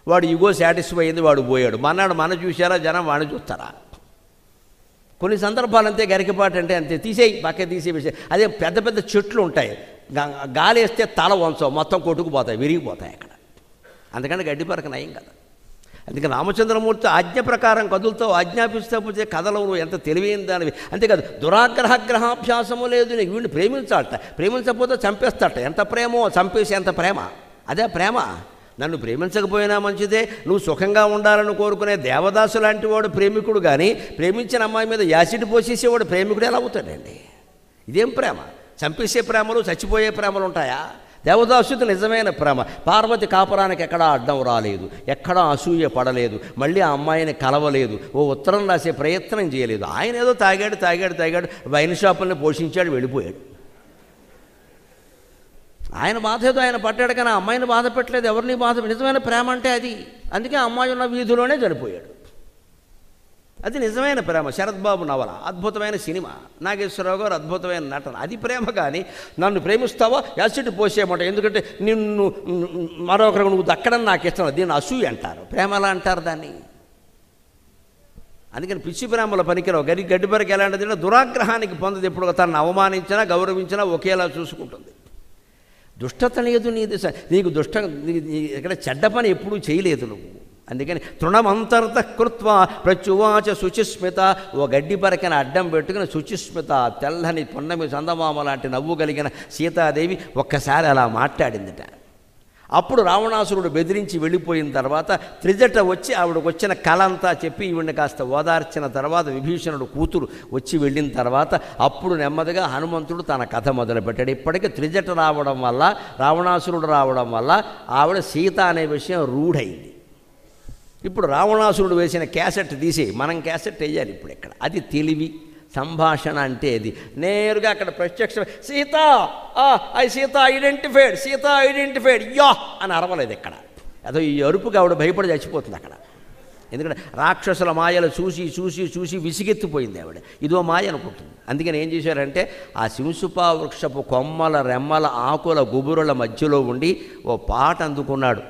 వాడు ఇగో సాటిస్ఫై అయింది, వాడు పోయాడు. మన చూశారా జనం, వాడిని చూస్తారా? కొన్ని సందర్భాలు అంతే. గరికపాటు అంటే అంతే, తీసేయి పక్క తీసేసి. అదే పెద్ద పెద్ద చెట్లు ఉంటాయి, గాలి వేస్తే తల వంచవు, మొత్తం కొట్టుకుపోతాయి, విరిగిపోతాయి అక్కడ. అందుకని గడ్డి పరక నయం కదా. అందుకని రామచంద్రమూర్తి ఆజ్ఞ ప్రకారం కదులుతావు, ఆజ్ఞాపిస్తే పోతే కథలవు, ఎంత తెలివైన దానివి. అంతేకాదు దురాగ్రహగ్రహాభ్యాసము లేదు నీకు. వీడిని ప్రేమించాలట, ప్రేమించకపోతే చంపేస్తాట. ఎంత ప్రేమో, చంపేసి ఎంత ప్రేమ. అదే ప్రేమ. నన్ను ప్రేమించకపోయినా మంచిదే, నువ్వు సుఖంగా ఉండాలని కోరుకునే దేవదాసు లాంటి వాడు ప్రేమికుడు, కానీ ప్రేమించిన అమ్మాయి మీద యాసిడ్ పోసేసేవాడు ప్రేమికుడు ఎలా అవుతాడండి? ఇదేం ప్రేమ? చంపేసే ప్రేమలు, చచ్చిపోయే ప్రేమలు ఉంటాయా? దేవదాసుది నిజమైన ప్రేమ. పార్వతి కాపురానికి ఎక్కడా అడ్డం రాలేదు, ఎక్కడా అసూయ పడలేదు, మళ్ళీ ఆ అమ్మాయిని కలవలేదు, ఓ ఉత్తరం రాసే ప్రయత్నం చేయలేదు. ఆయన ఏదో తాగాడు వైన్ షాపుల్ని పోషించాడు, వెళ్ళిపోయాడు. ఆయన బాధ ఏదో ఆయన పట్టాడు, కానీ ఆ అమ్మాయిని బాధ పెట్టలేదు, ఎవరిని బాధ. నిజమైన ప్రేమ అంటే అది. అందుకే ఆ అమ్మాయి ఉన్న వీధిలోనే చనిపోయాడు. అది నిజమైన ప్రేమ. శరత్ బాబు నవల, అద్భుతమైన సినిమా, నాగేశ్వరరావు గారు అద్భుతమైన నటన. అది ప్రేమ. కానీ నన్ను ప్రేమిస్తావా, యాసిడ్ పోసేయమంట, ఎందుకంటే నిన్ను మరొకరు నువ్వు దక్కడం నాకు ఇష్టం, దీన్ని అసూయ అంటారు. ప్రేమ ఎలా అంటారు దాన్ని? అందుకని పిచ్చి ప్రేమల పనికిరావు. గడ్డిపరికి ఎలాంటిది, దురాగ్రహానికి పొందదు. ఎప్పుడు తనను అవమానించినా గౌరవించినా ఒకేలా చూసుకుంటుంది. దుష్టత లేదు నీది, నీకు ఇక్కడ చెడ్డ పని ఎప్పుడూ చేయలేదు నువ్వు. అందుకని తృణమంతర్త కృత్వా ప్రత్యువాచ శుచిస్మిత, ఓ గడ్డి పరకని అడ్డం పెట్టుకుని శుచిస్మిత, తెల్లని పొన్నమి చందమామ లాంటి నవ్వు కలిగిన సీతాదేవి ఒక్కసారి అలా మాట్లాడిందిట. అప్పుడు రావణాసురుడు బెదిరించి వెళ్ళిపోయిన తర్వాత త్రిజట వచ్చి ఆవిడకు వచ్చిన కళ అంతా చెప్పి ఈవిడిని కాస్త ఓదార్చిన తర్వాత విభీషణుడు కూతురు వచ్చి వెళ్ళిన తర్వాత అప్పుడు నెమ్మదిగా హనుమంతుడు తన కథ మొదలుపెట్టాడు. ఇప్పటికీ త్రిజట రావడం వల్ల, రావణాసురుడు రావడం వల్ల ఆవిడ సీత అనే విషయం రూఢైంది. ఇప్పుడు రావణాసురుడు వేసిన క్యాసెట్ తీసి మనం క్యాసెట్ వేయాలి ఇప్పుడు ఇక్కడ. అది తెలివి. సంభాషణ అంటే అది. నేరుగా అక్కడ ప్రత్యక్ష Sita Sita identified, Sita identified yeah అని అరవలేదు ఇక్కడ. అదో ఈ అరుపుకి ఆవిడ భయపడి చచ్చిపోతుంది అక్కడ. ఎందుకంటే రాక్షసుల మాయలు చూసి చూసి చూసి విసిగెత్తిపోయింది ఆవిడ. ఇదో మాయ అనుకుంటుంది. అందుకని ఏం చేశారంటే ఆ సింసుపా వృక్షపు కొమ్మల రెమ్మల ఆకుల గుబురుల మధ్యలో ఉండి ఓ పాట అందుకున్నాడు.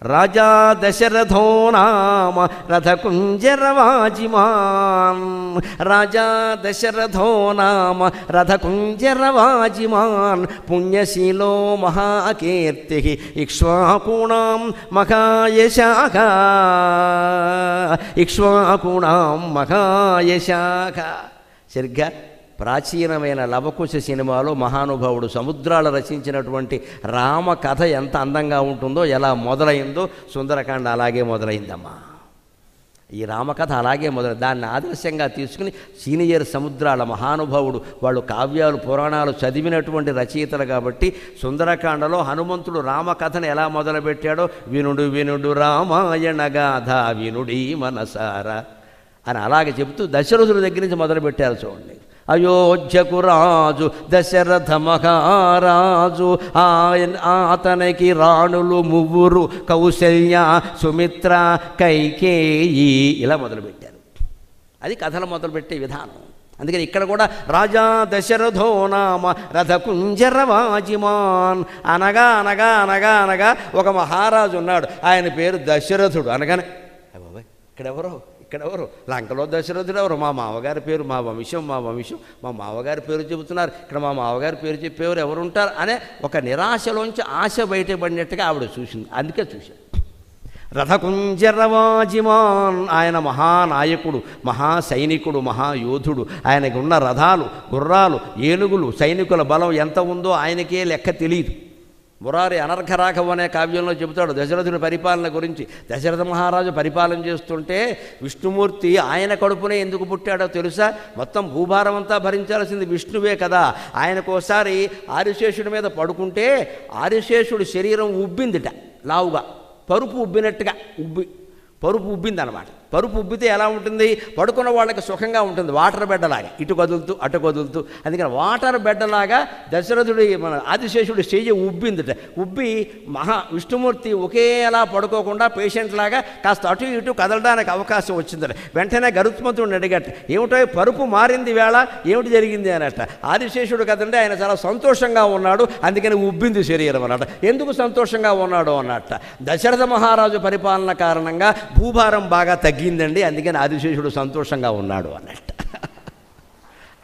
రాజా దశరథో నామ రథకుంజరవాజిమాన్, రాజా దశరథో నామ రథకుంజరవాజిమాన్, పుణ్యశీలో మహాకీర్తి ఇక్ష్వాకూణాం మహాయశాఖ, ఇక్ష్వాకూణాం మహాయశాఖ. సరిగ్గా ప్రాచీనమైన లవకుశ సినిమాలో మహానుభావుడు సముద్రాలు రచించినటువంటి రామ కథ ఎంత అందంగా ఉంటుందో, ఎలా మొదలైందో సుందరకాండ అలాగే మొదలైందమ్మా. ఈ రామకథ అలాగే దాన్ని ఆదర్శంగా తీసుకుని సీనియర్ సముద్రాల మహానుభావుడు, వాళ్ళు కావ్యాలు పురాణాలు చదివినటువంటి రచయితలు కాబట్టి సుందరకాండలో హనుమంతుడు రామకథను ఎలా మొదలుపెట్టాడో, వినుడు వినుడు రామాయణ గాథ వినుడి మనసారా అని అలాగే చెబుతూ దశరథుడి దగ్గర నుంచి మొదలుపెట్టారు. చూడండి, అయోధ్యకు రాజు దశరథ మహారాజు, అతనికి రాణులు ముగ్గురు కౌసల్య సుమిత్ర కైకేయి, ఇలా మొదలుపెట్టారు. అది కథలు మొదలుపెట్టే విధానం. అందుకని ఇక్కడ కూడా రాజా దశరథో నామ రథకుంజరవాజిమాన్, అనగా అనగా అనగా అనగా ఒక మహారాజు ఉన్నాడు, ఆయన పేరు దశరథుడు. అనగానే బాబాయ్ ఇక్కడెవరో లంకలో దశరథుడు ఎవరు, మా మామగారి పేరు, మా వంశం మా మామగారి పేరు చెబుతున్నారు, ఇక్కడ మా మామగారి పేరు చెప్పేవారు ఎవరుంటారు అనే ఒక నిరాశలోంచి ఆశ బయటపడినట్టుగా ఆవిడ చూసింది. అందుకే చూశాడు. రథకుంజరవాజిమాన్, ఆయన మహానాయకుడు, మహాసైనికుడు, మహాయోధుడు. ఆయనకు ఉన్న రథాలు, గుర్రాలు, ఏనుగులు, సైనికుల బలం ఎంత ఉందో ఆయనకే లెక్క తెలియదు. మురారి అనర్ఘరాఘవ అనే కావ్యంలో చెబుతాడు దశరథుడి పరిపాలన గురించి. దశరథ మహారాజు పరిపాలన చేస్తుంటే విష్ణుమూర్తి ఆయన కడుపునే ఎందుకు పుట్టాడో తెలుసా? మొత్తం భూభారం అంతా భరించాల్సింది విష్ణువే కదా. ఆయనకోసారి ఆదిశేషుడి మీద పడుకుంటే ఆదిశేషుడి శరీరం ఉబ్బిందిట, లావుగా పరుపు ఉబ్బినట్టుగా పరుపు ఉబ్బిందనమాట. పరుపు ఉబ్బితే ఎలా ఉంటుంది? పడుకున్న వాళ్ళకి సుఖంగా ఉంటుంది, వాటర్ బెడ్డలాగా ఇటు కదులుతూ అటు కదులుతూ. అందుకని వాటర్ బెడ్డలాగా దశరథుడి ఆదిశేషుడి స్టేజ్ ఉబ్బిందిట. ఉబ్బి విష్ణుమూర్తి ఒకేలా పడుకోకుండా పేషెంట్ లాగా కాస్త అటు ఇటు కదలడానికి అవకాశం వచ్చిందట. వెంటనే గరుత్మంతుడిని అడిగట, ఏమిటో పరుపు మారింది వేళ, ఏమిటి జరిగింది అనట. ఆదిశేషుడు కదండి ఆయన చాలా సంతోషంగా ఉన్నాడు, అందుకని ఉబ్బింది శరీరం అన్నట. ఎందుకు సంతోషంగా ఉన్నాడు అన్నట్ట, దశరథ మహారాజు పరిపాలన కారణంగా భూభారం బాగా తగ్గిందండి, అందుకని ఆదిశేషుడు సంతోషంగా ఉన్నాడు అన్నట్టు.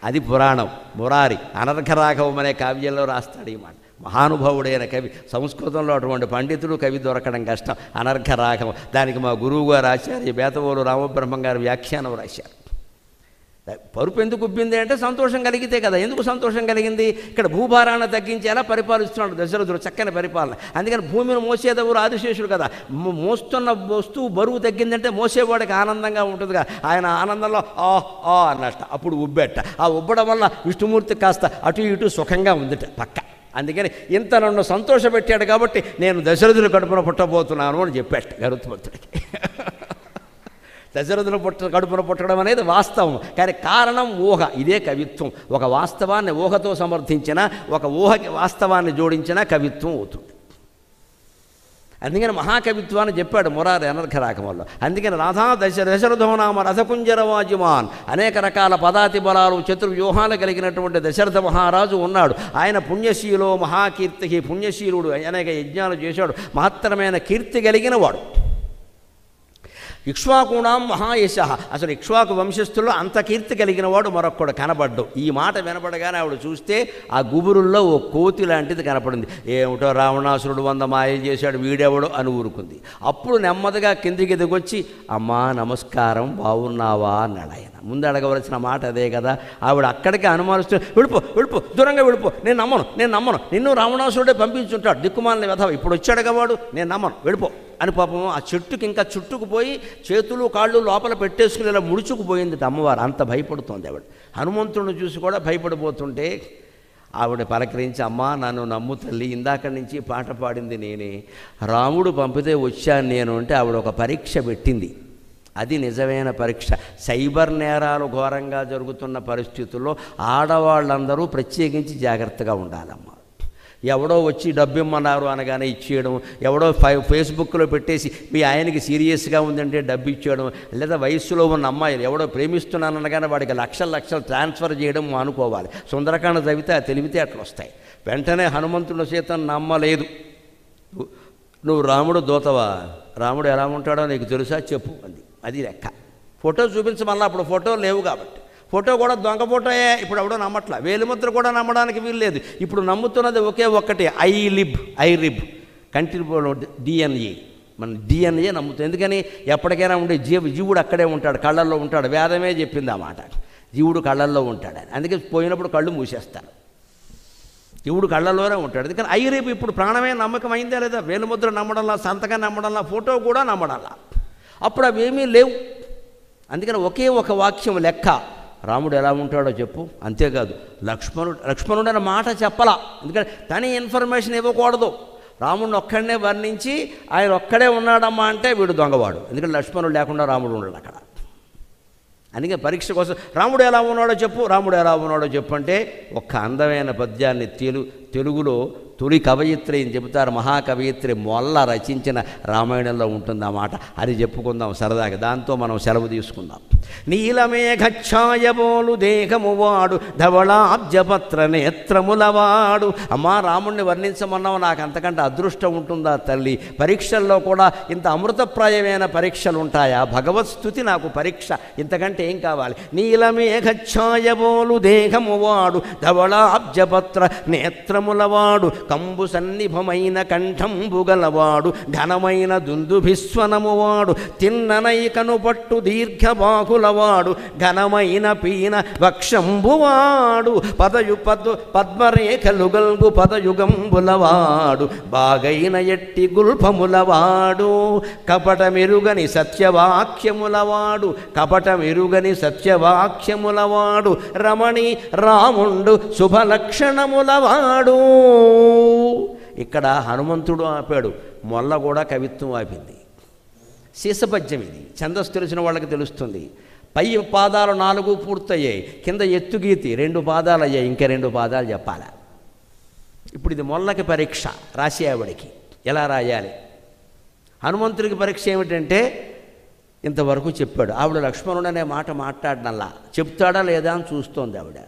అది పురాణం. మురారి అనర్ఘరాఘవం అనే కావ్యంలో రాస్తాడు ఈ మాట. మహానుభావుడైన కవి, సంస్కృతంలో అటువంటి పండితుడు కవి దొరకడం కష్టం. అనర్ఘరాఘవం, దానికి మా గురువు గారు ఆచార్య బేతవోలు రామబ్రహ్మం గారు వ్యాఖ్యానం రాశారు. పరుపు ఎందుకు ఉబ్బింది అంటే సంతోషం కలిగితే కదా. ఎందుకు సంతోషం కలిగింది? ఇక్కడ భూభారాన్ని తగ్గించేలా పరిపాలిస్తున్నాడు దశరథుడు, చక్కని పరిపాలన. అందుకని భూమిని మోసేదెవరు? ఆదిశేషుడు కదా. మోస్తున్న వస్తువు బరువు తగ్గిందంటే మోసేవాడికి ఆనందంగా ఉంటుందిగా. ఆయన ఆనందంలో అన్నట్ట, అప్పుడు ఉబ్బెట్ట. ఆ ఉబ్బడం వల్ల విష్ణుమూర్తి కాస్త అటు ఇటు సుఖంగా ఉందిట పక్క. అందుకని ఇంత నన్ను సంతోషపెట్టాడు కాబట్టి నేను దశరథుడి కడుపున పుట్టబోతున్నాను అని చెప్పాట గరుత్మంతుడికి. దశరథుల కడుపున పుట్టడం అనేది వాస్తవం, కానీ కారణం ఊహ. ఇదే కవిత్వం. ఒక వాస్తవాన్ని ఊహతో సమర్థించిన, ఒక ఊహకి వాస్తవాన్ని జోడించిన కవిత్వం అవుతుంది. అందుకని మహాకవిత్వాన్ని చెప్పాడు మురారి అనర్ఘరాగంలో. అందుకని రాధా దశరథోనామ రథకుంజరవాజిమాన్, అనేక రకాల పదాతి బలాలు చతుర్వ్యూహాలు కలిగినటువంటి దశరథ మహారాజు ఉన్నాడు. ఆయన పుణ్యశీలో మహాకీర్తికి, పుణ్యశీలుడు, అనేక యజ్ఞాలు చేశాడు, మహత్తరమైన కీర్తి కలిగిన వాడు. ఇక్ష్వాకుణాం మహాయశ, అసలు ఇక్ష్వాకు వంశస్థుల్లో అంత కీర్తి కలిగిన వాడు మరొక్కడు కనబడ్డు. ఈ మాట వినపడగానే ఆవిడ చూస్తే ఆ గుబురుల్లో ఓ కోతి లాంటిది కనపడింది. ఏమిటో రావణాసురుడు 100 మాయలు చేశాడు, వీడెవడో అని ఊరుకుంది. అప్పుడు నెమ్మదిగా కిందికి దిగొచ్చి అమ్మా నమస్కారం, బాగున్నావా అన్నాడు ఆయన. ముందు అడగవలసిన మాట అదే కదా. ఆవిడ అక్కడికి అనుమానిస్తూ వెళ్ళిపో దూరంగా వెళ్ళిపో, నేను నమ్మను, నిన్ను రావణాసురుడే పంపించుంటాడు, దిక్కుమాలిన వెధవ, ఇప్పుడు వచ్చాడుగా వాడు, నేను నమ్మను, వెళ్ళిపో అని పాపం ఆ చెట్టుకి ఇంకా చుట్టుకుపోయి చేతులు కాళ్ళు లోపల పెట్టేసుకుని ఇలా ముడుచుకుపోయింది అమ్మవారు. అంత భయపడుతోంది ఆవిడ. హనుమంతుడిని చూసి కూడా భయపడిపోతుంటే ఆవిడ పలకరించి, అమ్మా నన్ను నమ్ము తల్లి, ఇందాక నుంచి పాట పాడింది నేనే, రాముడు పంపితే వచ్చాను నేను అంటే ఆవిడ ఒక పరీక్ష పెట్టింది. అది నిజమైన పరీక్ష. సైబర్ నేరాలు ఘోరంగా జరుగుతున్న పరిస్థితుల్లో ఆడవాళ్ళందరూ ప్రత్యేకించి జాగ్రత్తగా ఉండాలమ్మా. ఎవడో వచ్చి డబ్బు ఇమ్మన్నారు అనగానే ఇచ్చేయడం, ఎవడో ఫేస్బుక్లో పెట్టేసి మీ ఆయనకి సీరియస్గా ఉందంటే డబ్బు ఇచ్చేయడం, లేదా వయస్సులో ఉన్న అమ్మాయిలు ఎవడో ప్రేమిస్తున్నాను అనగానే వాడికి లక్షలు ట్రాన్స్ఫర్ చేయడం అనుకోవాలి. సుందరకాండ చదివితే ఆ తెలివితే అట్లా వస్తాయి. వెంటనే హనుమంతుడు సీతను నమ్మలేదు. నువ్వు రాముడు దూతవా, రాముడు ఎలా ఉంటాడో నీకు తెలుసా చెప్పు అంది. అది లెక్క. ఫోటో చూపించమల్లా, అప్పుడు ఫోటో లేవు కాబట్టి. ఫోటో కూడా దొంగ ఫోటోయే, ఇప్పుడు ఎవడో నమ్మట్లా. వేలిముద్ర కూడా నమ్మడానికి వీల్లేదు. ఇప్పుడు నమ్ముతున్నది ఒకే ఒక్కటి, ఐరిబ్ కంటిలో డిఎన్ఏ, మన డిఎన్ఏ నమ్ముతుంది. ఎందుకని ఎప్పటికైనా ఉండే జీవుడు అక్కడే ఉంటాడు, కళ్ళల్లో ఉంటాడు. వేదమే చెప్పింది ఆ మాట, జీవుడు కళ్ళల్లో ఉంటాడు. అందుకే పోయినప్పుడు కళ్ళు మూసేస్తారు, జీవుడు కళ్ళల్లోనే ఉంటాడు. ఎందుకని ఐరిబ్ ఇప్పుడు ప్రాణమే నమ్మకం అయిందా లేదా? వేలిముద్ర నమ్మడంలా, సంతకం నమ్మడంలా, ఫోటో కూడా నమ్మడంలా. అప్పుడు అవేమీ లేవు. అందుకని ఒకే ఒక వాక్యం లెక్క, రాముడు ఎలా ఉంటాడో చెప్పు. అంతేకాదు లక్ష్మణుడు అనే మాట చెప్పలా, ఎందుకంటే తని ఇన్ఫర్మేషన్ ఇవ్వకూడదు. రాముడిని ఒక్కడనే వర్ణించి ఆయన ఒక్కడే ఉన్నాడమ్మా అంటే వీడు దొంగవాడు. ఎందుకంటే లక్ష్మణుడు లేకుండా రాముడు ఉన్నాడు అక్కడ. అందుకే పరీక్ష కోసం రాముడు ఎలా ఉన్నాడో చెప్పు అంటే ఒక్క అందమైన పద్యాన్ని తెలుగులో తొలి కవయిత్రి అని చెబుతారు. మహాకవయిత్రి మొల్ల రచించిన రామాయణంలో ఉంటుంది ఆ మాట. అది చెప్పుకుందాం సరదాగా, దాంతో మనం సెలవు తీసుకుందాం. నీలమేఘఛాయబోలు దేహము వాడు, ధవళాబ్జపత్ర నేత్రములవాడు. అమ్మా రాముణ్ణి వర్ణించమన్నావు, నాకు అంతకంటే అదృష్టం ఉంటుందా తల్లి? పరీక్షల్లో కూడా ఇంత అమృతప్రాయమైన పరీక్షలు ఉంటాయా? భగవత్ స్తుతి నాకు పరీక్ష, ఇంతకంటే ఏం కావాలి? నీలమేఘఛాయబోలు దేహము వాడు, ధవళాబ్జపత్ర నేత్రములవాడు, కంబు సన్నిభమైన కంఠంబుగలవాడు, ఘనమైన దుందుభిస్వనమువాడు, తిన్ననైకను పట్టు దీర్ఘబాహులవాడు, ఘనమైన పీన వక్షంబువాడు, పద్మరేఖలు గల్గు పదయుగంబులవాడు, బాగైన ఎట్టి గుల్పములవాడు, కపటమెరుగని సత్యవాక్యములవాడు, రమణి రాముండు శుభలక్షణములవాడు. ఇక్కడ హనుమంతుడు ఆపాడు, మొల్ల కూడా కవిత్వం ఆపింది. శీసపద్యం ఇది, ఛందస్సు తెలిసిన వాళ్ళకి తెలుస్తుంది. పై పాదాలు 4 పూర్తయ్యాయి, కింద ఎత్తుగీతి 2 పాదాలు అయ్యాయి, ఇంకా 2 పాదాలు చెప్పాలి. ఇప్పుడు ఇది మొల్లకి పరీక్ష రాసి ఆవిడికి ఎలా రాయాలి. హనుమంతుడికి పరీక్ష ఏమిటంటే ఇంతవరకు చెప్పాడు. ఆవిడ లక్ష్మణుడు అనే మాట మాట్లాడనల్లా, చెప్తాడా లేదా అని చూస్తోంది ఆవిడ.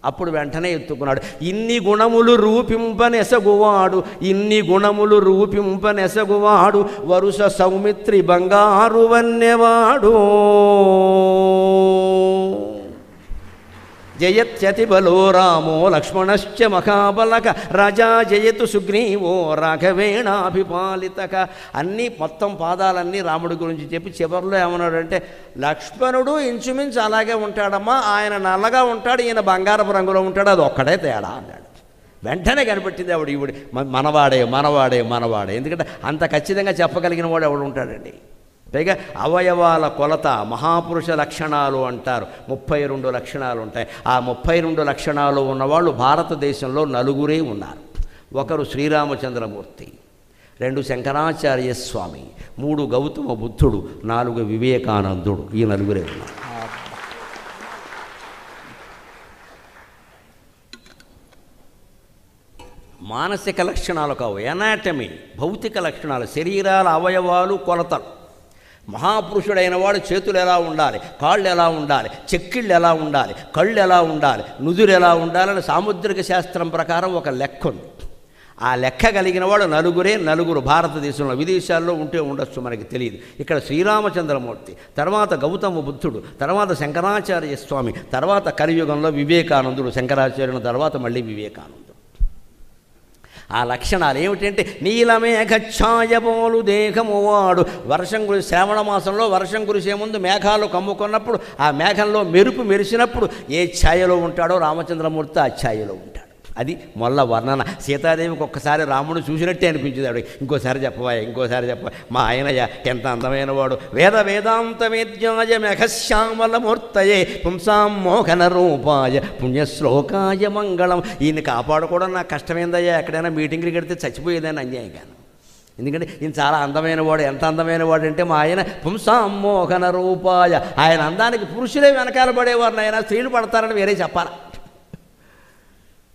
అప్పుడు వెంటనే ఎత్తుకున్నాడు. ఇన్ని గుణములు రూపింపనెసగువాడు, వరుస సౌమిత్రి బంగారు వన్నెవాడు, జయత్యతి బలో రామో లక్ష్మణశ్చ మహాబలక, రాజా జయతు సుగ్రీవో రాఘవేణాభిపాలితక. అన్నీ మొత్తం పాదాలన్నీ రాముడి గురించి చెప్పి చివరిలో ఏమన్నాడంటే, లక్ష్మణుడు ఇంచుమించు అలాగే ఉంటాడమ్మా, ఆయన నల్లగా ఉంటాడు, ఈయన బంగారపు రంగులో ఉంటాడు, అది ఒక్కడే తేడా అన్నాడు. వెంటనే కనిపెట్టింది ఆవిడ, ఈవిడ మనవాడే. ఎందుకంటే అంత ఖచ్చితంగా చెప్పగలిగిన వాడు ఎవడు ఉంటాడండి. పైగా అవయవాల కొలత, మహాపురుష లక్షణాలు అంటారు, 32 లక్షణాలు ఉంటాయి. ఆ 32 లక్షణాలు ఉన్నవాళ్ళు భారతదేశంలో 4 ఉన్నారు. ఒకరు శ్రీరామచంద్రమూర్తి, 2 శంకరాచార్య స్వామి, 3 గౌతమ బుద్ధుడు, 4 వివేకానందుడు. ఈ నలుగురే ఉన్నారు. మానసిక లక్షణాలు కావు, ఎనాటమీ, భౌతిక లక్షణాలు, శరీరాల అవయవాలు, కొలతలు. మహాపురుషుడైన వాడు చేతులు ఎలా ఉండాలి, కాళ్ళు ఎలా ఉండాలి, చెక్కిళ్ళు ఎలా ఉండాలి, కళ్ళు ఎలా ఉండాలి, నుదురు ఎలా ఉండాలని సాముద్రిక శాస్త్రం ప్రకారం ఒక లెక్క ఉంది. ఆ లెక్క కలిగిన వాడు నలుగురు భారతదేశంలో, విదేశాల్లో ఉంటే ఉండొచ్చు, మనకి తెలియదు. ఇక్కడ శ్రీరామచంద్రమూర్తి, తర్వాత గౌతమ బుద్ధుడు, తర్వాత శంకరాచార్య స్వామి, తర్వాత కలియుగంలో వివేకానందుడు, శంకరాచార్యుని తర్వాత మళ్ళీ వివేకానందుడు. ఆ లక్షణాలు ఏమిటంటే నీలమేఘఛాయబోలు దేహము వాడు. వర్షం కురిసి శ్రావణ మాసంలో వర్షం కురిసే ముందు మేఘాలు కమ్ముకున్నప్పుడు ఆ మేఘంలో మెరుపు మెరిసినప్పుడు ఏ ఛాయలో ఉంటాడో రామచంద్రమూర్తి ఆ ఛాయలో ఉంటాడు. అది మొల్ల వర్ణన. సీతాదేవికి ఒక్కసారి రాముడు చూసినట్టే అనిపించింది ఆవిడ. ఇంకోసారి చెప్పవా మా ఆయనయ్య ఎంత అందమైన వాడు. వేదాంత వేద్యాయ మేఘశ్యామలమూర్తయే పుంసాం మోహన రూపాయ పుణ్యశ్లోకాయ మంగళం. ఈయన్ని కాపాడుకోవడం నాకు కష్టమైందయ్యా, ఎక్కడైనా మీటింగ్కి కడితే చచ్చిపోయేదని అన్యాయంగాను. ఎందుకంటే ఈయన చాలా అందమైన వాడు. ఎంత అందమైన వాడు అంటే మా ఆయన పుంసాం మోహన రూపాయ. ఆయన అందానికి పురుషులే వెనకాల పడేవారు, ఆయన స్త్రీలు పడతారని వేరే చెప్పాలి.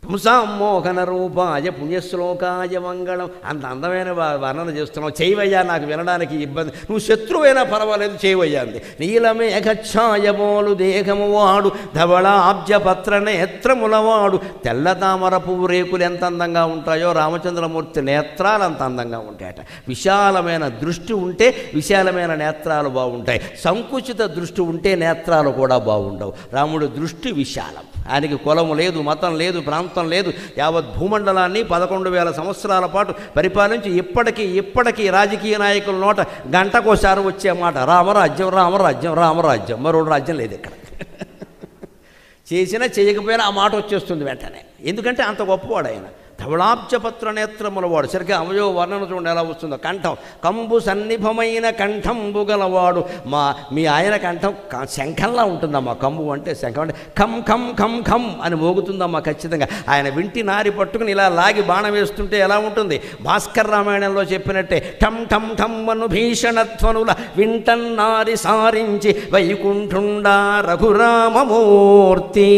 పుంసామోహన రూపాయ పుణ్యశ్లోకాయ మంగళం. అంత అందమైన వర్ణన చేస్తున్నావు. చేయవయ్యా, నాకు వినడానికి ఇబ్బంది, నువ్వు శత్రువైనా పర్వాలేదు చేయవయ్యా అంది. నీలమేఘఛాయబోలు దేహము వాడు ధవళాబ్జపత్ర నేత్రములవాడు. తెల్ల తామర పువ్వు రేకులు ఎంత అందంగా ఉంటాయో రామచంద్రమూర్తి నేత్రాలు అంత అందంగా ఉంటాయట. విశాలమైన దృష్టి ఉంటే విశాలమైన నేత్రాలు బాగుంటాయి. సంకుచిత దృష్టి ఉంటే నేత్రాలు కూడా బాగుండవు. రాముడు దృష్టి విశాలం. ఆయనకి కులము లేదు, మతం లేదు, ప్రాంతం లేదు. యావత్ భూమండలాన్ని 11,000 సంవత్సరాల పాటు పరిపాలించి ఇప్పటికీ రాజకీయ నాయకుల నోట గంటకోసారి వచ్చే మాట రామరాజ్యం. మరో రాజ్యం లేదు ఇక్కడ. చేసినా చేయకపోయినా ఆ మాట వచ్చేస్తుంది వెంటనే. ఎందుకంటే అంత గొప్పవాడు ఆయన. ధవళాబ్జపత్ర నేత్రముల వాడు. సరిగ్గా అవయవ వర్ణన చూడండి ఎలా వస్తుందో. కంఠం కంబు సన్నిభమైన కంఠంబు గలవాడు. మీ ఆయన కంఠం శంఖంలా ఉంటుందమ్మా. కంబు అంటే శంఖం అంటే ఖం ఖం ఖం ఖం అని మోగుతుందమ్మా ఖచ్చితంగా. ఆయన వింటి నారి పట్టుకుని ఇలా లాగి బాణం వేస్తుంటే ఎలా ఉంటుంది? భాస్కర్ రామాయణంలో చెప్పినట్టే ఠం ఠం ఠం అను భీషణధ్వనుల వింటన్నారి సారించి వైకుంఠుండా రఘురామమూర్తి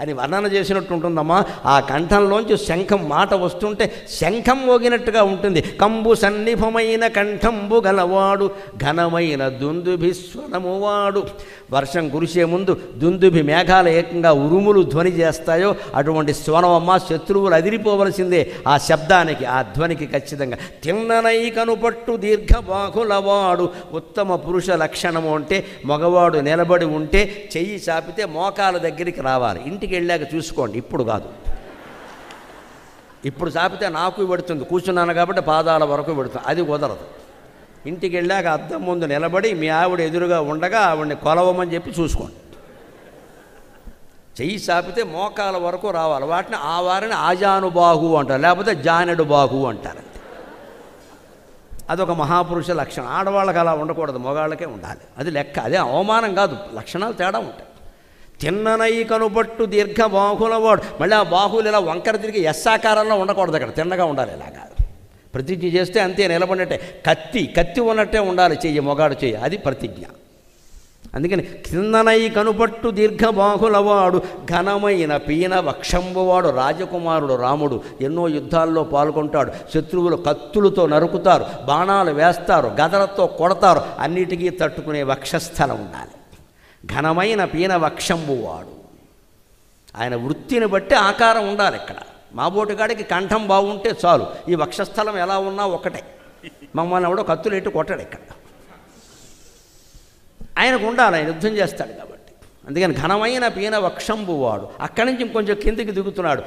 అని వర్ణన చేసినట్టు ఉంటుందమ్మా. ఆ కంఠంలోంచి శంఖం మాట వస్తుంటే శంఖం మోగినట్టుగా ఉంటుంది. కంబు సన్నిభమైన కంఠంబు గలవాడు ఘనమైన దుందుభిస్వనము వాడు. వర్షం కురిసే ముందు దుందుభి మేఘాలు ఏకంగా ఉరుములు ధ్వని చేస్తాయో అటువంటి స్వనమమ్మ. శత్రువులు అదిరిపోవలసిందే ఆ శబ్దానికి, ఆ ధ్వనికి ఖచ్చితంగా. తిన్ననై కనుపట్టు దీర్ఘబాహులవాడు. ఉత్తమ పురుష లక్షణము అంటే మగవాడు నిలబడి ఉంటే చెయ్యి చాపితే మోకాల దగ్గరికి రావాలి. ఇంటికి వెళ్ళాక చూసుకోండి, ఇప్పుడు కాదు. ఇప్పుడు చాపితే నాకు పెడుతుంది, కూర్చున్నాను కాబట్టి పాదాల వరకు పెడుతుంది. అది కుదరదు. ఇంటికి వెళ్ళాక అద్దం ముందు నిలబడి మీ ఆవిడ ఎదురుగా ఉండగా ఆవిడని కొలవమని చెప్పి చూసుకోండి. చెయ్యి చాపితే మోకాల వరకు రావాలి. వారిని ఆజానుబాహు అంటారు, లేకపోతే జానెడు బాహు అంటారు. అదొక మహాపురుష లక్షణం. ఆడవాళ్ళకి అలా ఉండకూడదు, మగవాళ్ళకే ఉండాలి. అది లెక్క. అదే అవమానం కాదు, లక్షణాలు తేడా ఉంటాయి. తిన్ననై కనుపట్టు దీర్ఘబాహులవాడు. మళ్ళీ ఆ బాహువులు ఇలా వంకర తిరిగి ఎస్సాకారంలో ఉండకూడదు, అక్కడ తిన్నగా ఉండాలి. ఇలాగా ప్రతిజ్ఞ చేస్తే అంతే నిలబడినట్టే. కత్తి ఉన్నట్టే ఉండాలి చెయ్యి, మొగాడు చెయ్యి. అది ప్రతిజ్ఞ. అందుకని తిన్ననై కనుపట్టు దీర్ఘబాహులవాడు ఘనమైన పీన వక్షంబువాడు. రాజకుమారుడు రాముడు ఎన్నో యుద్ధాల్లో పాల్గొంటాడు. శత్రువులు కత్తులతో నరుకుతారు, బాణాలు వేస్తారు, గదలతో కొడతారు. అన్నిటికీ తట్టుకునే వక్షస్థలం ఉండాలి. ఘనమైన పీన వక్షంబువాడు. ఆయన వృత్తిని బట్టి ఆకారం ఉండాలి. ఇక్కడ మాబోటిగాడికి కంఠం బాగుంటే చాలు, ఈ వక్షస్థలం ఎలా ఉన్నా ఒకటే. మమ్మల్ని ఎవడో కత్తులు ఎట్టు కొట్టాడు ఇక్కడ. ఆయనకు ఉండాలి, ఆయన యుద్ధం చేస్తాడు కాబట్టి. అందుకని ఘనమైన పీన వక్షంబువాడు. అక్కడి నుంచి ఇంకొంచెం కిందికి దిగుతున్నాడు.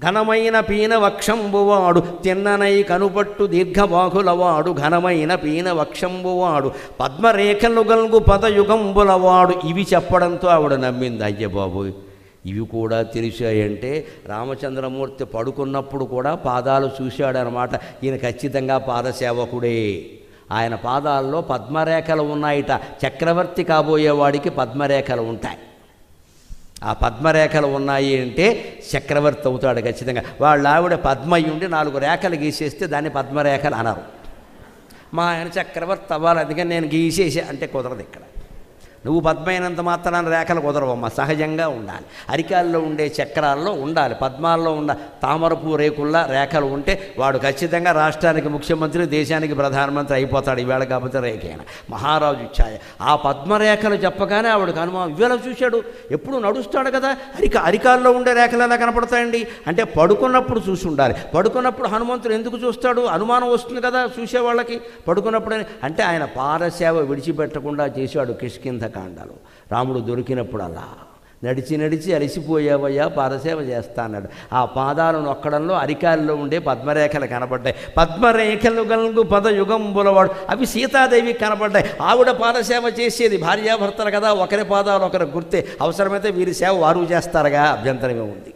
ఘనమైన పీన వక్షంబువాడు తిన్ననై కనుపట్టు దీర్ఘబాహులవాడు ఘనమైన పీన వక్షంబువాడు పద్మరేఖలు గల్గు పదయుగంబులవాడు. ఇవి చెప్పడంతో ఆవిడ నమ్మింది. అయ్య బాబు, ఇవి కూడా తెలిసాయంటే రామచంద్రమూర్తి పడుకున్నప్పుడు కూడా పాదాలు చూశాడనమాట. ఈయన ఖచ్చితంగా పాదసేవకుడే. ఆయన పాదాల్లో పద్మరేఖలు ఉన్నాయిట. చక్రవర్తి కాబోయేవాడికి పద్మరేఖలు ఉంటాయి. ఆ పద్మరేఖలు ఉన్నాయి అంటే చక్రవర్తి అవుతాడు ఖచ్చితంగా. వాళ్ళ ఆవిడ పద్మ అయి ఉండి 4 రేఖలు గీసేస్తే దాన్ని పద్మరేఖలు అనరు. మా ఆయన చక్రవర్తి అవ్వాలి అందుకని నేను గీసేసే అంటే కుదరదు. ఇక్కడ నువ్వు పద్మైనంత మాత్రాన రేఖలు కుదరవమ్మ, సహజంగా ఉండాలి. అరికాల్లో ఉండే చక్రాల్లో ఉండాలి, పద్మాల్లో ఉన్న తామరపు రేకుల్లా రేఖలు ఉంటే వాడు ఖచ్చితంగా రాష్ట్రానికి ముఖ్యమంత్రి, దేశానికి ప్రధానమంత్రి అయిపోతాడు. ఈవేళ కాకపోతే రేఖైన మహారాజు ఛాయ. ఆ పద్మరేఖలు చెప్పగానే ఆవిడకి అనుమానం. ఇవేళ చూశాడు, ఎప్పుడు నడుస్తాడు కదా, అరికాల్లో ఉండే రేఖలు ఎలా కనపడతాయండి అంటే పడుకున్నప్పుడు చూసి ఉండాలి. పడుకున్నప్పుడు హనుమంతుడు ఎందుకు చూస్తాడు, అనుమానం వస్తుంది కదా చూసేవాళ్ళకి. పడుకున్నప్పుడు అంటే ఆయన పారసేవ విడిచిపెట్టకుండా చేశాడు కిష్కింధ కాండలు. రాముడు దొరికినప్పుడల్లా నడిచి నడిచి అలసిపోయావయ్యా, పాదసేవ చేస్తా అన్నాడు. ఆ పాదాలను నొక్కడంలో అరికాల్లో ఉండే పద్మరేఖలు కనబడ్డాయి. పద్మరేఖలు గల్గు పదయుగంబులవాడు, అవి సీతాదేవి కనబడ్డాయి. ఆవిడ పాదసేవ చేసేది, భార్యాభర్తలు కదా, ఒకరి పాదాలు ఒకరు గుర్తే. అవసరమైతే వీరి సేవ వారు చేస్తారుగా, అభ్యంతరమే ఉంది.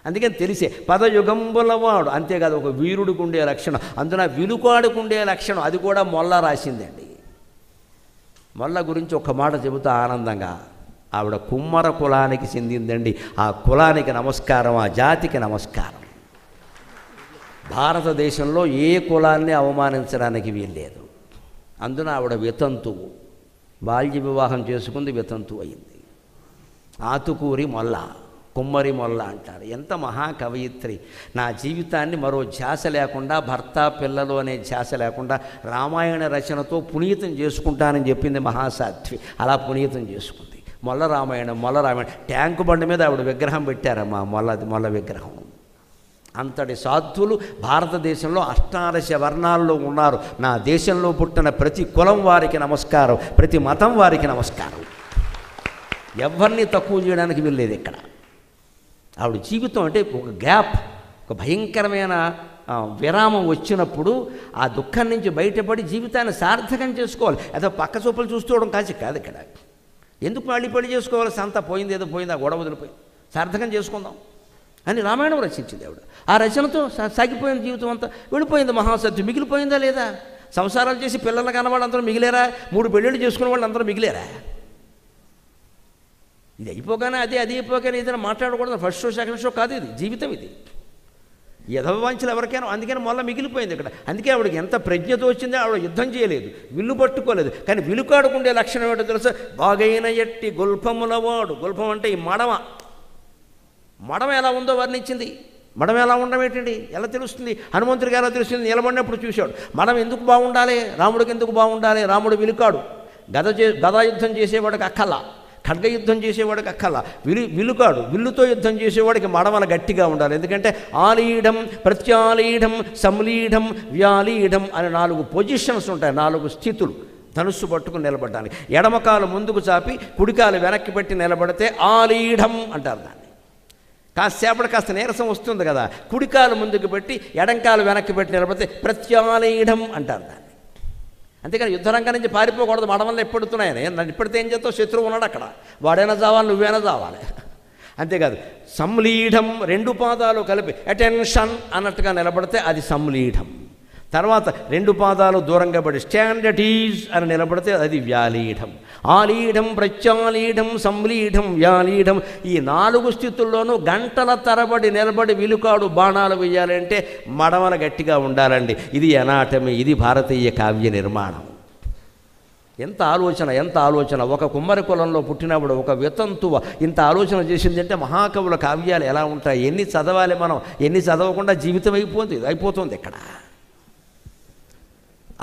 అందుకని తెలిసే పదయుగంబులవాడు. అంతేకాదు ఒక వీరుడికి ఉండే లక్షణం, అందున విలుకాడుకు ఉండే లక్షణం, అది కూడా మొల్ల రాసిందండి. మొల్ల గురించి ఒక మాట చెబుతా ఆనందంగా. ఆవిడ కుమ్మర కులానికి చెందిందండి. ఆ కులానికి నమస్కారం, ఆ జాతికి నమస్కారం. భారతదేశంలో ఏ కులాన్ని అవమానించడానికి వీల్లేదు. అందున ఆవిడ వితంతువు, బాల్య వివాహం చేసుకుంది, వితంతువు అయింది. ఆతుకూరి మొల్ల, కుమ్మరి మొల్ల అంటారు. ఎంత మహాకవయిత్రి. నా జీవితాన్ని మరో ధ్యాస లేకుండా, భర్త పిల్లలు అనే ధ్యాస లేకుండా రామాయణ రచనతో పునీతం చేసుకుంటానని చెప్పింది మహాసాధ్వి. అలా పునీతం చేసుకుంది. మొల్ల రామాయణం. ట్యాంకు బండి మీద ఆవిడ విగ్రహం పెట్టారమ్మా, మొల్ల విగ్రహం. అంతటి సాధువులు భారతదేశంలో అష్టాదశ వర్ణాల్లో ఉన్నారు. నా దేశంలో పుట్టిన ప్రతి కులం వారికి నమస్కారం, ప్రతి మతం వారికి నమస్కారం. ఎవరిని తక్కువ చేయడానికి వెళ్ళలేదు ఇక్కడ. ఆవిడ జీవితం అంటే ఒక గ్యాప్, ఒక భయంకరమైన విరామం వచ్చినప్పుడు ఆ దుఃఖం నుంచి బయటపడి జీవితాన్ని సార్థకం చేసుకోవాలి. ఏదో పక్క చూపులు చూసుకోవడం కాదు ఇక్కడ. ఎందుకు మళ్ళీ పెళ్లి చేసుకోవాలి, సంత పోయింది, ఏదో పోయింది, ఆ గొడవ వదిలిపోయింది, సార్థకం చేసుకుందాం అని రామాయణం రచించింది ఆవిడ. ఆ రచనతో సాగిపోయిన జీవితం అంతా వెళ్ళిపోయింది. మహాసత్యం మిగిలిపోయిందా లేదా? సంసారాలు చేసి పిల్లలు కనవాళ్ళు అందరూ మిగిలేరా? 3 పెళ్ళిళ్ళు చేసుకునే వాళ్ళు అందరూ మిగిలేరా? ఇది అయిపోగానే అది అయిపోగానే ఏదైనా మాట్లాడకూడదు. ఫస్ట్ షో సెకండ్ షో కాదు, ఇది జీవితం. ఇది యథవాంఛలు ఎవరికైనా. అందుకని మొల్ల మిగిలిపోయింది ఇక్కడ. అందుకే ఆవిడకి ఎంత ప్రజ్ఞతో వచ్చిందో, ఆవిడ యుద్ధం చేయలేదు, విల్లు పట్టుకోలేదు. కానీ విలుకాడుకుండే లక్షణం ఏమిటో తెలుసా? బాగైన ఎట్టి గుల్పములవాడు. గుల్పం అంటే ఈ మడమ ఎలా ఉందో వర్ణించింది. మడం ఎలా ఉండడం ఏంటండి, ఎలా తెలుస్తుంది? హనుమంతుడికి ఎలా తెలుస్తుంది? నిలబడినప్పుడు చూశాడు. మడం ఎందుకు బాగుండాలి, రాముడికి ఎందుకు బాగుండాలి? రాముడు విలుకాడు. గదా యుద్ధం చేసేవాడికి అక్కల్లా, ఖడ్గ యుద్ధం చేసేవాడికి అక్కల్లా. విలుకాడు. విల్లుతో యుద్ధం చేసేవాడికి మడమల గట్టిగా ఉండాలి. ఎందుకంటే ఆలీఢం, ప్రత్యాలీఢం, సంలీఢం, వ్యాలీఢం అని 4 పొజిషన్స్ ఉంటాయి, 4 స్థితులు ధనుస్సు పట్టుకుని నిలబడడానికి. ఎడమకాలు ముందుకు చాపి కుడికాలు వెనక్కి పెట్టి నిలబడితే ఆలీఢం అంటారు దాన్ని. కాసేపటి కాస్త నీరసం వస్తుంది కదా, కుడికాలు ముందుకు పెట్టి ఎడంకాలు వెనక్కి పెట్టి నిలబడితే ప్రత్యాలీఢం అంటారు దాన్ని. అంతేకాని యుద్ధరంగం నుంచి పారిపోకూడదు. మడమల్లో ఎప్పుడుతున్నాయని నన్ను ఇప్పటితే ఏం చేస్తావు? శత్రువు ఉన్నాడు అక్కడ, వాడైనా చావాలి, నువ్వైనా చావాలి. అంతేకాదు సంలీఢం, 2 పాదాలు కలిపి అటెన్షన్ అన్నట్టుగా నిలబడితే అది సంలీఢం. తర్వాత 2 పాదాలు దూరంగా పడి స్టాండ్ అట్ ఈజ్ అని నిలబడితే అది వ్యాలీఢం. ఆలీఢం, ప్రత్యాలీఢం, సంలీఢం, వ్యాలీఢం. ఈ 4 స్థితుల్లోనూ గంటల తరబడి నిలబడి విలుకాడు బాణాలు వేయాలంటే మడమల గట్టిగా ఉండాలండి. ఇది ఎనాటమీ, ఇది భారతీయ కావ్య నిర్మాణం. ఎంత ఆలోచన. ఒక కుమ్మరి కులంలో పుట్టినప్పుడు ఒక వితంతువ ఇంత ఆలోచన చేసింది అంటే మహాకవుల కావ్యాలు ఎలా ఉంటాయి? ఎన్ని చదవాలి మనం, ఎన్ని చదవకుండా జీవితం అయిపోతుంది ఇక్కడ.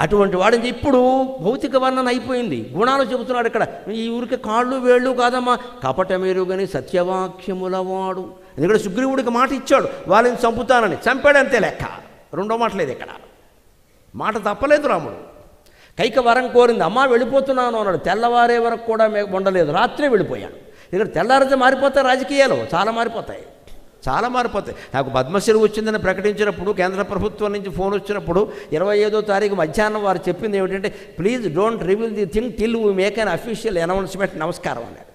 అటువంటి వాడిని ఇప్పుడు భౌతిక వర్ణన అయిపోయింది, గుణాలు చెబుతున్నాడు ఇక్కడ. ఈ ఊరికి కాళ్ళు వేళ్ళు కాదమ్మా, కపటమేరుగని సత్యవాక్యములవాడు. ఎందుకంటే సుగ్రీవుడికి మాట ఇచ్చాడు, వాళ్ళని చంపుతానని, చంపాడంతే లెక్క. 2వ మాట లేదు ఇక్కడ. మాట తప్పలేదు రాముడు. కైక వరం కోరింది, అమ్మా వెళ్ళిపోతున్నాను అన్నాడు. తెల్లవారే వరకు కూడా ఉండలేదు, రాత్రే వెళ్ళిపోయాడు. ఇక్కడ తెల్లారితే మారిపోతాయి రాజకీయాలు, చాలా మారిపోతాయి. నాకు పద్మశ్రీ వచ్చిందని ప్రకటించినప్పుడు కేంద్ర ప్రభుత్వం నుంచి ఫోన్ వచ్చినప్పుడు 25వ తారీఖు మధ్యాహ్నం వారు చెప్పింది ఏమిటంటే, please don't reveal the thing till we make an official announcement, నమస్కారం అన్నాడు.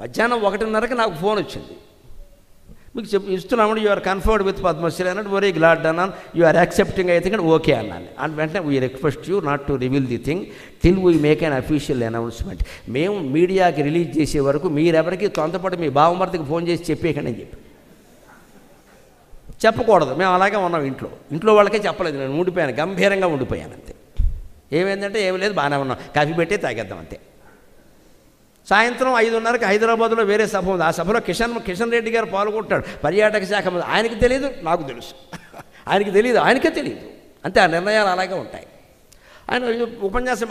మధ్యాహ్నం 1:30కి నాకు ఫోన్ వచ్చింది. మీకు ఇస్తున్నామని you are conferred with Padma Shri అన్నట్టు వెరీ గ్లాడ్ అన్నాను. యు ఆర్ యాక్సెప్టింగ్ అయితే కానీ ఓకే అన్నాను. అండ్ వెంటనే we request you not to reveal the thing till we make an official announcement. మేము మీడియాకి రిలీజ్ చేసే వరకు మీరెవరికి తొందరపడి మీ బావమర్దికి ఫోన్ చేసి చెప్పేయకండి అని చెప్పి చెప్పకూడదు. మేము అలాగే ఉన్నాం ఇంట్లో వాళ్ళకే చెప్పలేదు. నేను ఉండిపోయాను, గంభీరంగా ఉండిపోయాను అంతే. ఏమైందంటే ఏమి లేదు, బాగానే ఉన్నాం, కాఫీ పెట్టి తాగేద్దాం అంతే. సాయంత్రం 5:30కి హైదరాబాద్లో వేరే సభ ఉంది. ఆ సభలో కిషన్ రెడ్డి గారు పాల్గొంటాడు, పర్యాటక శాఖ మంత్రి. ఆయనకి తెలియదు, నాకు తెలుసు. ఆయనకి తెలియదు, ఆయనకే తెలియదు. అంతే, ఆ నిర్ణయాలు అలాగే ఉంటాయి. ఆయన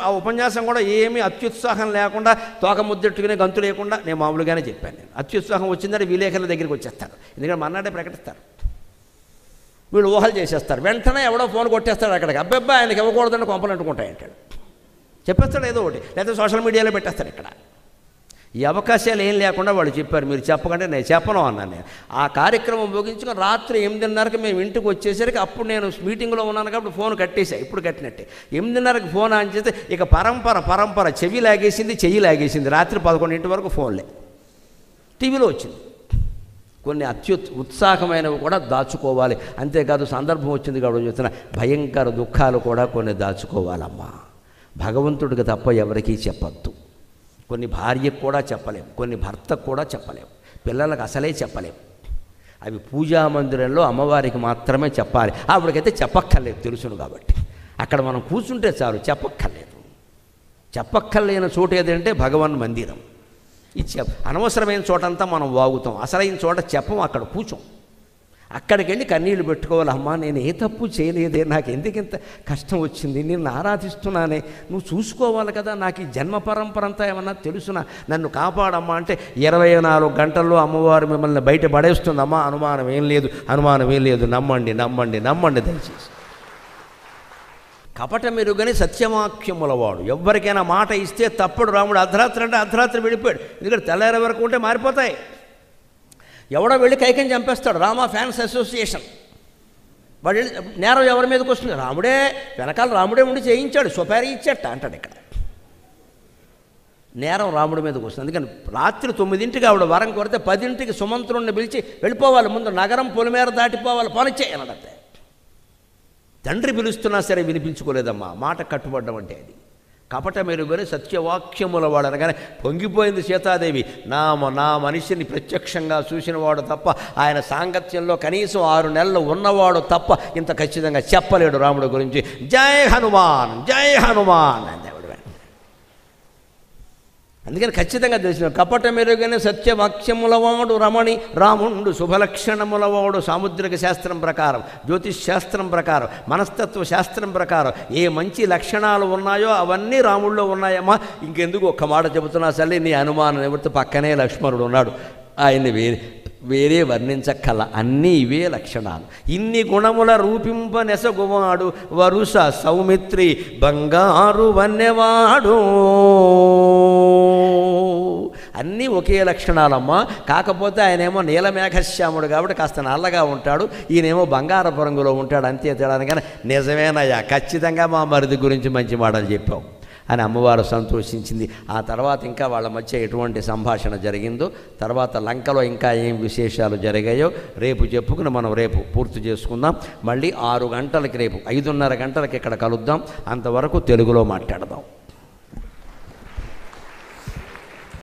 ఆ ఉపన్యాసం కూడా ఏమీ అత్యుత్సాహం లేకుండా, తోక ముద్దెట్టుకునే గంతు లేకుండా నేను మామూలుగానే చెప్పాను. నేను అత్యుత్సాహం వచ్చిందంటే విలేకరుల దగ్గరికి వచ్చేస్తాడు. ఎందుకంటే మన్నాడే ప్రకటిస్తారు, వీళ్ళు ఊహలు చేసేస్తారు. వెంటనే ఎవడో ఫోన్ కొట్టేస్తాడు అక్కడికి. అబ్బాయి ఆయనకి ఇవ్వకూడదని కొంపలు అంటుకుంటాయంటాడు, చెప్పేస్తాడు ఏదో ఒకటి, లేకపోతే సోషల్ మీడియాలో పెట్టేస్తాడు. ఇక్కడ ఈ అవకాశాలు ఏం లేకుండా వాళ్ళు చెప్పారు, మీరు చెప్పకంటే నేను చెప్పను అన్నాను. నేను ఆ కార్యక్రమం ముగించుకొని రాత్రి 8:30కి మేము ఇంటికి వచ్చేసరికి, అప్పుడు నేను మీటింగ్లో ఉన్నాను కాబట్టి ఫోన్ కట్టేసా, ఇప్పుడు కట్టినట్టే. 8:30కి ఫోన్ ఆన్ చేస్తే ఇక పరంపర చెవి లాగేసింది, చెయ్యి లాగేసింది. రాత్రి 11 వరకు ఫోన్లే. టీవీలో వచ్చింది. కొన్ని ఉత్సాహమైనవి కూడా దాచుకోవాలి. అంతేకాదు సందర్భం వచ్చింది కాబట్టి చెప్తున్న భయంకర దుఃఖాలు కూడా కొన్ని దాచుకోవాలమ్మా. భగవంతుడికి తప్ప ఎవరికీ చెప్పద్దు. కొన్ని భార్యకు కూడా చెప్పలేము, కొన్ని భర్తకు కూడా చెప్పలేము, పిల్లలకు అసలే చెప్పలేము. అవి పూజా మందిరంలో అమ్మవారికి మాత్రమే చెప్పాలి. ఆవిడకైతే చెప్పక్కర్లేదు, తెలుసును కాబట్టి. అక్కడ మనం కూర్చుంటే చాలు, చెప్పక్కర్లేదు. చెప్పక్కర్లేని చోటు ఏదంటే భగవన్ మందిరం. ఈ అనవసరమైన చోటంతా మనం వాగుతాం, అసలైన చోట చెప్పం, అక్కడ కూర్చోం. అక్కడికి వెళ్ళి కన్నీళ్ళు పెట్టుకోవాలి. అమ్మా, నేను ఏ తప్పు చేయలేదే, నాకు ఎందుకింత కష్టం వచ్చింది, నేను ఆరాధిస్తున్నానే, నువ్వు చూసుకోవాలి కదా, నాకు ఈ జన్మ పరంపర అంతా ఏమన్నా తెలుసునా, నన్ను కాపాడమ్మా అంటే 24 గంటల్లో అమ్మవారు మిమ్మల్ని బయట పడేస్తుందమ్మా. అనుమానం ఏం లేదు, నమ్మండి దయచేసి. కపట మెరుగని సత్యవాక్యములవాడు. ఎవరికైనా మాట ఇస్తే తప్పుడు. రాముడు అర్ధరాత్రి అంటే అర్ధరాత్రి వెళ్ళిపోయాడు, ఎందుకంటే తెల్లారి వరకు ఉంటే మారిపోతాయి. ఎవడో వెళ్ళి కైకని చంపేస్తాడు. రామా ఫ్యాన్స్ అసోసియేషన్ వాడు వెళ్ళి, నేరం ఎవరి మీదకి వస్తుంది? రాముడే, వెనకాల రాముడే ఉండి చేయించాడు, సుపారీ ఇచ్చేట అంటాడు. ఇక్కడ నేరం రాముడి మీదకి వస్తుంది. అందుకని రాత్రి 9ంటికి ఆవిడ వరం కొడితే 10ంటికి సుమంత్రుణ్ణి పిలిచి వెళ్ళిపోవాలి, ముందు నగరం పొలిమేర దాటిపోవాలి, పనిచేయనడంతే. తండ్రి పిలుస్తున్నా సరే వినిపించుకోలేదమ్మా. మాట కట్టుబడ్డం అంటే అది. కపట మెరుగని సత్యవాక్యముల వాడు అనగానే పొంగిపోయింది సీతాదేవి. నా మనిషిని ప్రత్యక్షంగా చూసినవాడు తప్ప, ఆయన సాంగత్యంలో కనీసం 6 నెలలు ఉన్నవాడు తప్ప ఇంత ఖచ్చితంగా చెప్పలేడు రాముడి గురించి. జై హనుమాన్, జై హనుమాన్ అంది ఆవిడ. అందుకని ఖచ్చితంగా తెలిసిన కపట మెరుగని సత్యవాక్యములవాడు రాముండు శుభలక్షణములవాడు. సాముద్రిక శాస్త్రం ప్రకారం, జ్యోతిష్ శాస్త్రం ప్రకారం, మనస్తత్వ శాస్త్రం ప్రకారం ఏ మంచి లక్షణాలు ఉన్నాయో అవన్నీ రాముడిలో ఉన్నాయమ్మా. ఇంకెందుకు ఒక్క మాట చెబుతున్నా సరే, నీ అనుమానం ఎవరితో పక్కనే లక్ష్మణుడు ఉన్నాడు, ఆయన్ని వేరే వర్ణించక్కల, అన్నీ ఇవే లక్షణాలు. ఇన్ని గుణముల రూపింప నెసగువాడు వరుస సౌమిత్రి బంగారు వన్నెవాడు. అన్నీ ఒకే లక్షణాలమ్మా. కాకపోతే ఆయనేమో నీలమేఘశ్యాముడు కాబట్టి కాస్త నల్లగా ఉంటాడు, ఈయనేమో బంగారపు రంగులో ఉంటాడు, అంతే తేడా. కానీ నిజమేనయ్యా, ఖచ్చితంగా మా మరిది గురించి మంచి మాటలు చెప్పావు అని అమ్మవారు సంతోషించింది. ఆ తర్వాత ఇంకా వాళ్ళ మధ్య ఎటువంటి సంభాషణ జరిగిందో, తర్వాత లంకలో ఇంకా ఏం విశేషాలు జరిగాయో రేపు చెప్పుకుని మనం రేపు పూర్తి చేసుకుందాం. మళ్ళీ 6 గంటలకి, రేపు 5:30 గంటలకి ఇక్కడ కలుద్దాం. అంతవరకు తెలుగులో మాట్లాడదాం.